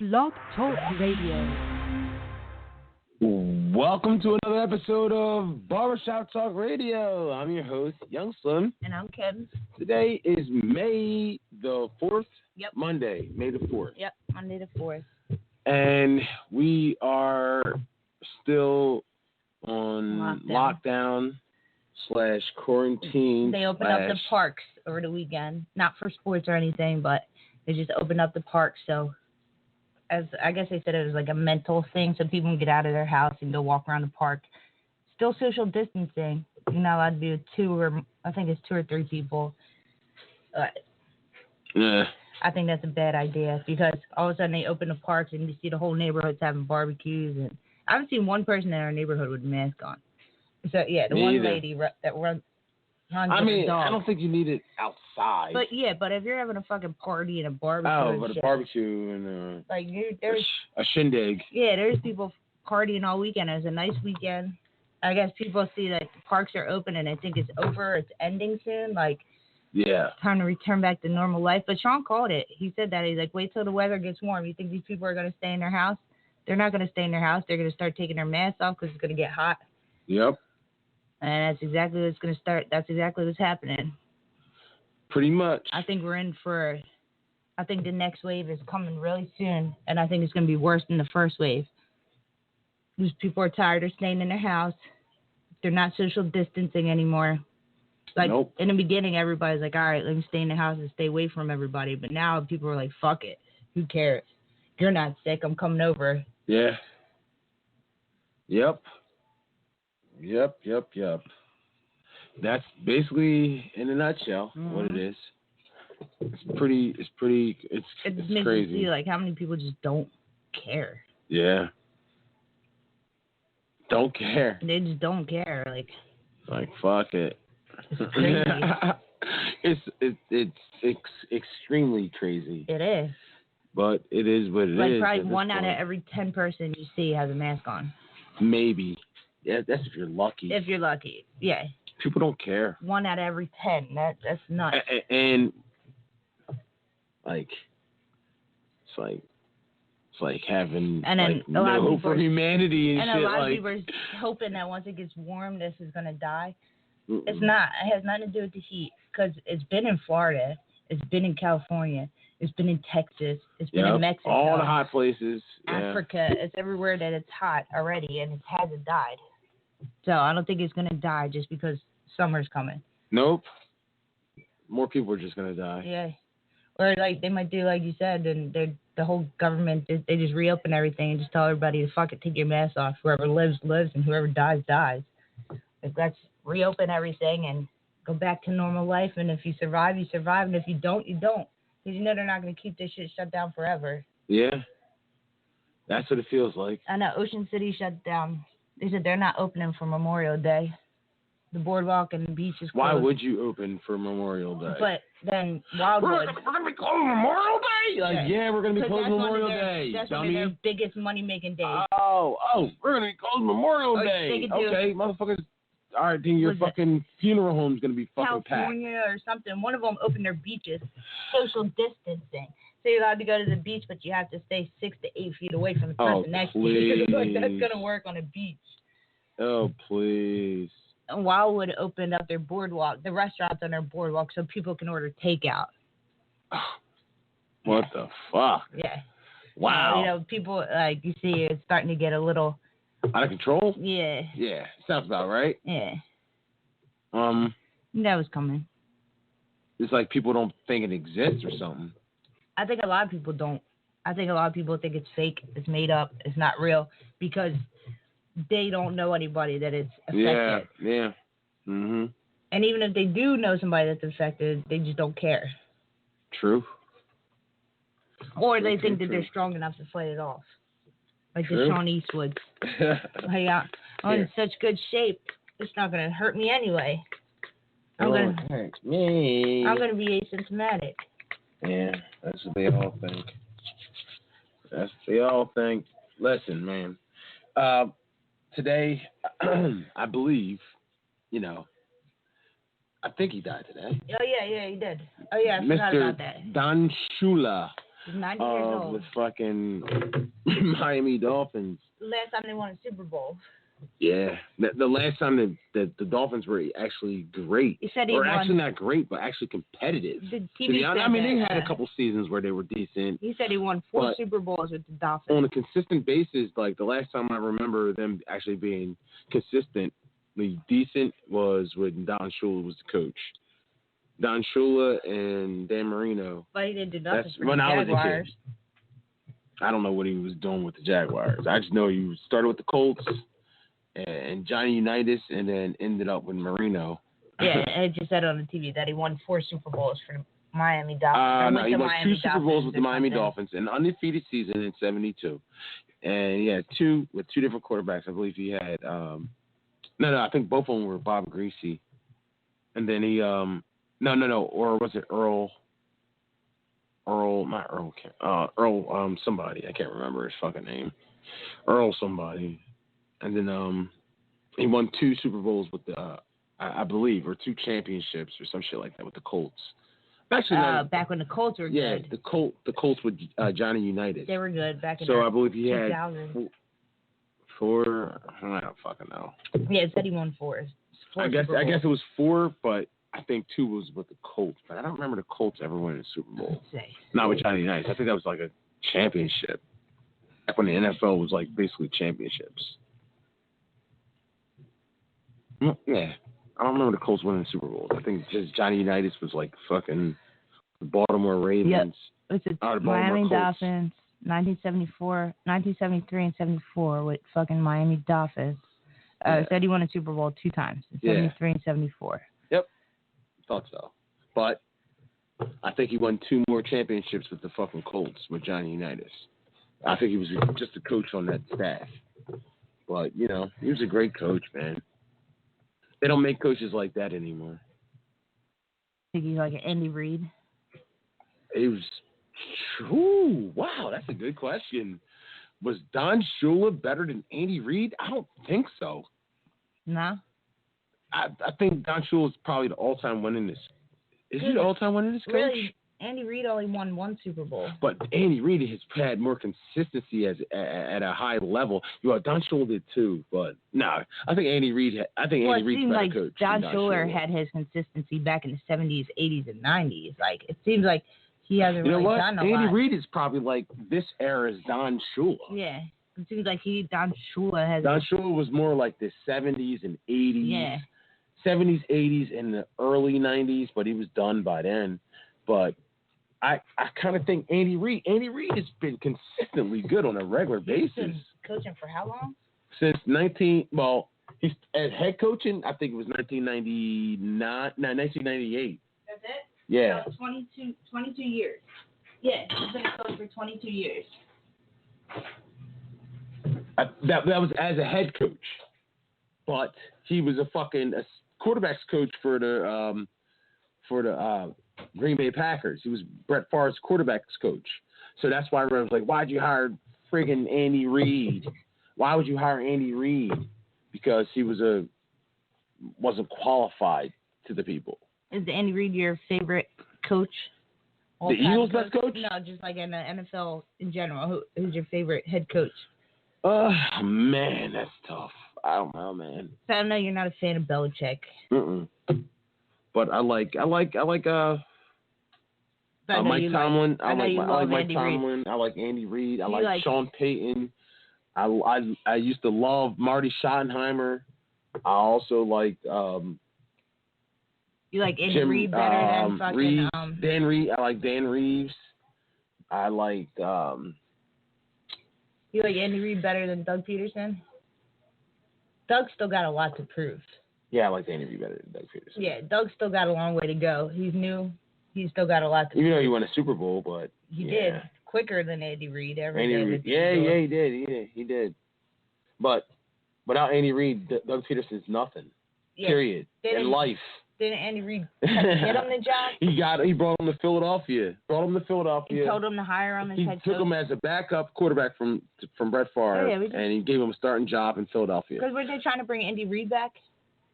Blog Talk Radio. Welcome to another episode of Barbershop Talk Radio. I'm your host, Young Slim. And I'm Kim. Today is May the 4th. Yep. Monday, May the 4th. Yep, Monday the 4th. And we are still on lockdown / quarantine. They opened up the parks over the weekend. Not for sports or anything, but they just opened up the parks. So, as I guess they said it was like a mental thing, so people can get out of their house and go walk around the park. Still social distancing. You're not allowed to be with two or three people. Yeah. I think that's a bad idea because all of a sudden they open the parks and you see the whole neighborhood's having barbecues. And I haven't seen one person in our neighborhood with a mask on. So, yeah, the one lady that runs I mean, I don't think you need it outside. But if you're having a fucking party and a barbecue. Oh, but a barbecue and there's a shindig. Yeah, there's people partying all weekend. It was a nice weekend. I guess people see that the parks are open and they think it's over, it's ending soon. Time to return back to normal life. But Sean called it. He said that. He's like, wait till the weather gets warm. You think these people are going to stay in their house? They're not going to stay in their house. They're going to start taking their masks off because it's going to get hot. Yep. And that's exactly what's going to start. That's exactly what's happening. Pretty much. I think I think the next wave is coming really soon. And I think it's going to be worse than the first wave. Because people are tired of staying in their house. They're not social distancing anymore. Nope. In the beginning, everybody's like, all right, let me stay in the house and stay away from everybody. But now people are like, fuck it. Who cares? You're not sick. I'm coming over. Yeah. Yep. That's basically, in a nutshell, what it is. It's makes crazy. You see, how many people just don't care. Yeah. Don't care. They just don't care. Fuck it. It's crazy. it's extremely crazy. It is. But it is what it is. Probably one out of every 10 person you see has a mask on. Maybe. Yeah, that's if you're lucky. If you're lucky, yeah. People don't care. 1 out of every 10. That's nuts. And it's like having no hope for humanity and shit. And a lot of people are hoping that once it gets warm, this is gonna die. Mm-mm. It's not. It has nothing to do with the heat because it's been in Florida, it's been in California, it's been in Texas, it's been in Mexico, all the hot places, Africa. It's everywhere that it's hot already, and it hasn't died. So I don't think it's gonna die just because summer's coming. Nope. More people are just gonna die. Yeah. Or they might do like you said, and the whole government they just reopen everything and just tell everybody to fuck it, take your mask off. Whoever lives, and whoever dies, dies. Let's reopen everything and go back to normal life. And if you survive, you survive, and if you don't, you don't. Because you know they're not gonna keep this shit shut down forever. Yeah. That's what it feels like. I know Ocean City shut down. They said they're not opening for Memorial Day. The boardwalk and the beach is closed. Why would you open for Memorial Day? But then Wildwood. We're going to be closed Memorial Day? We're going to be closed Memorial Day. That's one of their biggest money-making days. Oh, we're going to be closed Memorial Day. Okay, motherfuckers. All right, then your fucking funeral home's going to be fucking California or something. One of them opened their beaches. Social distancing. So you're allowed to go to the beach, but you have to stay 6 to 8 feet away from the person next to you. That's going to work on a beach. Oh, please. Wildwood opened up their boardwalk, the restaurants on their boardwalk, so people can order takeout. What the fuck? Yeah. Wow. People, you see, it's starting to get a little... out of control? Yeah. Yeah, sounds about right. Yeah. That was coming. It's like people don't think it exists or something. I think a lot of people don't. I think a lot of people think it's fake, it's made up, it's not real, because... they don't know anybody that it's affected. Yeah. Mm-hmm. And even if they do know somebody that's affected, they just don't care. True. Or they think that they're strong enough to fight it off. Like the Sean Eastwoods. I'm in such good shape, it's not going to hurt me anyway. I'm going to hurt me. I'm going to be asymptomatic. Yeah, that's what they all think. That's what they all think. Listen, man. Today, I believe, I think he died today. Oh, yeah, he did. Oh, yeah, I forgot about that. Don Shula He's 90 years old. The fucking Miami Dolphins. The last time they won a Super Bowl. Yeah, the last time that the Dolphins were actually great. He said he won. Actually not great, but actually competitive. The TV I mean, they had a couple seasons where they were decent. He said he won 4 Super Bowls with the Dolphins. On a consistent basis, like the last time I remember them actually being consistently decent was when Don Shula was the coach. Don Shula and Dan Marino. But he didn't do nothing for when the I was Jaguars. a kid. I don't know what he was doing with the Jaguars. I just know he started with the Colts and Johnny Unitas, and then ended up with Marino. Yeah, it just said on the TV that he won 4 Super Bowls for the Miami Dolphins. No, he won 2 Super Bowls with the Miami Dolphins, an undefeated season in '72, and he had 2 with 2 different quarterbacks. I believe he had I think both of them were Bob Greasy, and then he or was it Earl? Not Earl. Earl somebody. I can't remember his fucking name. Earl somebody. And then he won 2 Super Bowls with the, I believe, or 2 championships or some shit like that with the Colts. Actually, back when the Colts were good. Yeah, the Colts with Johnny Unitas. They were good back in. So I believe he 2000. had 4. I don't fucking know. Yeah, it said he won 4. I guess it was 4, but I think 2 was with the Colts. But I don't remember the Colts ever winning a Super Bowl. Not with Johnny Unitas. I think that was like a championship. Back when the NFL was like basically championships. Yeah, I don't remember the Colts winning the Super Bowl. I think just Johnny Unitas was like fucking the Baltimore Ravens. Yep. It's Miami Dolphins, 1974, 1973, and 74 with fucking Miami Dolphins. Said he won a Super Bowl 2 times, in 73 and 74. Yep, thought so. But I think he won 2 more championships with the fucking Colts with Johnny Unitas. I think he was just a coach on that staff. But, he was a great coach, man. They don't make coaches like that anymore. Think he's like an Andy Reid? He was. Ooh, wow, that's a good question. Was Don Shula better than Andy Reid? I don't think so. No. I think Don Shula is probably the all-time winningest. Is he the all-time winningest coach? Really? Andy Reid only won 1 Super Bowl. But Andy Reid has had more consistency at a high level. Don Shula did too, but no, I think Andy Reid. Andy Reid's a better coach. Don Shula had his consistency back in the 70s, 80s, and 90s. Like it seems like he hasn't really done a lot. Andy Reid is probably like this era's Don Shula. Yeah, it seems like Don Shula has. Don Shula was more like the 70s and 80s. Yeah. 70s, 80s, and the early 90s, but he was done by then. But I kind of think Andy Reid has been consistently good on a regular basis. He's been coaching for how long? Since he's as head coaching, I think it was 1998. That's it? Yeah. So 22 years. Yeah, he's been a coach for 22 years. That was as a head coach. But he was a quarterback's coach for the Green Bay Packers. He was Brett Favre's quarterback's coach. So that's why everyone was like, why'd you hire friggin' Andy Reid? Why would you hire Andy Reid? Because he wasn't qualified to the people. Is Andy Reid your favorite coach? The Eagles' best coach? No, just like in the NFL in general. Who's your favorite head coach? Man, that's tough. I don't know, man. So I know you're not a fan of Belichick. But I like Mike Tomlin. I like Mike Tomlin. I like Andy Reid. I like Sean Payton. I used to love Marty Schottenheimer. I also like you like Andy Reid better than fucking Reeves, Dan Reeves. I like Dan Reeves. I like You like Andy Reid better than Doug Peterson? Doug's still got a lot to prove. Yeah, I like Andy Reid better than Doug Peterson. Yeah, Doug's still got a long way to go. He's new. He's still got a lot to prove. Even though he won a Super Bowl, but he did quicker than Andy Reid. He did. But without Andy Reid, Doug Peterson's nothing. Yeah. Period. In life. Didn't Andy Reid get him the job? He brought him to Philadelphia. He told him to hire him as head coach. He took him as a backup quarterback from Brett Favre, and he gave him a starting job in Philadelphia. Because were they trying to bring Andy Reid back?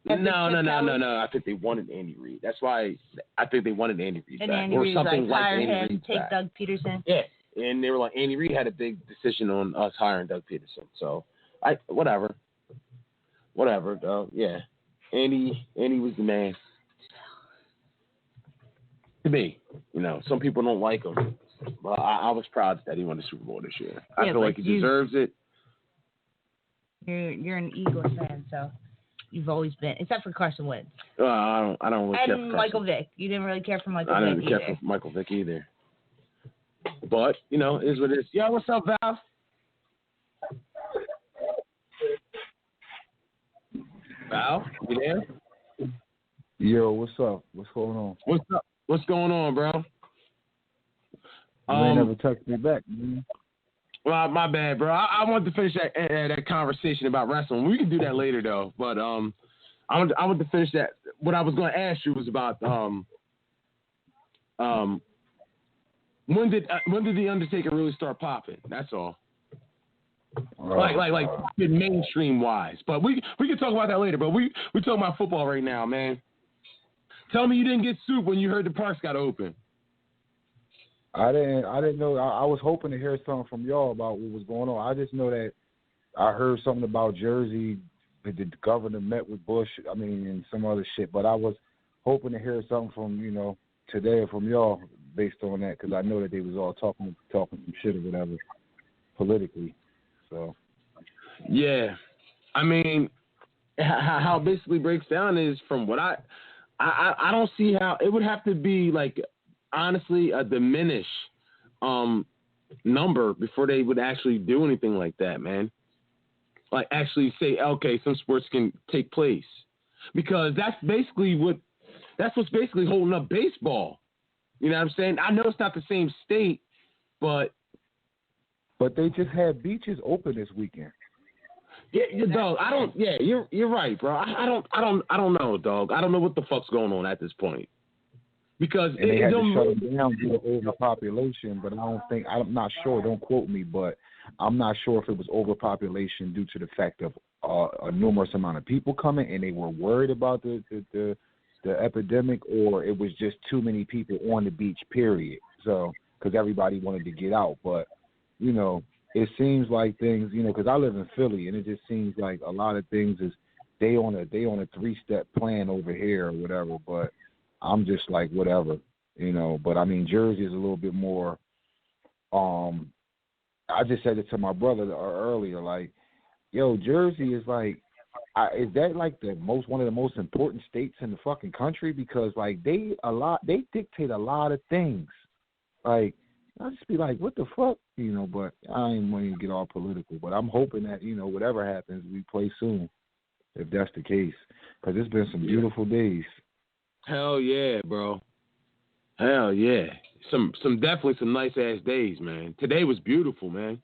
No. I think they wanted Andy Reid. That's why I think they wanted Andy Reid back. Andy Reid's something like Andy Reid. Take back. Doug Peterson. Yeah. And they were like, Andy Reid had a big decision on us hiring Doug Peterson. So, whatever, though. Yeah, Andy was the man. To me, some people don't like him, but I was proud that he won the Super Bowl this year. I feel like he deserves it. You're an Eagles fan, so you've always been, except for Carson Wentz. I don't really care for Carson. Michael Vick. You didn't really care for Michael Vick either. I didn't care for Michael Vick either. But, it is what it is. Yo, what's up, Val? Val, you there? Yo, what's up? What's going on? What's up? What's going on, bro? You ain't never texted me back, man. Well, my bad, bro. I wanted to finish that conversation about wrestling. We can do that later, though. But I wanted to finish that. What I was going to ask you was about when did the Undertaker really start popping? That's all. Like mainstream wise. But we can talk about that later. But we talking about football right now, man. Tell me you didn't get soup when you heard the parks got open. I didn't know. I was hoping to hear something from y'all about what was going on. I just know that I heard something about Jersey. The governor met with Bush. And some other shit. But I was hoping to hear something from today or from y'all based on that, because I know that they was all talking some shit or whatever politically. So yeah, how it basically breaks down is from what I don't see how it would have to be like. Honestly, a diminished number before they would actually do anything like that, man. Like actually say, okay, some sports can take place, because that's what's basically holding up baseball. You know what I'm saying? I know it's not the same state, but they just had beaches open this weekend. Yeah, dog. You're right, bro. I don't know, dog. I don't know what the fuck's going on at this point. Because they had to shut them down due to overpopulation, but I'm not sure, don't quote me, but I'm not sure if it was overpopulation due to the fact of a numerous amount of people coming and they were worried about the epidemic, or it was just too many people on the beach, period. So, because everybody wanted to get out. But, it seems like things, because I live in Philly, and it just seems like a lot of things is they on a 3-step plan over here or whatever, but I'm just like, whatever, But, Jersey is a little bit more, I just said it to my brother earlier, like, yo, Jersey is like, is that like one of the most important states in the fucking country? Because, like, they dictate a lot of things. Like, I just be like, what the fuck? But I ain't want to get all political. But I'm hoping that, whatever happens, we play soon, if that's the case. Because it's been some beautiful days. Hell yeah, bro. Hell yeah. Some definitely some nice ass days, man. Today was beautiful, man.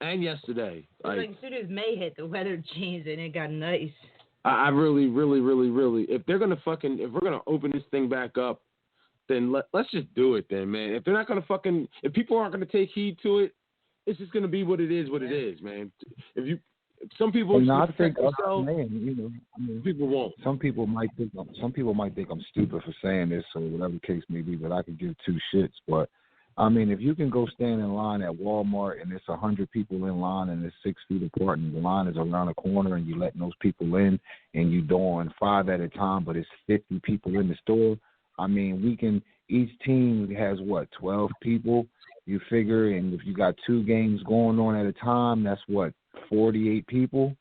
And yesterday. Like as soon as May hit, the weather changed and it got nice. I really, really, really, really, if we're gonna open this thing back up, then let's just do it then, man. If they're not gonna if people aren't gonna take heed to it, it's just gonna be what it is, man. Some people, I think people won't. Some people might think I'm stupid for saying this, or whatever the case may be. But I could give two shits. But if you can go stand in line at Walmart and it's 100 people in line and it's 6 feet apart and the line is around the corner and you letting those people in and you doing 5 at a time, but it's 50 people in the store. We can. Each team has 12 people. You figure, and if you got 2 games going on at a time, that's 48 people.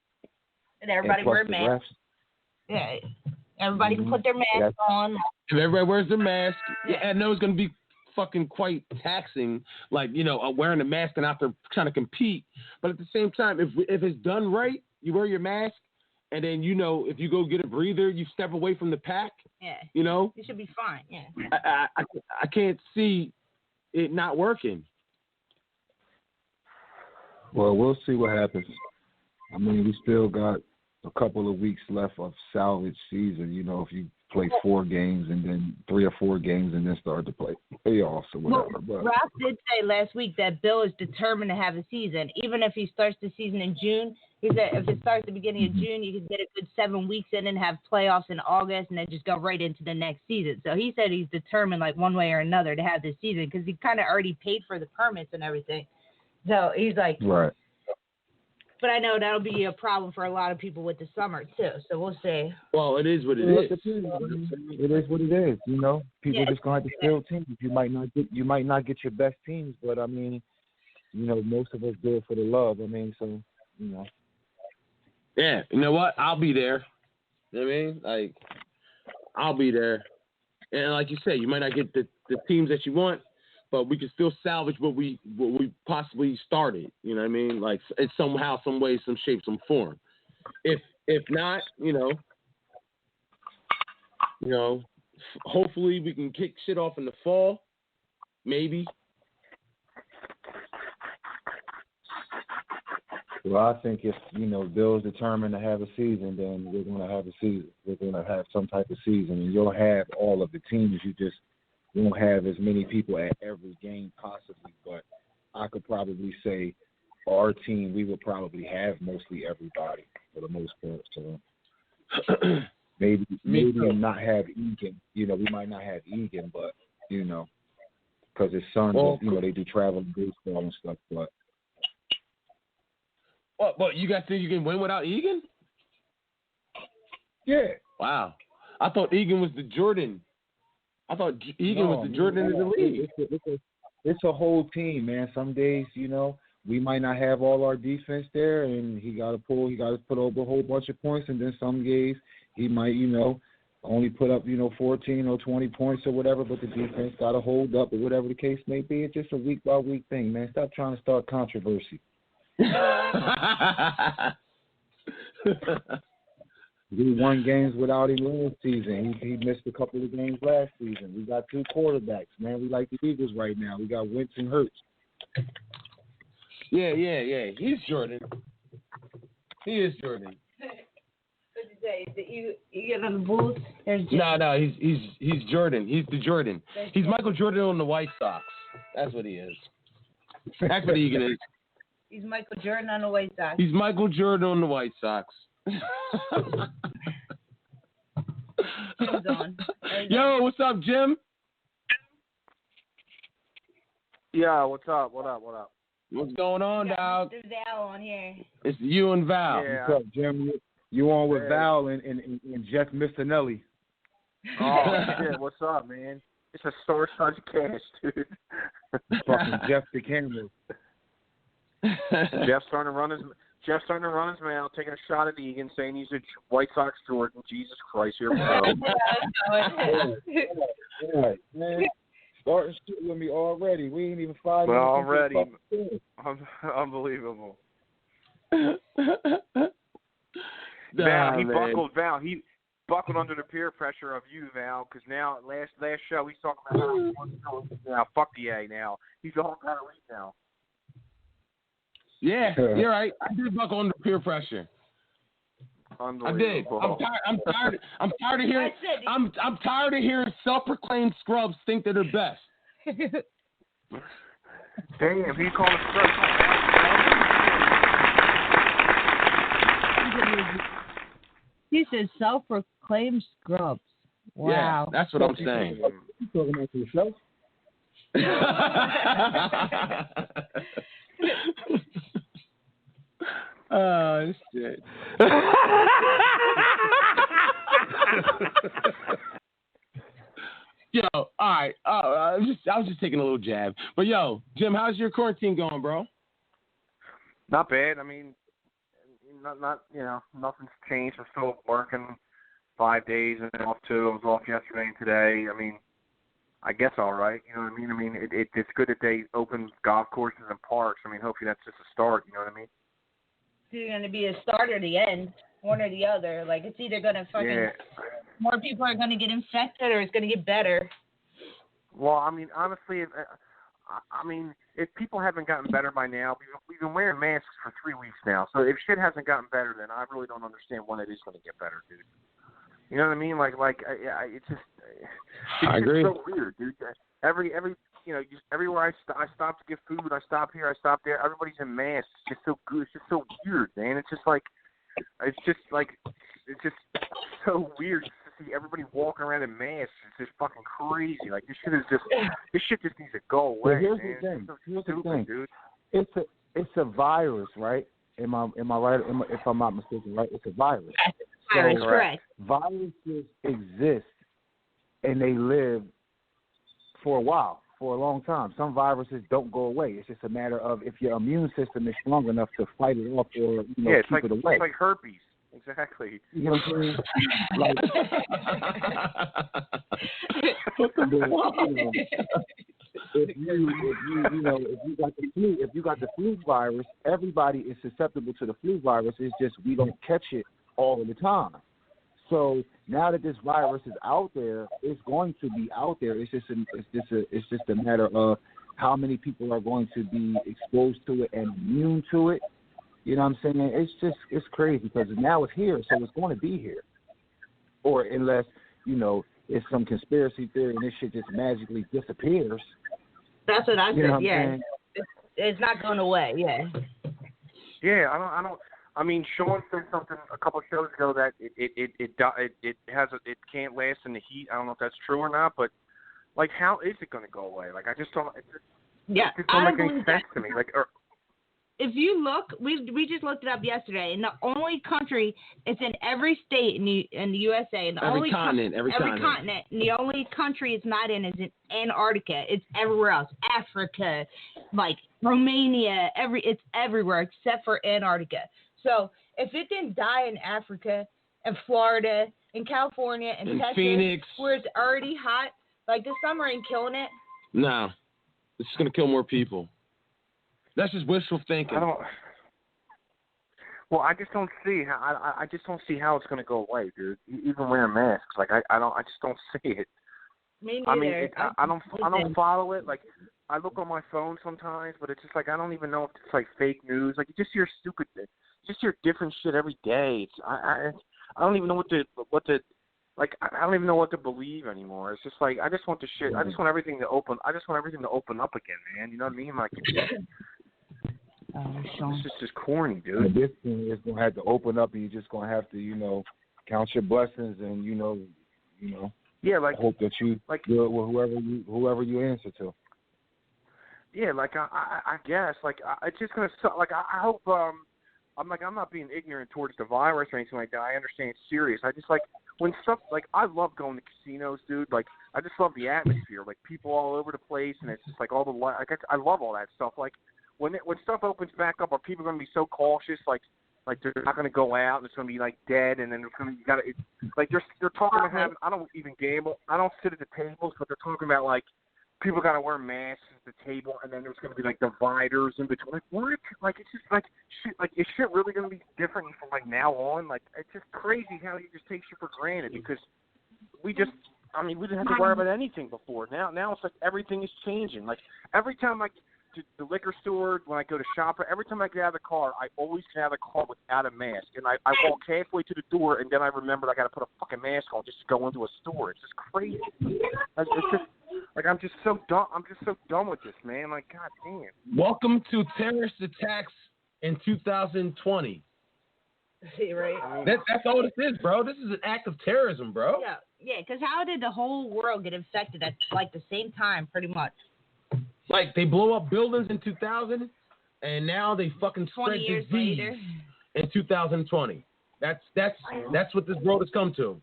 And everybody wear masks. Yeah, everybody can put their mask on. If everybody wears their mask, I know it's going to be fucking quite taxing, like, wearing a mask and out there trying to compete. But at the same time, if it's done right, you wear your mask, and then, if you go get a breather, you step away from the pack. Yeah. You should be fine. Yeah. I can't see it not working. Well, we'll see what happens. We still got a couple of weeks left of salvage season. If you play 4 games and then 3 or 4 games and then start to play playoffs or whatever. Well, Russ did say last week that Bill is determined to have a season. Even if he starts the season in June, he said if it starts the beginning of June, you can get a good 7 weeks in and have playoffs in August and then just go right into the next season. So he said he's determined, like, one way or another to have this season because he kind of already paid for the permits and everything. So he's like, right. But I know that'll be a problem for a lot of people with the summer too. So we'll see. Well, it is what it is. It is what it is. You know, people just gonna have to fill teams. You might not get your best teams, but I mean, you know, most of us do it for the love. I mean, so you know. Yeah, you know what? I'll be there. You know what I mean? Like, I'll be there. And like you say, you might not get the teams that you want, but we can still salvage what we possibly started. You know what I mean? Like, it's somehow, some way, some shape, some form. If not, you know, hopefully we can kick shit off in the fall, maybe. Well, I think if, you know, Bill's determined to have a season, then we're going to have a season. We're going to have some type of season, and you'll have all of the teams. You just won't have as many people at every game possibly, but I could probably say our team, we would probably have mostly everybody for the most part. So maybe not have Egan. You know, we might not have Egan, but, you know, because his sons, you know, they do travel and baseball and stuff, but. What, you guys think you can win without Egan? Yeah. Wow. I thought Egan was the Jordan. I thought Egan was the Jordan of the league. It's a whole team, man. Some days, you know, we might not have all our defense there, and he got to put over a whole bunch of points, and then some days he might, you know, only put up, you know, 14 or 20 points or whatever, but the defense got to hold up or whatever the case may be. It's just a week-by-week thing, man. Stop trying to start controversy. We won games without him last season. He missed a couple of games last season. We got 2 quarterbacks, man. We like the Eagles right now. We got Wentz and Hurts. Yeah. He's Jordan. He is Jordan. What'd you say? You get on the Bulls? No. He's Jordan. He's the Jordan. He's Michael Jordan on the White Sox. That's what he is. That's what Egan is. He's Michael Jordan on the White Sox. He's Michael Jordan on the White Sox. Jim's on. Yo, what's up, Jim? Yeah, what's up? What up? What's going on, dog? There's Val on here. It's you and Val. Yeah. What's up, Jim? You on with Val and Jeff Mistinelli. Oh, shit, what's up, man? It's a source on cash, dude. Fucking Jeff the camera. Jeff's starting to run his mouth, taking a shot at Egan, saying he's a White Sox Jordan. Jesus Christ, here we go. Right, man. Starting shit with me already. We ain't even 5 well, minutes. already. Unbelievable. Val, he buckled under the peer pressure of you, Val, because now last show he's talking about how he wants to go now. Fuck the A now. He's all kind of weak now. Yeah, you're right. I did buckle under peer pressure. I did. I'm tired of hearing. I'm tired of hearing self-proclaimed scrubs think they're the best. Damn, he called us scrubs. He said self-proclaimed scrubs. Wow. Yeah, that's what I'm saying. You talking about yourself? Oh shit. Yo, all right. I was just taking a little jab. But yo, Jim, how's your quarantine going, bro? Not bad. I mean, not you know, nothing's changed. I'm still working 5 days and off 2. I was off yesterday and today. I mean, I guess all right. You know what I mean? I mean, it's good that they open golf courses and parks. I mean, hopefully that's just a start. You know what I mean? It's either going to be a start or the end, one or the other. Like, it's either going to fucking more people are going to get infected or it's going to get better. Well, I mean, honestly, if people haven't gotten better by now, we've been wearing masks for 3 weeks now. So if shit hasn't gotten better, then I really don't understand when it is going to get better, dude. You know what I mean? It's just I agree. It's so weird, dude. Every everywhere I stop to get food, I stop here, I stop there. Everybody's in masks. It's just so good. It's just so weird, man. It's just so weird to see everybody walking around in masks. It's just fucking crazy. Like this shit just needs to go away. Here's man. the thing. So Here's stupid, the thing. Dude. It's a virus, right? Am I right? If I'm not mistaken, right? It's a virus. That's correct. Viruses exist and they live for a while, for a long time. Some viruses don't go away. It's just a matter of if your immune system is strong enough to fight it off or keep it away. It's like herpes. Exactly. You know what I'm saying? If you got the flu virus, everybody is susceptible to the flu virus. It's just we don't catch it all the time. So now that this virus is out there, it's going to be out there. It's just a matter of how many people are going to be exposed to it and immune to it. You know what I'm saying? It's crazy because now it's here, so it's going to be here. Or unless, it's some conspiracy theory and this shit just magically disappears. That's what I said, yeah. It's not going away, yeah. Yeah, I don't. I mean, Sean said something a couple of shows ago that it can't last in the heat. I don't know if that's true or not, but like, how is it going to go away? Like, I just don't. It don't make any sense to me. Like, if you look, we just looked it up yesterday, and the only country, it's in every state in the USA, and every continent, and the only country it's not in is in Antarctica. It's everywhere else, Africa, like Romania, it's everywhere except for Antarctica. So if it didn't die in Africa and Florida and California and Texas, Phoenix, where it's already hot, like the summer ain't killing it. No, it's gonna kill more people. That's just wishful thinking. I just don't see how. I just don't see how it's going to go away, dude. Even wearing masks, like I just don't see it. Me neither. I mean, I don't follow it. Like, I look on my phone sometimes, but it's just like I don't even know if it's like fake news. Like, you just hear stupid, just hear different shit every day. I don't even know what to I don't even know what to believe anymore. It's just like I just want the shit. I just want everything to open. I just want everything to open up again, man. You know what I mean? Like. It's just corny, dude. And this thing is gonna have to open up, and you're just gonna have to, count your blessings, and yeah, like hope that you do it with whoever you answer to. Yeah, like I guess, like it's just gonna like I hope. I'm not being ignorant towards the virus or anything like that. I understand it's serious. I just like when stuff like I love going to casinos, dude. Like I just love the atmosphere, like people all over the place, and it's just like all the I love all that stuff. Like. When stuff opens back up, are people going to be so cautious, like they're not going to go out and it's going to be like dead, and then they're talking about having. I don't even gamble. I don't sit at the tables, but they're talking about like people got to wear masks at the table, and then there's going to be like dividers in between. Like what? Like it's just like shit. Like is shit really going to be different from like now on? Like it's just crazy how it just takes you for granted because we didn't have to worry about anything before. Now it's like everything is changing. Like every time to the liquor store, when I go to shop, every time I get out of the car, I always get out of the car without a mask. And I walk halfway to the door, and then I remember I got to put a fucking mask on just to go into a store. It's just crazy. It's just like I'm just so dumb. I'm just so done with this, man. Like, god damn. Welcome to terrorist attacks in 2020. Right. That's all this is, bro. This is an act of terrorism, bro. Yeah. Because how did the whole world get infected at like the same time, pretty much? Like, they blow up buildings in 2000, and now they fucking spread 20 years disease later. in 2020 That's what this world has come to.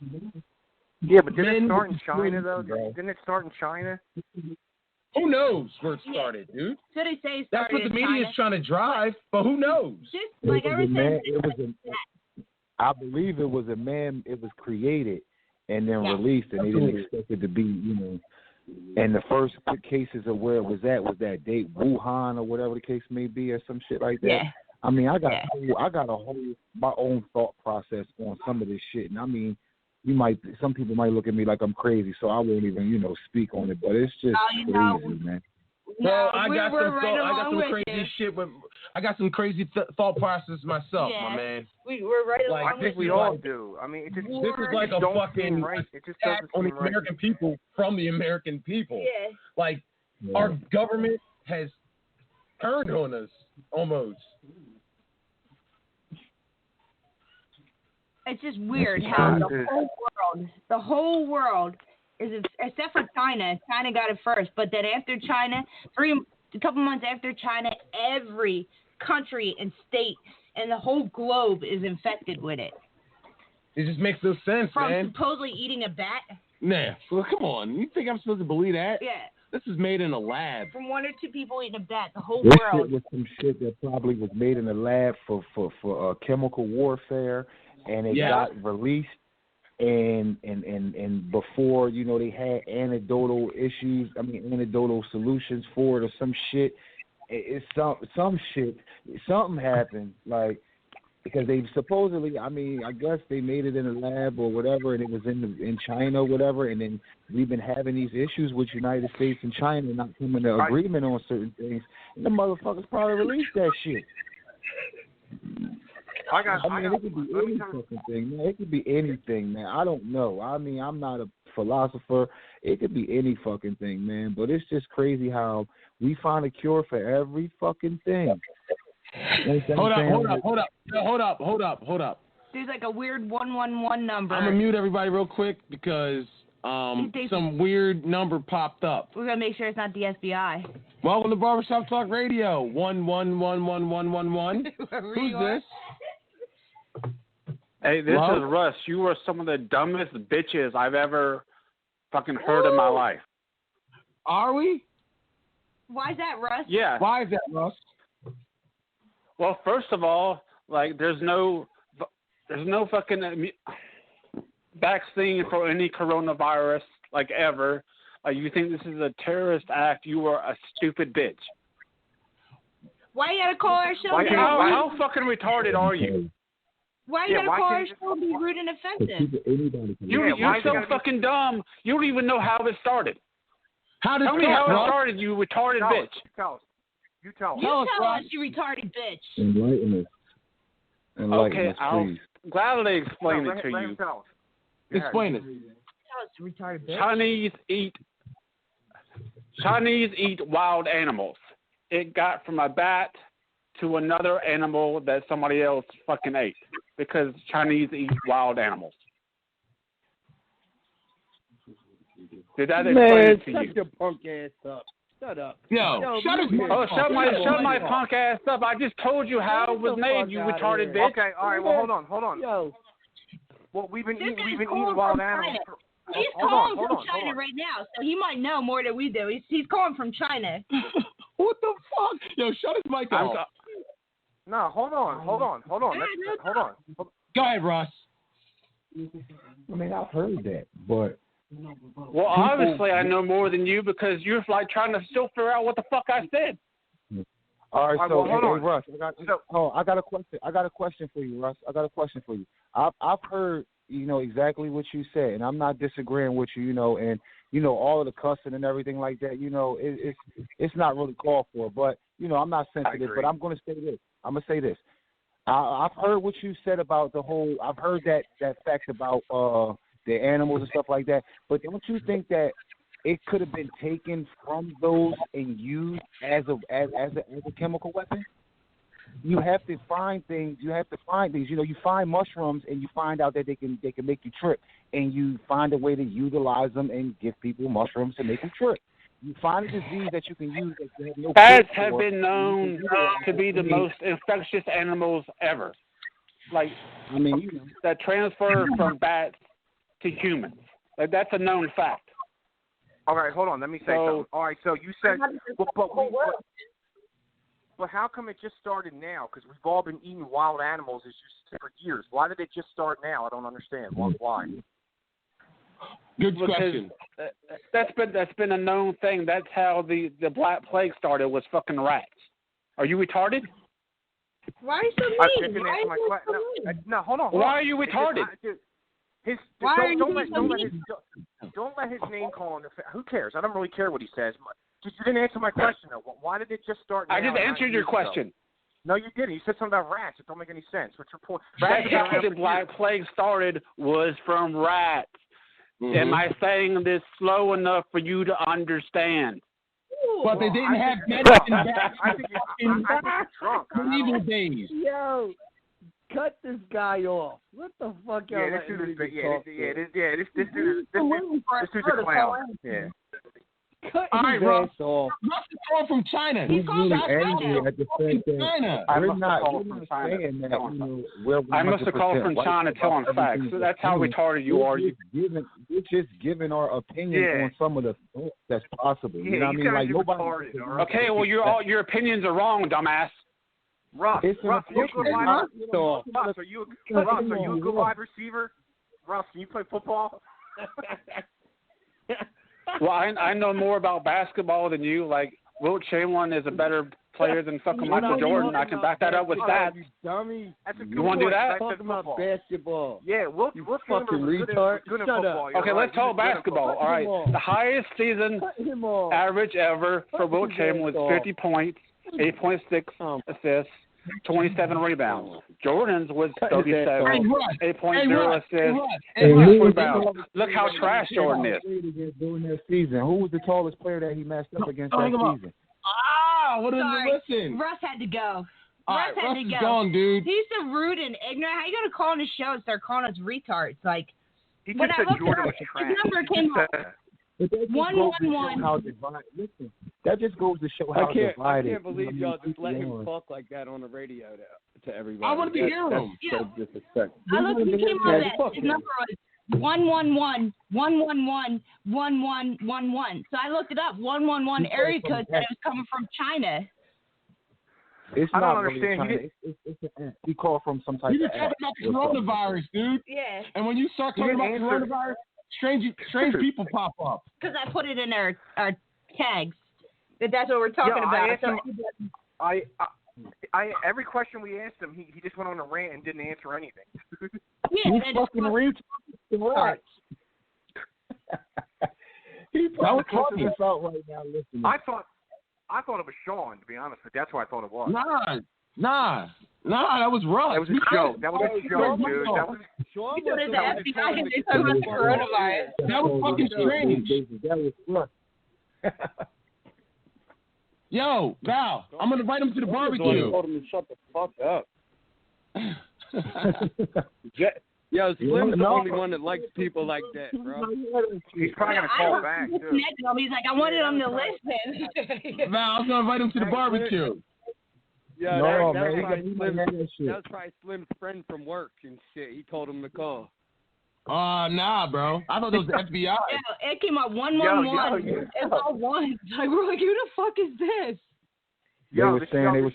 Yeah, but didn't it start in China, though? Didn't it start in China? Who knows where it started, dude? So they say it started That's what the media China. is trying to drive, but who knows? Just like everything. I believe it was a man. It was created and then released, and they didn't expect it to be, And the first cases of where it was at was that date, Wuhan or whatever the case may be, or some shit like that. Yeah. I mean, I got a whole my own thought process on some of this shit, and I mean, some people might look at me like I'm crazy, so I won't even speak on it. But it's just crazy, man. Bro, I got some crazy shit, but I got some crazy thought process myself, my man. We're right along I think we all do. I mean, this is like a fucking right. It just doesn't on the seem right. American people from the American people. Yeah. Like our government has turned on us almost. It's just weird how the whole world is, except for China. China got it first, but then after China, a couple months after China, every country and state and the whole globe is infected with it. It just makes no sense, man. From supposedly eating a bat. Nah, well, come on. You think I'm supposed to believe that? Yeah. This is made in a lab. From 1 or 2 people eating a bat, the whole This world. shit was some shit that probably was made in a lab for chemical warfare, and it got released. And before, you know, they had anecdotal solutions for it or some shit. It's some shit. Something happened, like, because they supposedly, I mean, I guess they made it in a lab or whatever, and it was in China or whatever, and then we've been having these issues with United States and China not coming to agreement on certain things, and the motherfuckers probably released that shit. It could be any fucking thing, man. It could be anything, man. I don't know. I mean, I'm not a philosopher. It could be any fucking thing, man. But it's just crazy how we find a cure for every fucking thing. Hold up. There's like a weird 111 number. I'm gonna mute everybody real quick because some weird number popped up. We're gonna make sure it's not the FBI. Welcome to Barbershop Talk Radio. 1111111. Who's this? Hey, this is Russ. You are some of the dumbest bitches I've ever fucking heard in my life. Are we? Why is that, Russ? Yeah. Why is that, Russ? Well, first of all, like, there's no fucking vaccine for any coronavirus, like, ever. You think this is a terrorist act? You are a stupid bitch. Why you gotta call our show? How fucking retarded are you? Why you gotta call our show and be rude and offensive? You're so fucking dumb. You don't even know how this started. Tell me how it started, you retarded bitch. You tell us. You tell us, you retarded bitch. Enlighten us, I'll gladly explain it to you. Explain it. Tell us, you retarded bitch. Chinese eat wild animals. It got from a bat to another animal that somebody else fucking ate because Chinese eat wild animals. Did that explain it to you? Shut your punk ass up. Shut up. Yo, shut my punk ass up. I just told you how it was made, you retarded bitch. Okay, all right, well, hold on. Yo. Well, we've been eating wild animals. He's calling from China right now, so he might know more than we do. He's calling from China. What the fuck? Yo, shut his mic off. No, hold on. Go ahead, Ross. I mean, I've heard that, but... Well, obviously I know more than you because you're like trying to still figure out what the fuck I said. All right, so hold on. Russ, I got a question. I got a question for you, Russ. I've heard, you know, exactly what you said, and I'm not disagreeing with you, you know, and you know all of the cussing and everything like that. You know, it's not really called for, but you know, I'm not sensitive, but I'm going to say this. I've heard what you said about the whole. I've heard that fact about the animals and stuff like that. But don't you think that it could have been taken from those and used as a chemical weapon? You have to find things. You know, you find mushrooms and you find out that they can make you trip, and you find a way to utilize them and give people mushrooms to make them trip. You find a disease that you can use that you have no. Bats have been known to be the most infectious animals ever. Like, I mean, you know, that transfer from bats to humans. Like, that's a known fact. All right, hold on. Let me say something. All right, so you said, but how come it just started now? Because we've all been eating wild animals, as you said, for years. Why did it just start now? I don't understand. Why? Good question. That's been a known thing. That's how the Black Plague started, was fucking rats. Are you retarded? Why are you so mean? No, hold on. Why are you retarded? Don't let his name call in. Who cares? I don't really care what he says. didn't answer my question though. Why did it just start? I just answered your question. No, you didn't. You said something about rats. It don't make any sense. What's your point? The Black Plague started was from rats. Mm-hmm. Am I saying this slow enough for you to understand? But they didn't have medicine back I think you're drunk. medieval days. Yo, cut this guy off. What the fuck y'all this dude's a clown. Yeah. Cut his ass off. Russ is calling from China. He's really angry at the fact that China. we're not saying that, we're 100% I must have called from China telling facts. So that's how retarded you are. We're just giving our opinion on some of the thoughts that's possible. You know what I mean? Like nobody. Okay, well your opinions are wrong, dumbass. Russ, are you a good wide receiver? Russ, can you play football? Well, I know more about basketball than you. Like, Wilt Chamberlain is a better player than fucking Michael Jordan. I can back that up with stats. You dummy. That's a good you want to do that? Talk about basketball. Yeah, Wilt fucking retard. Good at football. Okay, let's talk basketball. All right. The highest season average ever for Wilt Chamberlain was 50 points, 8.6 assists, 27 rebounds. Jordan's was 37, 8.0 assists, 8 rebounds. Look how trash Jordan is. During that season, who was the tallest player that he matched up against that season? What is it? Listen. Russ had to go. Russ is gone, dude. He's so rude and ignorant. How you gonna call on the show and start calling us retards? Like, he just said Jordan was trash. His number came up. 111. Listen, that just goes to show how divided. I can't believe y'all just let him talk like that on the radio to everybody. I want to hear him. So disrespectful. I looked. He came on that. His number was 111-111-1111. So I looked it up. 111 area code said it was coming from China. I don't understand. He called from some type of. You just talking about the coronavirus, dude. Yeah. And when you start talking about coronavirus, strange people pop up. Because I put it in our tags. That's what we're talking about. Every question we asked him, he just went on a rant and didn't answer anything. Yeah, he's fucking retarded. He probably cussing us out right now. Listening. I thought it was Sean, to be honest, but that's what I thought it was. Nah, that was Russ. That was a joke. That was a joke, dude. That was Sean. The FBI and they talking about the coronavirus. That was fucking strange. That was Russ. Yo, Val, I'm gonna invite him to the barbecue. I told him to shut the fuck up. Yo, Slim's the only one that likes people like that, bro. He's probably gonna call back too. He's like, I wanted him to listen. Val, I was gonna invite him to the barbecue. Yeah, no, that was that probably Slim's friend from work and shit. He told him to call. Nah, bro. I thought it was the FBI. Yeah, it came up 111. It's all one. Like, we're like, who the fuck is this? They were saying he was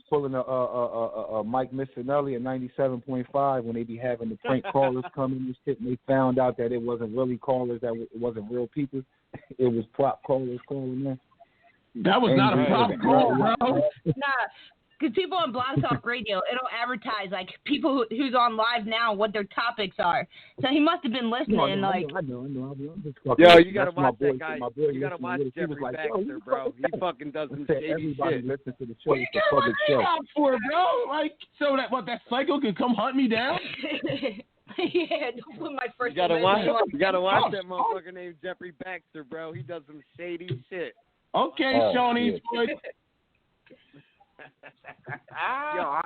pulling a Mike Missinelli at 97.5 when they be having the prank callers come in and shit, and they found out that it wasn't really callers, that it wasn't real people. It was prop callers calling in. That was not a prop call, bro. Nah. Because people on Blog Talk Radio, it'll advertise, like, people who's on live now, what their topics are. So he must have been listening, I know. Yo, you got to watch that guy. You got to watch Jeffrey Baxter, bro. He fucking does some shady everybody shit. listen to the show. What are you getting my name out for, bro? Like, so that psycho can come hunt me down? Yeah, don't put my first You got to watch that motherfucker named Jeffrey Baxter, bro. He does some shady shit. Okay, Shawnee. Yo,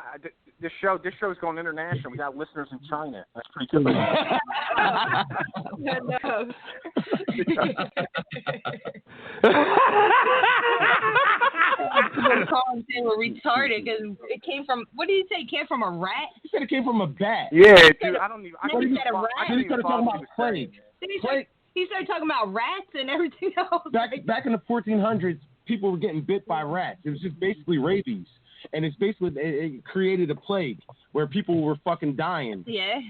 this show's going international. We got listeners in China. That's pretty good. No. People call and say we're retarded because it came from. What did he say? It came from a rat? He said it came from a bat. Yeah, dude. I don't even. Then he started talking about plague. He started talking about rats and everything else. Back in the 1400s, people were getting bit by rats. It was just basically rabies. And it's basically, it created a plague where people were fucking dying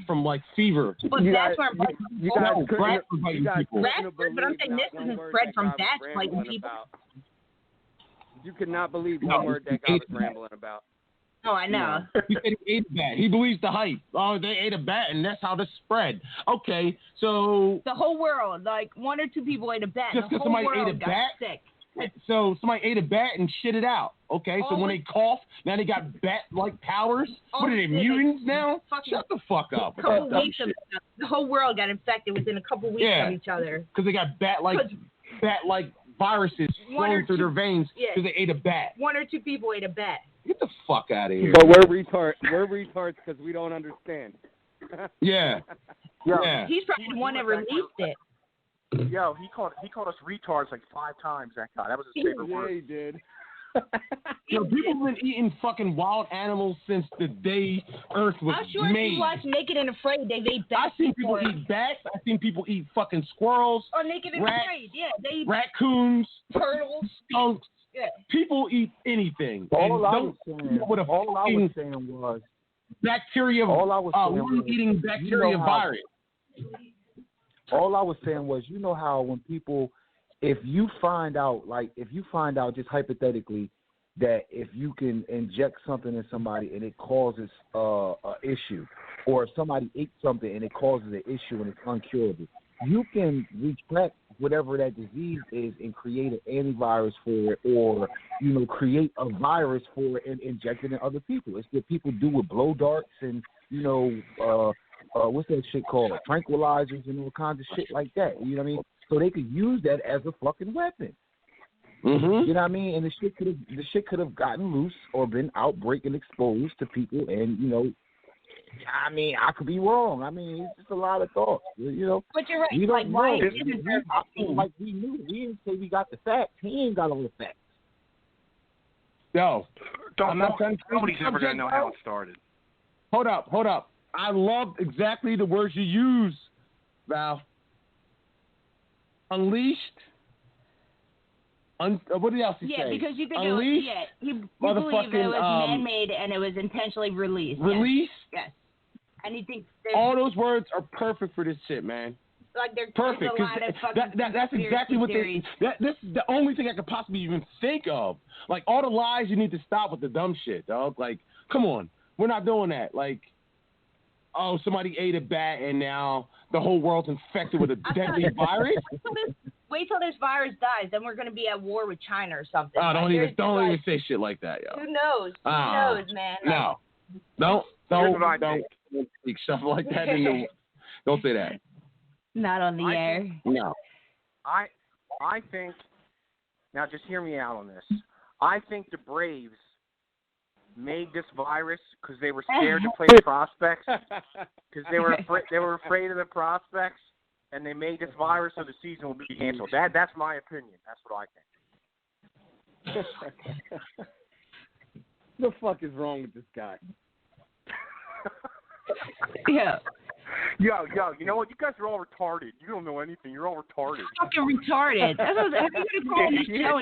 from, like, fever. But that's where rats were biting people. Rats, but I'm saying this isn't spread from bats biting people. You could not believe the word that guy was rambling about. Oh, I know. He said he ate a bat. He believes the hype. Oh, they ate a bat, and that's how this spread. Okay, so the whole world, like 1 or 2 people ate a bat. Just because somebody ate a bat, sick. So somebody ate a bat and shit it out. Okay, so when they cough, now they got bat-like powers. What are they, mutants now? Shut the fuck up. The whole world got infected within a couple weeks of each other. Because they got bat-like viruses flowing through their veins because they ate a bat. 1 or 2 people ate a bat. Get the fuck out of here. But we're retards. We're retards because we don't understand. Yeah. He's probably the one that released it. Yo, he called us retards like 5 times. That guy. That was his favorite word. Yeah, he did. People have been eating fucking wild animals since the day Earth was I'm sure made. if you watch Naked and Afraid, they've ate bats. I've seen people eat bats. I've seen people eat fucking squirrels. Or Naked and Afraid, they eat raccoons, turtles, skunks. Yeah. People eat anything. All I was saying was bacteria. We're eating bacteria virus. All I was saying was, you know how when people, if you find out just hypothetically that if you can inject something in somebody and it causes an issue, or if somebody ate something and it causes an issue and it's uncurable, you can retract whatever that disease is and create an antivirus for it, or create a virus for it and inject it in other people. It's what people do with blow darts and what's that shit called? Tranquilizers and all kinds of shit like that. You know what I mean? So they could use that as a fucking weapon. Mm-hmm. You know what I mean? And the shit could have gotten loose or been outbreak and exposed to people. And I mean, I could be wrong. I mean, it's just a lot of thoughts. But you're right. We don't know. Right. Like we knew. We didn't say we got the facts. He ain't got all the facts. Yo, nobody's ever gonna know how it started. Hold up. I loved exactly the words you used, Val. Unleashed. What else he say? Yeah, because you think Unleashed, you believe it was man-made and it was intentionally released. Released? Yes. And you think all those words are perfect for this shit, man. Like they're perfect. That's exactly what they. This is the only thing I could possibly even think of. Like all the lies, you need to stop with the dumb shit, dog. Like, come on, we're not doing that. Like, oh, somebody ate a bat and now the whole world's infected with a deadly virus. Wait till this virus dies, then we're gonna be at war with China or something. Oh, don't even say shit like that, yo. Who knows? Who knows, man? No, don't speak stuff like that. Don't say that. Not on the air. No. I think, now just hear me out on this. I think the Braves made this virus because they were scared to play the prospects, because they were afraid of the prospects, and they made this virus so the season will be canceled. That's my opinion. That's what I think. The fuck is wrong with this guy? Yeah. Yo, you know what? You guys are all retarded. You don't know anything. You're all retarded. Fucking retarded. That's what I'm going to call on the show.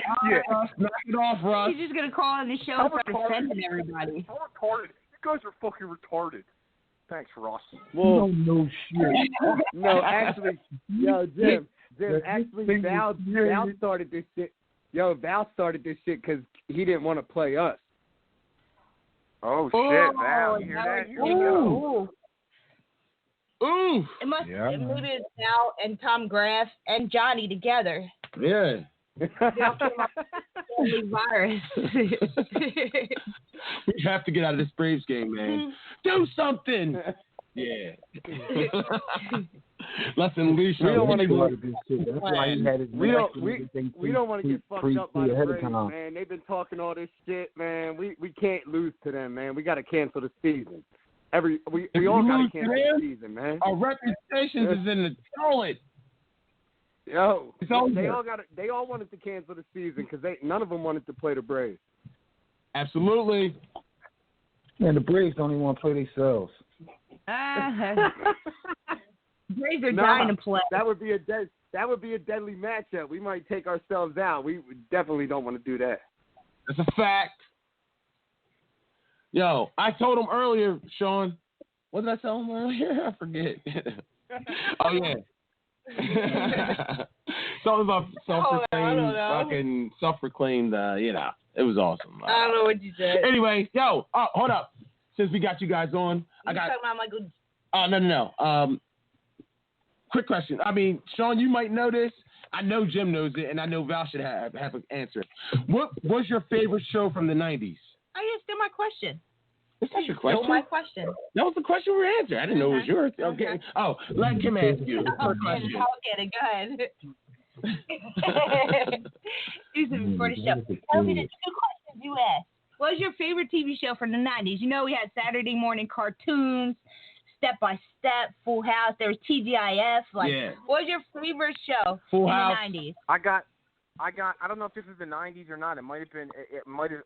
Knock it off, Russ. He's just going to call on the show for offending everybody. I'm retarded. You guys are fucking retarded. Thanks, Ross. Well, no shit. No, actually, Jim, actually, Val started this shit. Val started this shit because he didn't want to play us. Oh, shit, Val. You hear that? Here we go. Ooh. It must have included Val and Tom Graff and Johnny together. Yeah. Virus. We have to get out of this Braves game, man. Do something. Yeah. Let's unleash. We don't want to get fucked up by the Braves, man. They've been talking all this shit, man. We can't lose to them, man. We got to cancel the season. We all got to cancel the season, man. Our reputation is in the toilet. Yo, they all wanted to cancel the season because none of them wanted to play the Braves. Absolutely. Man, the Braves don't even want to play themselves. Braves are dying to play. That would be a deadly matchup. We might take ourselves out. We definitely don't want to do that. That's a fact. Yo, I told him earlier, Sean. What did I tell him earlier? I forget. Oh, yeah. Something about self-proclaimed, it was awesome. I don't know what you said. Anyway, hold up. Since we got you guys on, talking about Michael? No. Quick question. I mean, Sean, you might know this. I know Jim knows it, and I know Val should have an answer. What was your favorite show from the 90s? Oh, yeah, still my question. Is that your question? Still my question. That was the question we were answering. I didn't know it was yours. Okay. Oh, let Kim ask you her question. I'll get it. Go ahead. Do something before the show. Tell me the 2 questions you asked. What was your favorite TV show from the 90s? You know, we had Saturday morning cartoons, Step by Step, Full House. There was TGIF. What was your favorite show Full in House. the 90s? I don't know if this is the 90s or not. It might have been. It might have.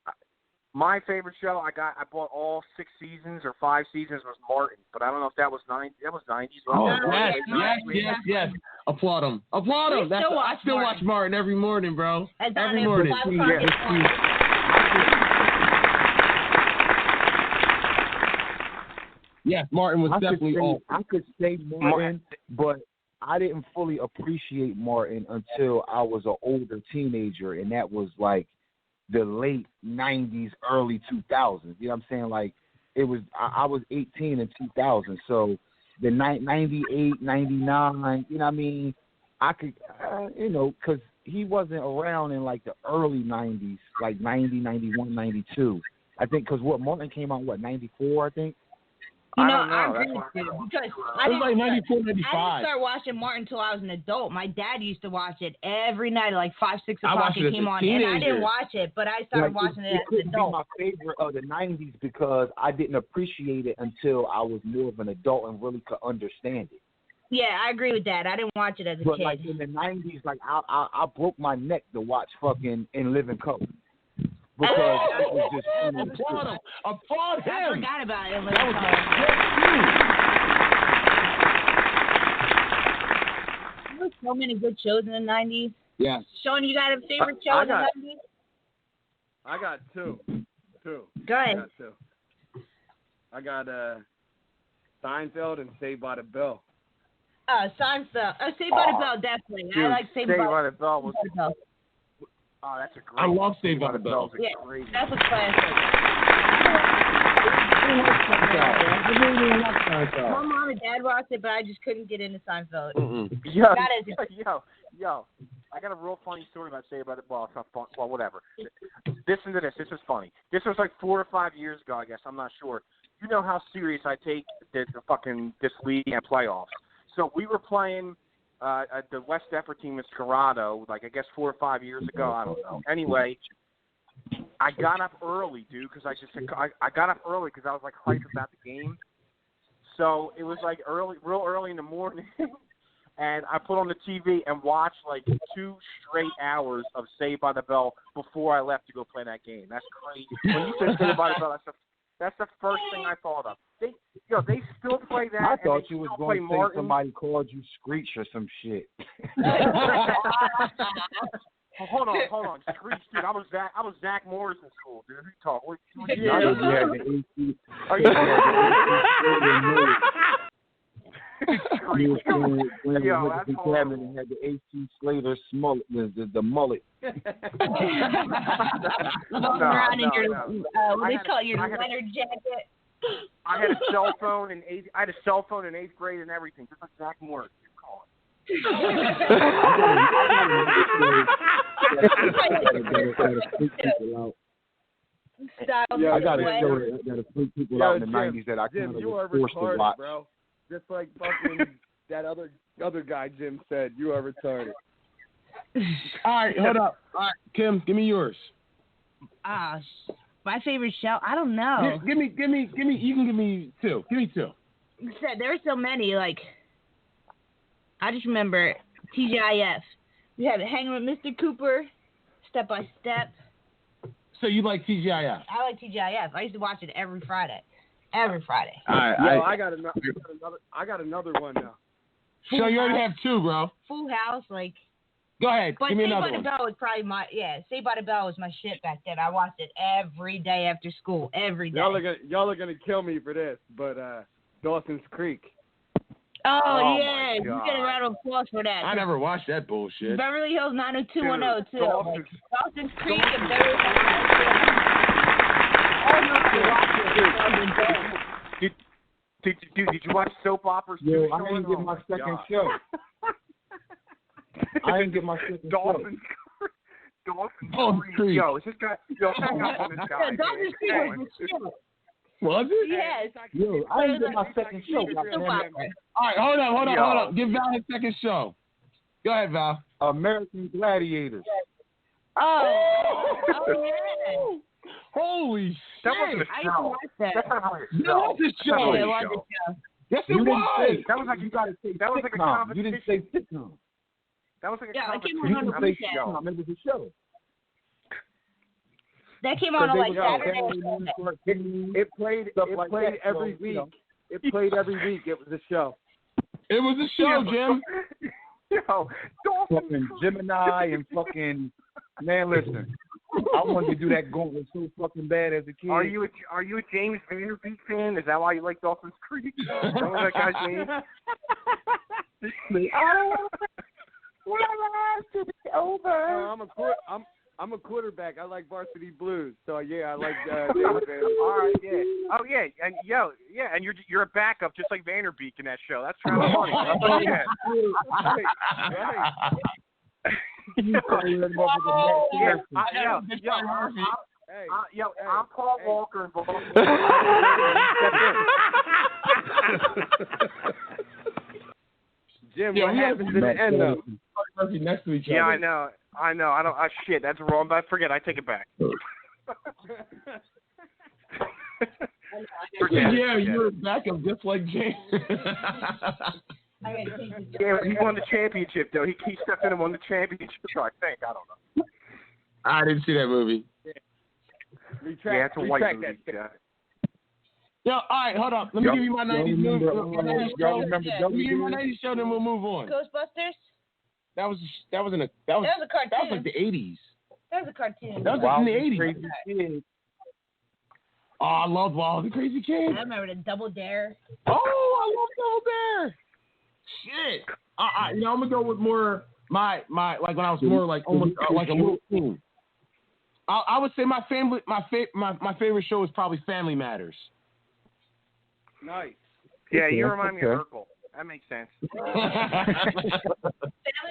My favorite show I bought all 6 seasons or 5 seasons was Martin, but I don't know if that was 90s. That was 90s. Yes. Applaud him. I still watch Martin every morning, bro. Every morning. Yes, Martin was definitely old. I could say Martin, but I didn't fully appreciate Martin until I was an older teenager, and that was like the late 90s, early 2000s. You know what I'm saying? Like, it was, I was 18 in 2000, so the 98, 99, you know what I mean? I could, because he wasn't around in like the early 90s, like 90, 91, 92. I think because Martin came out, 94, I think? I agree with you because it was like 94, 95. I didn't start watching Martin until I was an adult. My dad used to watch it every night at like 5, 6 o'clock. It came on, and I didn't watch it, but I started watching it as an adult. It my favorite of the 90s because I didn't appreciate it until I was more of an adult and really could understand it. Yeah, I agree with that. I didn't watch it as a kid. But like in the 90s, like I broke my neck to watch fucking In Living Color. Because it was just applaud him. I forgot about it. That was There were so many good shows in the 90s. Yeah. Sean, you got a favorite show in the 90s? I got two. Go ahead. I got Seinfeld and Saved by the Bell. Seinfeld. Saved by the Bell, definitely. Dude, I like Saved by the Bell. Oh, that's a great. I love Saved by the Bell. Yeah, that's a classic. My mom and dad watched it, but I just couldn't get into Seinfeld. Yo, I got a real funny story about Saved by the Bell. It's not fun. Well, whatever. Listen to this. This was funny. This was like 4 or 5 years ago, I guess. I'm not sure. You know how serious I take this league and playoffs. So we were playing. The West Effort team is Corrado, like I guess 4 or 5 years ago. I don't know. Anyway, I got up early, dude, because I got up early because I was like hyped about the game. So it was like real early in the morning, and I put on the TV and watched like 2 straight hours of Saved by the Bell before I left to go play that game. That's crazy. When you said Saved by the Bell, that's the first thing I thought of. They still play that. I thought you was going to say somebody called you Screech or some shit. Hold on, Screech, dude. I was Zach Morris in school, dude. Who you talk? And had the AC Slater mullet, the mullet. Around in your what they call your leather jacket. I had a cell phone in 8th grade and everything, just like Zach Morris. You call I got to show that freak people out in the 90s that I kind of was forced to watch. Bro. Just like fucking that other guy Jim said, you are retarded. All right, hold up. All right, Kim, give me yours. My favorite show? I don't know. Give me. You can give me 2. Give me 2. There were so many. Like, I just remember TGIF. We had Hanging with Mr. Cooper, Step by Step. So you like TGIF? I like TGIF. I used to watch it every Friday. Every Friday. All right. I got another one now. So you already have 2, bro. Full House, like. Go ahead. But give me Saved another by the Bell was probably Saved by the Bell was my shit back then. I watched it every day after school, every day. Y'all are gonna kill me for this, but Dawson's Creek. Oh yeah, you get a round of applause for that. I never watched that bullshit. Beverly Hills 90210 too. Dawson's Creek and Beverly Hills. Did you watch soap operas? Yo, I didn't get my second show. I didn't get my second show. Dawson's Creek. Yo, is this guy? Yo, hang up on this guy. Dawson's Creek was the show. Was it? Yes. Yo, I didn't get my second show. All right, hold on. Give Val his second show. Go ahead, Val. American Gladiators. Oh yeah. Holy shit. That wasn't a show. That's not how it That was a show. Yes, it was. That was like you got to say that was like a competition. You didn't say sitcom. That was like a competition. You didn't say sitcom. It was a show. That came on like Saturday. It played every week. It played every week. It was a show. It was a show, Jim. Yo, fucking Gemini and fucking man, listen. I wanted to do that gauntlet so fucking bad as a kid. Are you a James Vanderbeek fan? Is that why you like Dawson's Creek? What was that guy's name? I'm a quarterback. I like Varsity Blues. So yeah, I like James Vanderbeek. All right, yeah. Oh yeah, and and you're a backup just like Vanderbeek in that show. That's kind of funny. I'm Paul Walker in Baltimore. Jim, what happens in the end though? Next to each other. Yeah, I know. Shit, that's wrong. I forget. I take it back. Yeah, you're a backup just like James. Yeah, he won the championship though. He stepped in and won the championship. I think. I don't know. I didn't see that movie. It's a white movie. Yo, all right, hold up. Let me give you my 90s movie. Let me give you my 90s show, then we'll move on. Ghostbusters? That was a cartoon. That was like the 80s. That was a cartoon. That was in the 80s. Oh, I love Wild and Crazy Kid. I remember the Double Dare. Oh, I love Double Dare. Shit. I'm gonna go with more my like when I was more like almost like a little teen. I would say my favorite show is probably Family Matters. Nice. Yeah, you remind me of Urkel. That makes sense. Family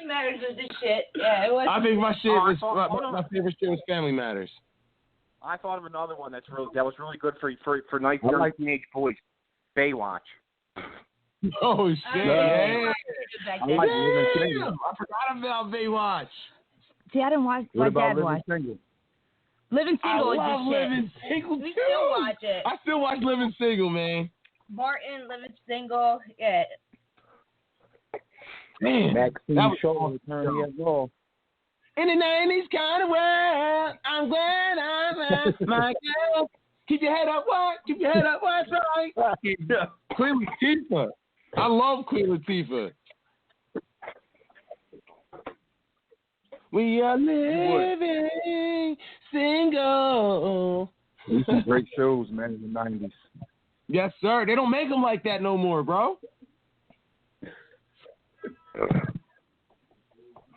Matters was the shit. Yeah, it was. I think my favorite show is Family Matters. I thought of another one that was really good for nice young teenage boys. Baywatch. Oh shit! Yeah. I forgot about Baywatch. See, I didn't watch. My dad watched. Living Single is the shit. Living Single too. We still watch it. I still watch Living Single, man. Martin, Living Single, yeah. Man, Maxine Shaw attorney as well. In the 90s kind of world, I'm glad I met my girl. Keep your head up, what? Keep your head up, what's right? Queen Latifah. I love Queen Latifah. We are living single. These are great shows, man, in the 90s. Yes, sir. They don't make them like that no more, bro.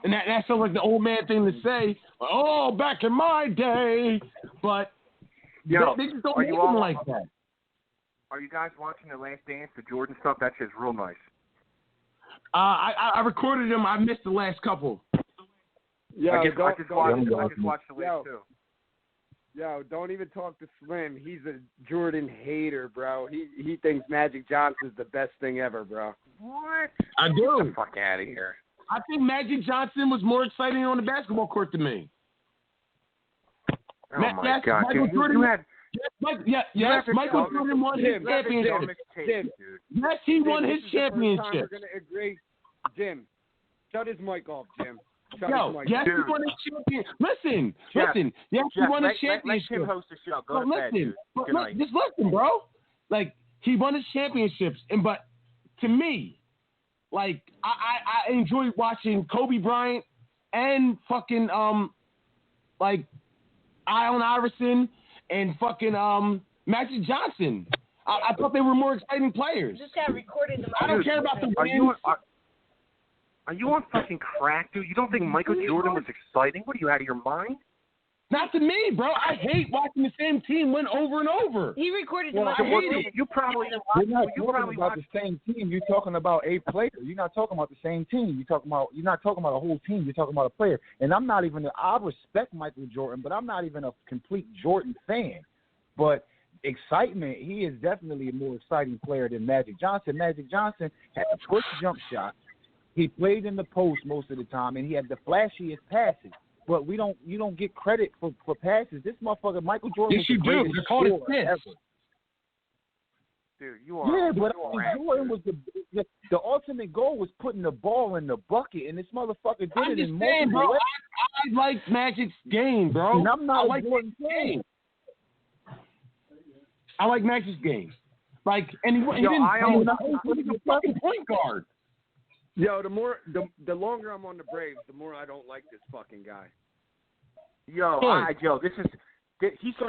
And that sounds like the old man thing to say. Oh, back in my day. But they just don't make them like that. Are you guys watching The Last Dance, the Jordan stuff? That shit's real nice. I recorded them. I missed the last couple. Yeah, I just watched the last two. Yo, don't even talk to Slim. He's a Jordan hater, bro. He thinks Magic Johnson's the best thing ever, bro. What? I do. Get the fuck out of here. I think Magic Johnson was more exciting on the basketball court than me. Oh my God! Michael Jordan won his championship. Yes, he won his championship. We're gonna agree. Jim, shut his mic off, Jim. Yes, he won his championship. Listen. Yes, he won his championship. Let him host the show. Go to bed, dude. Just listen, bro. Like, he won his championships, but to me, like, I enjoy watching Kobe Bryant and fucking like Allen Iverson and fucking Magic Johnson. I thought they were more exciting players. This guy recorded the I don't care about the wins. Are you on fucking crack, dude? You don't think Michael Jordan was exciting? What are you, out of your mind? Not to me, bro. I hate watching the same team win over and over. He recorded the You probably You're not talking about the same team. You're talking about a player. You're not talking about the same team. You're not talking about a whole team. You're talking about a player. And I'm not even. I respect Michael Jordan, but I'm not even a complete Jordan fan. But excitement, he is definitely a more exciting player than Magic Johnson. Magic Johnson had the quick jump shot. He played in the post most of the time, and he had the flashiest passes. But you don't get credit for passes. This motherfucker, Michael Jordan, yes, you do. They're called assists. Dude, you are. Yeah, but Jordan was the ultimate goal was putting the ball in the bucket, and this motherfucker did it in multiple ways. I like Magic's game, bro. And I'm not like Magic's game. I like Magic's game. Like, and he didn't. He's a fucking point guard. Yo, the longer I'm on the Braves, the more I don't like this fucking guy. He's got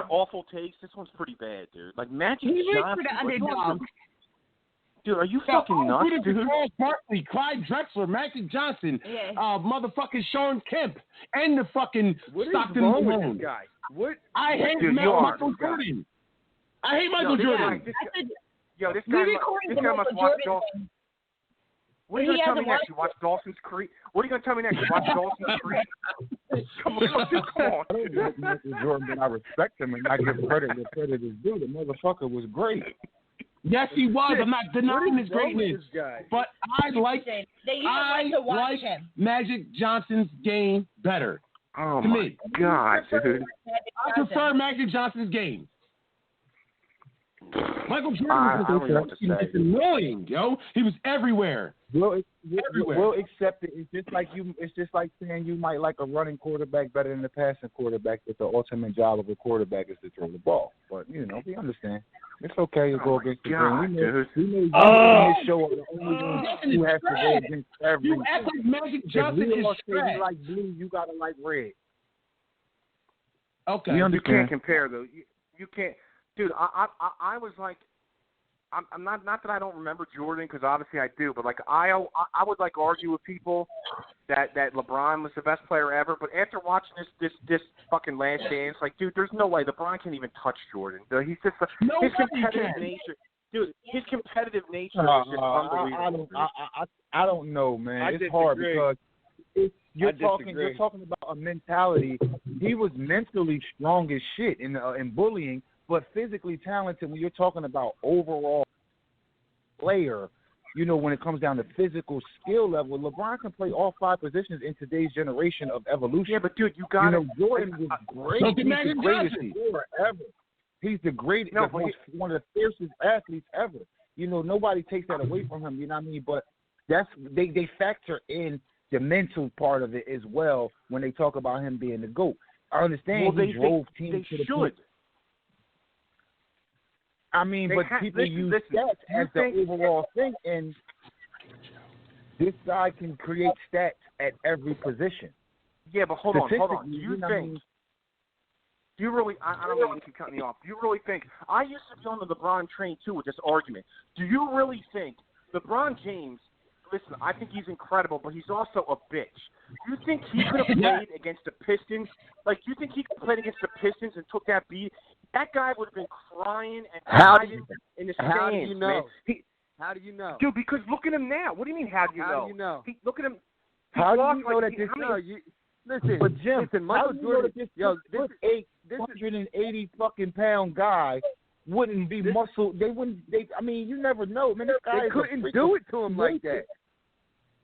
awful taste. This one's pretty bad, dude. Like Magic Johnson. For the underdog. Dude, are you fucking nuts, dude? Charles Barkley, Clyde Drexler, Magic Johnson, motherfucking Sean Kemp, and the fucking Stockton Malone. This guy? What? I hate Michael Jordan. I hate Michael Jordan. This guy must watch Dawson. What are you going to tell me next? You watch Dawson's Creek? What are you going to tell me next? You watch Dawson's Creek? Come on. I don't like Michael Jordan, but I respect him, and I give credit where credit is due. The motherfucker was great. Yes, he was. I'm not denying his greatness. But I like Magic Johnson's game better. Oh, my God, dude. I prefer Magic Johnson's game. Michael Jordan was annoying, yo. He was everywhere. We'll accept it. It's just like saying you might like a running quarterback better than a passing quarterback, but the ultimate job of a quarterback is to throw the ball. But we understand. It's okay to go against the grain. We made this show the only one who has to go against everything. You act like Magic Johnson is trash. You like blue, you gotta like red. Okay. You can't compare though. You can't. Dude, I was like, I'm not that I don't remember Jordan, because obviously I do, but like I would like argue with people that LeBron was the best player ever, but after watching this fucking Last Dance, like, dude, there's no way LeBron can't even touch Jordan. He's just his competitive nature. Dude, his competitive nature is just unbelievable. I don't know, man. It's hard because you're talking about a mentality. He was mentally strong as shit in bullying. But physically talented, when you're talking about overall player, when it comes down to physical skill level, LeBron can play all 5 positions in today's generation of evolution. Yeah, but dude, you got Jordan was great. He's the greatest scorer ever. He's the greatest, one of the fiercest athletes ever. Nobody takes that away from him. You know what I mean? But they factor in the mental part of it as well when they talk about him being the GOAT. I understand he drove teams to the point. I mean, but people use stats as the overall thing, and this guy can create stats at every position. Yeah, but hold on. Do you think? Do you really? I don't mean to keep cutting me off. Do you really think? I used to be on the LeBron train too with this argument. Do you really think LeBron James? Listen, I think he's incredible, but he's also a bitch. Do you think he could have played against the Pistons? Like, do you think he could have played against the Pistons and took that beat? That guy would have been crying and crying in the stands. How do you know? Man. How do you know? Dude, because look at him now. What do you mean, how do you know? How do you know? Look at him. How do you know that this Listen, but Jim, Michael Jordan, this 880 fucking pound guy wouldn't be muscle. They wouldn't. I mean, you never know, man. This guy couldn't do it to him like that.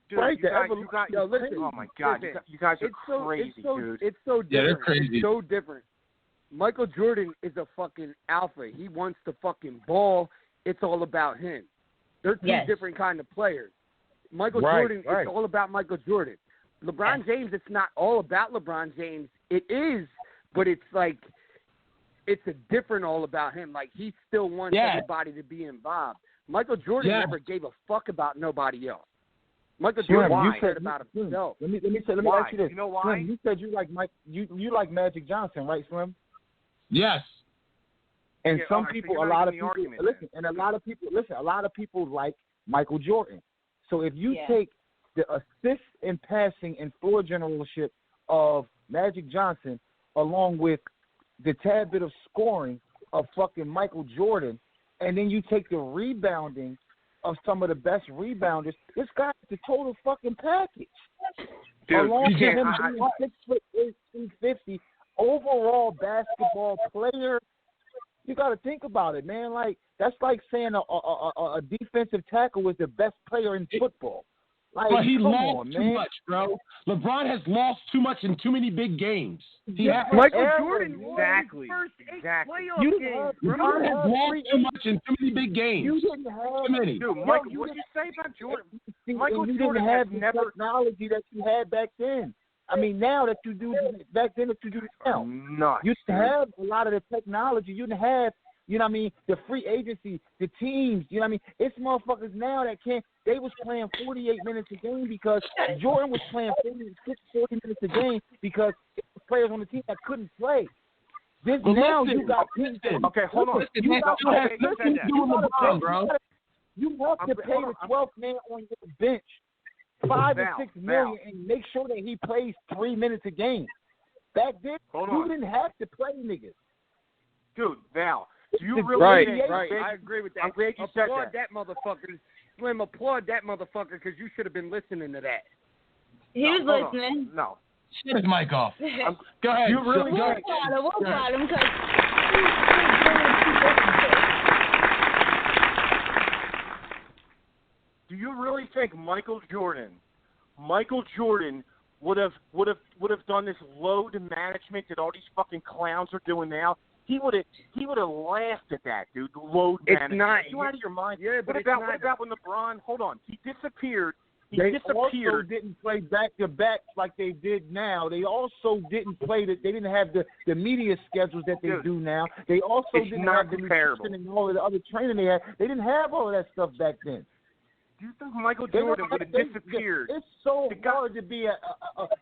Dude, right, listen. Oh my God, you guys are crazy, dude. It's so different. Yeah, they're crazy. It's so different. Michael Jordan is a fucking alpha. He wants the fucking ball. It's all about him. They're two different kind of players. Michael Jordan, it's all about Michael Jordan. LeBron James, it's not all about LeBron James. It is, but it's like, it's a different all about him. Like, he still wants everybody to be involved. Michael Jordan never gave a fuck about nobody else. Michael Jordan cared about himself. Let me ask you this. You know why? Slim, you said you like Magic Johnson, right, Slim? Yes. And some people, a lot of people, a lot of people like Michael Jordan. So if you take the assists and passing and floor generalship of Magic Johnson along with the tad bit of scoring of fucking Michael Jordan, and then you take the rebounding of some of the best rebounders, this guy's the total fucking package. Dude, along with him being 6'8", 250, overall basketball player. You got to think about it, man. Like that's like saying a defensive tackle is the best player in football. Like, but he lost too much, bro. LeBron has lost too much in too many big games. Michael Jordan exactly. playoff games. LeBron has lost too much in too many big games. You didn't have too many. Dude, Michael, what did you say about Jordan? Michael you Jordan didn't have never technology that you had back then. I mean, now that you do back then that you do now. You didn't have a lot of the technology. You didn't have, you know what I mean, the free agency, the teams, you know what I mean? It's motherfuckers now that can't. They was playing 48 minutes a game because Jordan was playing 40 minutes a game because players on the team that couldn't play. This but now listen, you got teams. Okay, hold on. You have to pay the 12th man on your bench $5 to $6 million and make sure that he plays 3 minutes a game. Back then, you didn't have to play niggas. Dude, Val, do you really think? Right. I agree with that. I'm glad you said applaud that motherfucker. Slim, applaud that motherfucker because you should have been listening to that. He was listening. No. Shut his mic off. Go ahead. You really We'll got him because do you really think Michael Jordan would have done this load management that all these fucking clowns are doing now? He would have laughed at that, dude. Load management. Not. You out of your mind? Yeah, but what about when LeBron? Hold on, he disappeared. They also didn't play back to back like they did now. They also didn't play that. They didn't have the media schedules that they do now. They also didn't have the nutrition and all of the other training they had. They didn't have all of that stuff back then. Do you think Michael Jordan would have disappeared? It's so hard to be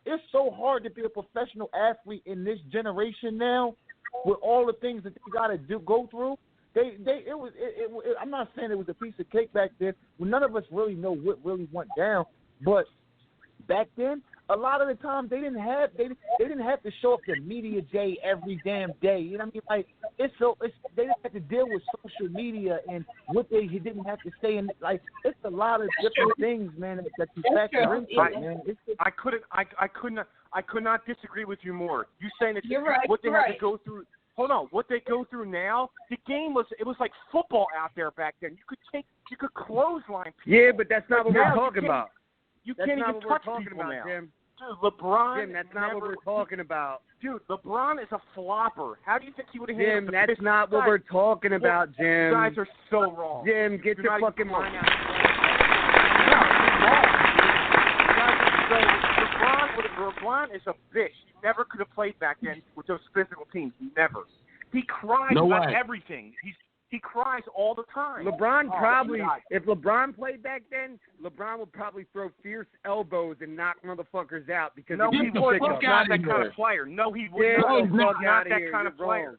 it's so hard to be a professional athlete in this generation now, with all the things that they got to go through. I'm not saying it was a piece of cake back then. Well, none of us really know what really went down, but back then, a lot of the time they didn't have to show up to media day every damn day. You know what I mean? Like they didn't have to deal with social media and what they didn't have to say. And like it's a lot of different things, man, that you factor into, man. I could not disagree with you more. You saying that what they had to go through. Hold on, what they go through now? The game was like football out there back then. You could closesline people. Yeah, but that's not what we're talking about. You can't even touch people now. Jim. Dude, LeBron. Jim, that's not what we're talking about. Dude, LeBron is a flopper. How do you think he would have handled Jim, that's not what we're talking about, Jim. You guys are so wrong. Jim, get your fucking mind out. LeBron is a bitch. He never could have played back then with those physical teams. Never. He cries about everything. He cries all the time. LeBron probably, if LeBron played back then, LeBron would probably throw fierce elbows and knock motherfuckers out because he would. He's not that kind of player. No, he would not. He's not that kind of player.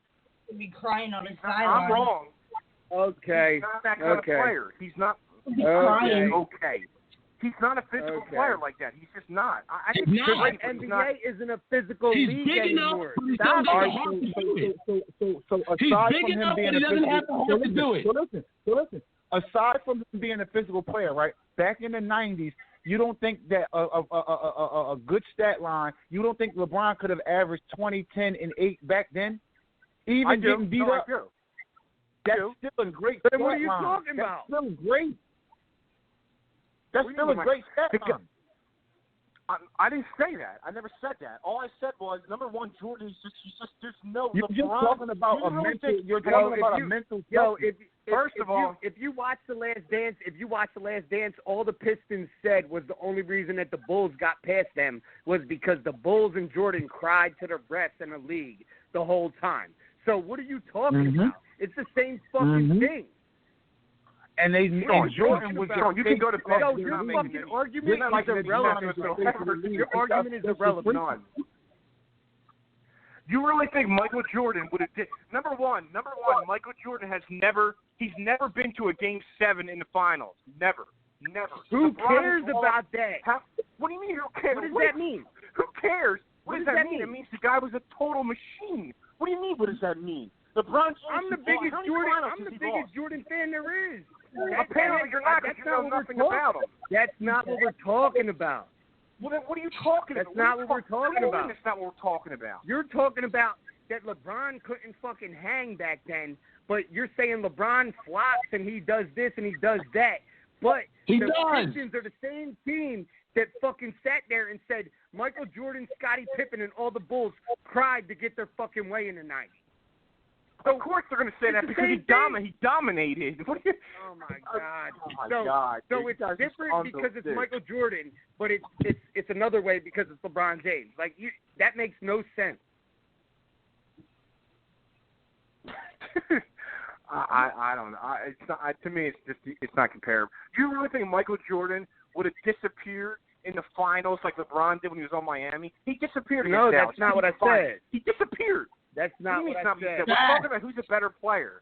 He'd be crying on his sideline. I'm wrong. Okay. He's not that kind of player. He's not. Okay. He's not a physical player like that. He's just not. I think NBA isn't a physical league anymore. So aside from him being a physical, so listen. Aside from him being a physical player, right? Back in the '90s, you don't think that a good stat line? You don't think LeBron could have averaged 20, 10, and 8 back then? Even getting beat up. That's still a great stat line. What are you talking about? That's still great. That's still a great stat line. I didn't say that. I never said that. All I said was, number one, Jordan is just there's no You're LeBron. Just talking about a mental. You're talking about a mental. If you watch The Last Dance, all the Pistons said was the only reason that the Bulls got past them was because the Bulls and Jordan cried to their breaths in the league the whole time. So what are you talking about? It's the same fucking thing. And Jordan was. You can go to bed. Your fucking argument is irrelevant. Your argument is irrelevant. You really think Michael Jordan would have number one, Michael Jordan he's never been to a Game 7 in the finals. Never. Who cares about that? What do you mean who cares? What does that mean? Who cares? What does that mean? It means the guy was a total machine. What do you mean, what does that mean? LeBron James, I'm the biggest Jordan fan there is. Apparently you're not, because you know nothing about him. That's not what we're talking about. Well, then what are you talking about? That's not what we're talking about. That's not what we're talking about. You're talking about that LeBron couldn't fucking hang back then, but you're saying LeBron flops and he does this and he does that. But the Pistons are the same team that fucking sat there and said Michael Jordan, Scottie Pippen, and all the Bulls cried to get their fucking way in the night. So, of course they're going to say that because he dominated. Oh, my God. So it's different because it's Michael Jordan, but it's another way because it's LeBron James. Like, that makes no sense. I don't know. It's not, to me, it's not comparable. Do you really think Michael Jordan would have disappeared in the finals like LeBron did when he was on Miami? He disappeared against Dallas. No, that's not what I said. He disappeared. That's not what I said. We're talking about who's a better player.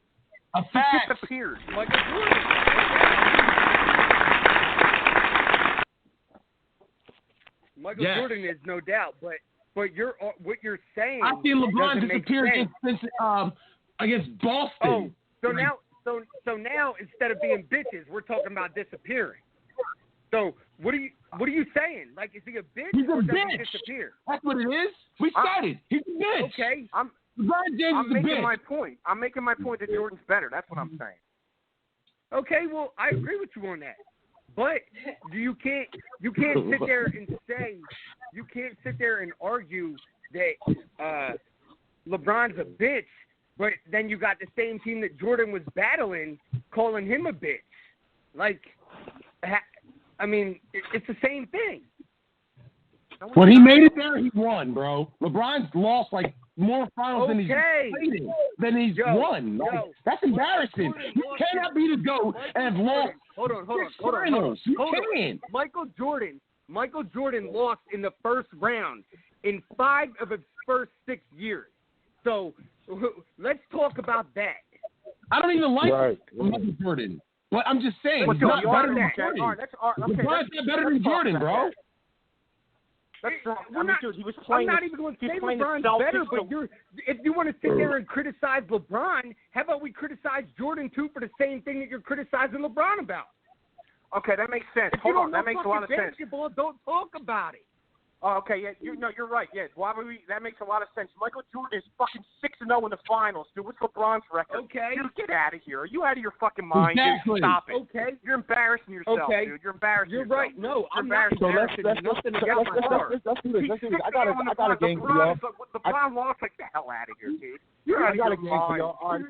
A fact. He disappeared. Michael Jordan. Michael Jordan is no doubt, but what you're saying. I see LeBron disappear against Boston. Oh, so now instead of being bitches, we're talking about disappearing. So what are you saying? Like, is he a bitch? He's or a does bitch. He disappear? That's what it is. We started. He's a bitch. Okay. LeBron James I'm is a making bitch. my point. I'm making my point that Jordan's better. That's what I'm saying. Okay, well, I agree with you on that. But you can't sit there and say, you can't sit there and argue that LeBron's a bitch, but then you got the same team that Jordan was battling calling him a bitch. Like, I mean, it's the same thing. When he made it there, he won, bro. LeBron's lost like more finals than he's won. Like, that's embarrassing. You cannot be the GOAT and have lost. Hold on. Finals. You can't. Michael Jordan lost in the first round in 5 of his first 6 years. So let's talk about that. I don't even like Michael Jordan. But I'm just saying, he's not better than Jordan. LeBron's not better than Jordan, bro. He was playing. I'm not even going to say LeBron's better, but if you want to sit there and criticize LeBron, how about we criticize Jordan too for the same thing that you're criticizing LeBron about? Okay, that makes sense. If Hold you on, that makes a lot of sense. Basketball, don't talk about it. Oh, okay, yeah, you're right. Yeah, that makes a lot of sense. Michael Jordan is fucking 6-0 in the finals, dude. What's LeBron's record? Okay, dude, get out of here. Are you out of your fucking mind, dude? Stop it. Okay, you're embarrassing yourself, dude. You're embarrassing yourself. You're right. No, I'm not embarrassing. Let's do this. Let's do this. I got a game for y'all. LeBron lost. Like, the hell out of here, dude. You're out of your mind. All right.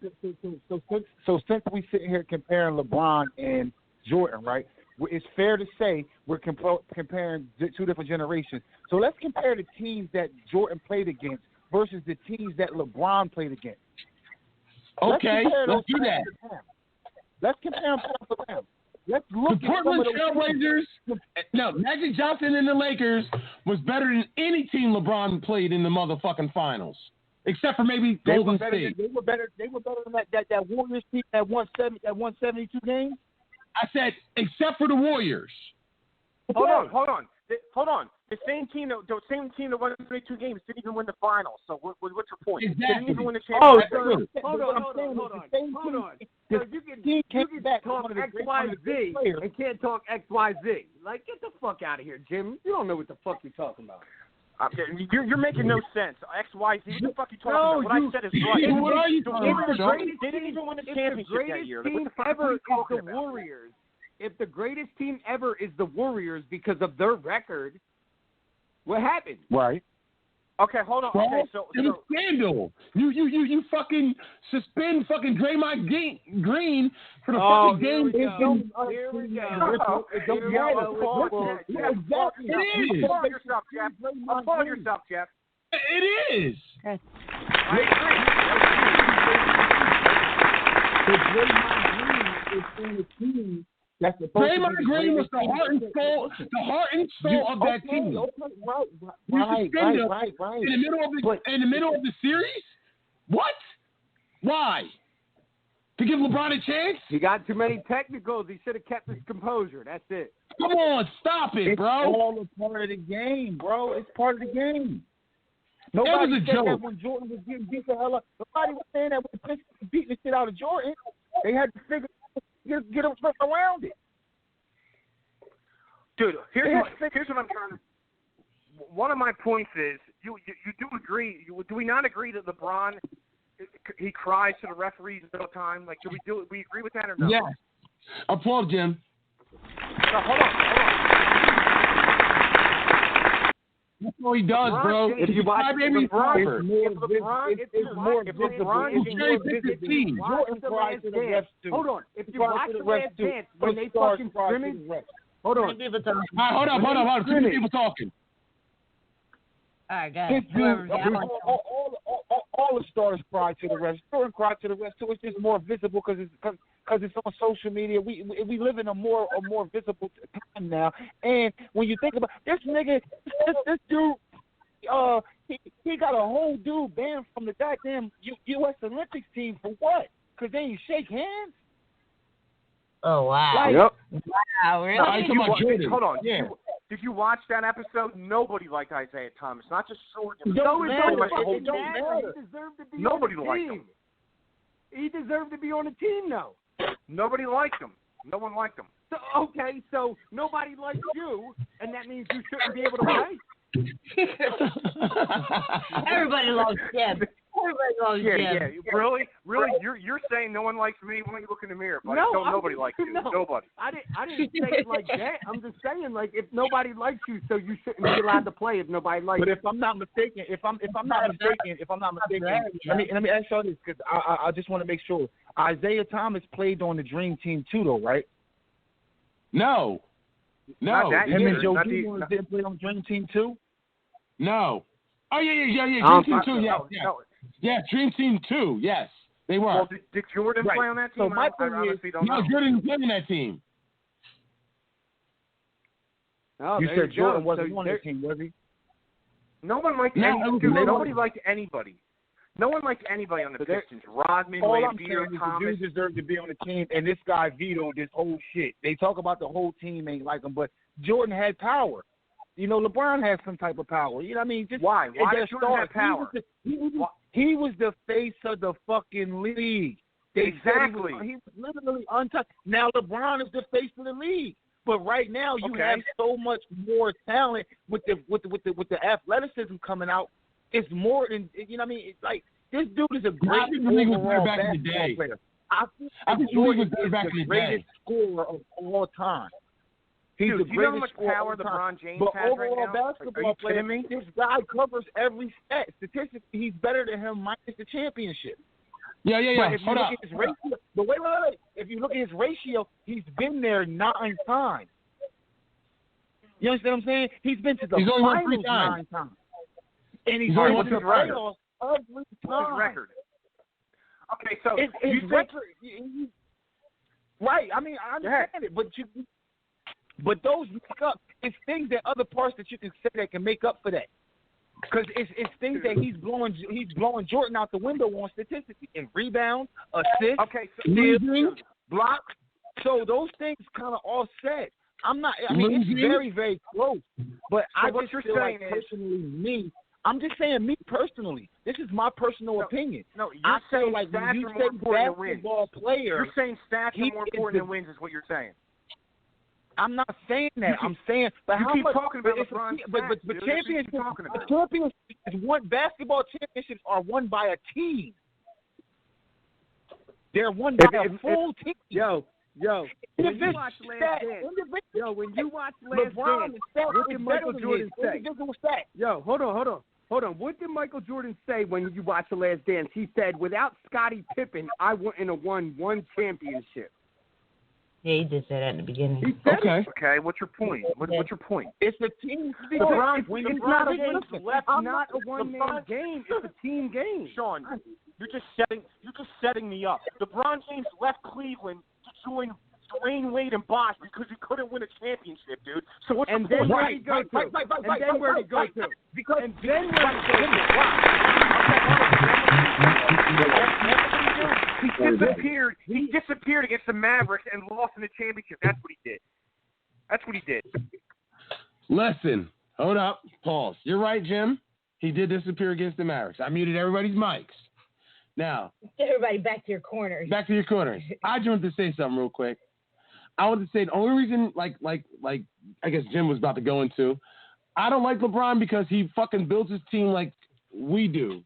So since we sitting here comparing LeBron and Jordan, right? It's fair to say we're comparing 2 different generations. So let's compare the teams that Jordan played against versus the teams that LeBron played against. Okay, let's do that. Let's compare them to them. Let's look the Portland Trailblazers. No, Magic Johnson and the Lakers was better than any team LeBron played in the motherfucking finals, except for maybe Golden State. They were better than that Warriors team that won 72 games. I said, except for the Warriors. Hold on. The same team that won 72 games didn't even win the finals. So what's your point? Exactly. They didn't even win the championship. Hold on. So you can talk XYZ and can't talk XYZ. Like, get the fuck out of here, Jim. You don't know what the fuck you're talking about. You're making no sense. XYZ, what the fuck are you talking about? What I said is right. What are you talking about? They didn't even win the championship that year. If the greatest team ever is the Warriors, if the greatest team ever is the Warriors because of their record, what happened? Right. Okay, hold on. Well, okay, so it was scandal. You fucking suspend fucking Draymond Green for the fucking game. Here we go. Yeah, exactly. It is. Applaud yourself, Jeff. It is. I agree. Draymond Green is in the team That's supposed Draymond to be Green was the greatest heart and team. soul of that team. Right. In the middle of the series? What? Why? To give LeBron a chance? He got too many technicals. He should have kept his composure. That's it. Come on, stop it, It's bro. all a part of the game, bro. It's part of the game. Nobody said joke. that when Jordan was getting beat the hell up. Nobody was saying that when the Pistons beating the shit out of Jordan. They had to figure get around it. Dude, here's what I'm trying to. One of my points is you do agree? Do we not agree that LeBron he cries to the referees all the time? Like, do we agree with that or no? Yes. Applaud, Jim. No, hold on. That's all he does, bro. If you watch LeBron, hold on. If you watch the Last Dance, when they fucking scrimmage, hold on. Hold on. Two people talking. All right, guys. All the stars cry to the refs. Jordan cried to the refs too. It's just more visible because it's on social media. We live in a more visible time now. And when you think about this nigga, this dude, he got a whole dude banned from the goddamn U.S. Olympics team for what? Because they ain't shake hands. Oh wow! Wow, really? Hold on. Did you watch that episode? Nobody liked Isaiah Thomas. Not just Jordan. Nobody liked him. He deserved to be on the team, though. Nobody liked him. No one liked him. So nobody likes you, and that means you shouldn't be able to play. Everybody loves Jim. Yeah. Really? You're saying no one likes me? Why don't you look in the mirror? Buddy? No, nobody likes you. No, nobody. I didn't say it like that. I'm just saying, like, if nobody likes you, so you shouldn't be allowed to play if nobody likes you. But if I'm not mistaken, let me ask y'all this because I just want to make sure. Isaiah Thomas played on the Dream Team too, though, right? No. Him and Joe Dumars didn't play on Dream Team too. No. Oh yeah. Dream Team 2, yeah. Yeah, Dream Team 2, yes. They were. Well, did Jordan play on that team? So my I honestly don't know. No, Jordan didn't play on that team. Oh, you said Jordan wasn't on that team, was he? No one liked nobody liked anybody. No one liked anybody on the Pistons. Rodman, Lambeer, Thomas. The dudes deserve to be on the team, and this guy vetoed this whole shit. They talk about the whole team ain't like him, but Jordan had power. You know, LeBron has some type of power. You know what I mean? Why? Why does Jordan have power? He was the face of the fucking league. Exactly. He was literally untouched. Now LeBron is the face of the league. But right now you have so much more talent with the athleticism coming out. It's more than, you know what I mean? It's like this dude is a great overall basketball player. I think Jordan is the greatest scorer of all time. He's the greatest scorer. You know how much power LeBron James has right now? Overall basketball player, this guy covers every stat. Statistically, he's better than him minus the championship. Yeah. But if you look at his ratio, wait. If you look at his ratio, he's been there 9 times. You understand what I'm saying? He's been to the finals 9 times. And he's been to the playoffs every time. His record. Okay, so his record. Right. I mean, I understand it, but those make up. It's things that other parts that you can say that can make up for that. Because it's things that he's blowing Jordan out the window on statistically in rebounds, assists, steals, blocks. So those things kind of offset. It's very, very close. But so I what just you're feel saying like personally, I'm just saying me personally. This is my personal opinion. No, you're saying like when you say basketball player, you're saying stats are more important than wins is what you're saying. I'm not saying that. I'm saying, but you how keep much? Talking about but championships is one. Basketball championships are won by a team. They're won by a full team. Yo. When you watch Last Dance, what did Michael Jordan say? Yo, hold on. What did Michael Jordan say when you watch The Last Dance? He said, "Without Scottie Pippen, I wouldn't have won one championship." Yeah, he did say that in the beginning. Okay. What's your point? What's your point? It's a team sport. It's not a one-man game. It's a team game. Sean, you're just setting me up. LeBron James left Cleveland to join Dwayne Wade and Bosh because you couldn't win a championship, dude. So what's and the then point? where did he go to? And then where did he go to? Because and then where did he go to? He disappeared. He disappeared against the Mavericks and lost in the championship. That's what he did. That's what he did. Listen, hold up, pause. You're right, Jim. He did disappear against the Mavericks. I muted everybody's mics. Now, everybody back to your corners. Back to your corners. I just wanted to say something real quick. I wanted to say the only reason, like I guess Jim was about to go into, I don't like LeBron because he fucking builds his team like we do.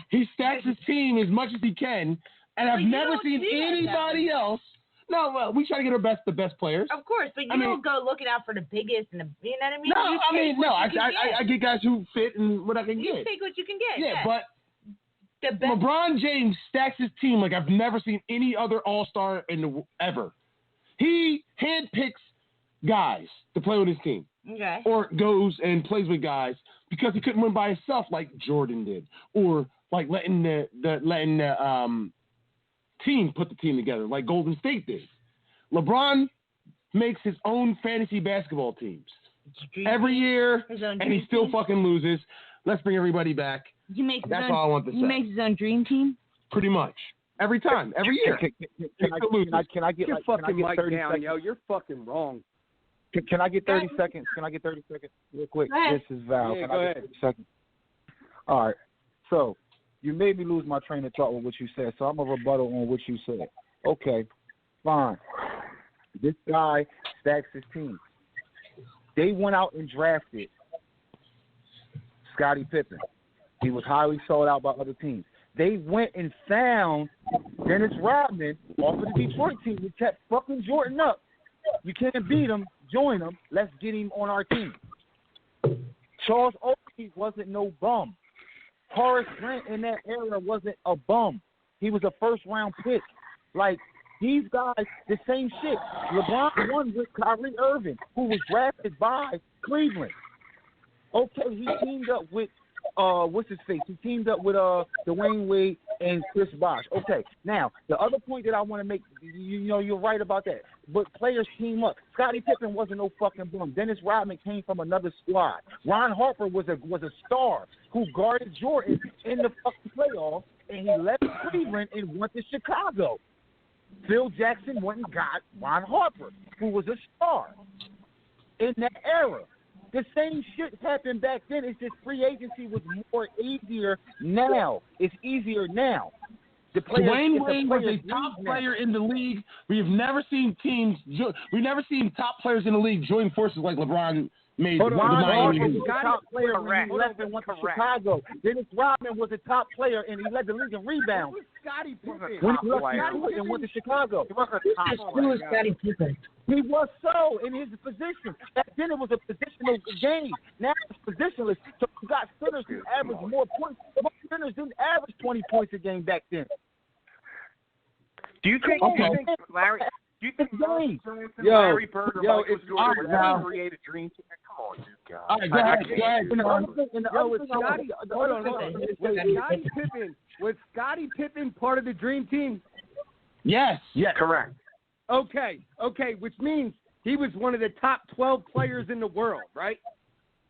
He stacks his team as much as he can, and I've never seen anybody else. No, well, we try to get the best players. Of course, but you don't go looking out for the biggest and the, you know what I mean? No, I get guys who fit and what I can get. You take what you can get. Yeah, but LeBron James stacks his team like I've never seen any other All-Star ever. He handpicks guys to play with his team. Okay. Or goes and plays with guys because he couldn't win by himself like Jordan did, or like letting the team put the team together like Golden State did. LeBron makes his own fantasy basketball teams every year, and he still fucking loses. Let's bring everybody back. That's all I want to say. He makes his own dream team? Pretty much. Every time. Every year. Can I get your like, fucking mic down, seconds? yo. You're fucking wrong. Can I get 30 seconds? Can I get 30 seconds real quick? This is Val. Yeah, Can go I get ahead. 30 seconds? All right. So you made me lose my train of thought with what you said, so I'm a rebuttal on what you said. Okay, fine. This guy stacks his team. They went out and drafted Scottie Pippen. He was highly sought out by other teams. They went and found Dennis Rodman off of the Detroit team who kept fucking Jordan up. You can't beat him. Join him. Let's get him on our team. Charles Oakley wasn't no bum. Horace Grant in that era wasn't a bum. He was a first-round pick. Like, these guys, the same shit. LeBron won with Kyrie Irving, who was drafted by Cleveland. Okay, he teamed up with what's his face? He teamed up with Dwayne Wade and Chris Bosh. Okay, now the other point that I want to make, you know, you're right about that. But players team up. Scottie Pippen wasn't no fucking bum. Dennis Rodman came from another squad. Ron Harper was a star who guarded Jordan in the fucking playoffs, and he left Cleveland and went to Chicago. Phil Jackson went and got Ron Harper, who was a star in that era. The same shit happened back then. It's just free agency was more easier now. It's easier now. Dwayne Wade was a top player in the league. We've never seen top players in the league join forces like LeBron made. Ron Harper was Heat. a top player when he left and went to Chicago. Dennis Rodman was a top player and he led the league in rebounds. Scottie Pippen. When he left and went to Chicago. He wasn't a top player. Scottie Pippen. He was so in his position. Back then it was a positional game. Now it's positionless. So you got centers who average more points. Most centers didn't average 20 points a game back then. Do you think Larry? Do you think Larry Bird or Michael Jordan would create a dream team? Come on, you guys. All right, go ahead. Was Scottie Pippen part of the dream team? Yes. Yes. Correct. Okay, which means he was one of the top 12 players in the world, right?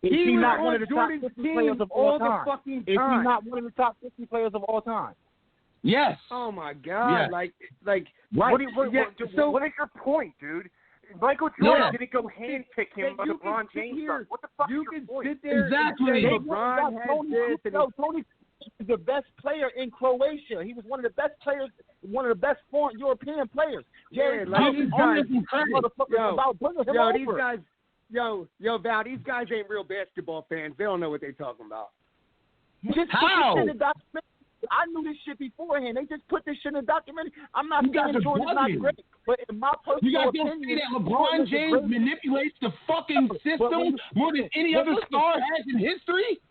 Is he not one of the top 50 players of all time? Is he not one of the top 50 players of all time? Yes. Oh my God! Yes. Like. What is your point, dude? Michael Jordan didn't go handpick him, but LeBron James does. What the fuck is your point? Sit there exactly. And say LeBron has this. Tony was the best player in Croatia. He was one of the best players, one of the best foreign European players. These guys, Val, these guys ain't real basketball fans. They don't know what they're talking about. How? I knew this shit beforehand. They just put this shit in the documentary. I'm not saying Jordan's not great, but in my personal opinion, you guys don't see that LeBron James manipulates the fucking system more than any other star has in history?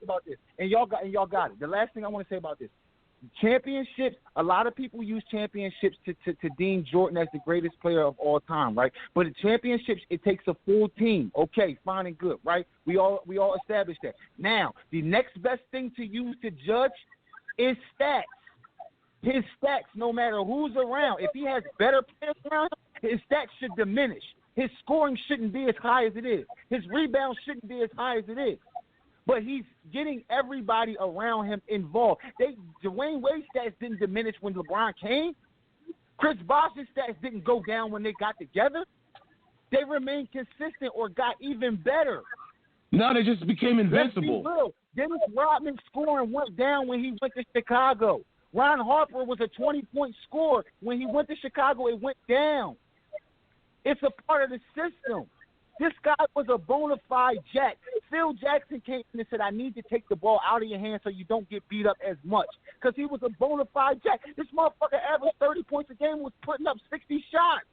About this, and y'all got it. The last thing I want to say about this: championships. A lot of people use championships to deem Jordan as the greatest player of all time, right? But in championships, it takes a full team. Okay, fine and good, right? We all established that. Now, the next best thing to use to judge is stats. his stats, no matter who's around, if he has better players around him, his stats should diminish. His scoring shouldn't be as high as it is. His rebounds shouldn't be as high as it is. But he's getting everybody around him involved. Dwayne Wade's stats didn't diminish when LeBron came. Chris Bosh's stats didn't go down when they got together. They remained consistent or got even better. No, they just became invincible. Let's be real. Dennis Rodman's scoring went down when he went to Chicago. Ron Harper was a 20-point scorer. When he went to Chicago, it went down. It's a part of the system. This guy was a bona fide jack. Phil Jackson came in and said, I need to take the ball out of your hands so you don't get beat up as much. Because he was a bona fide jack. This motherfucker averaged 30 points a game, was putting up 60 shots.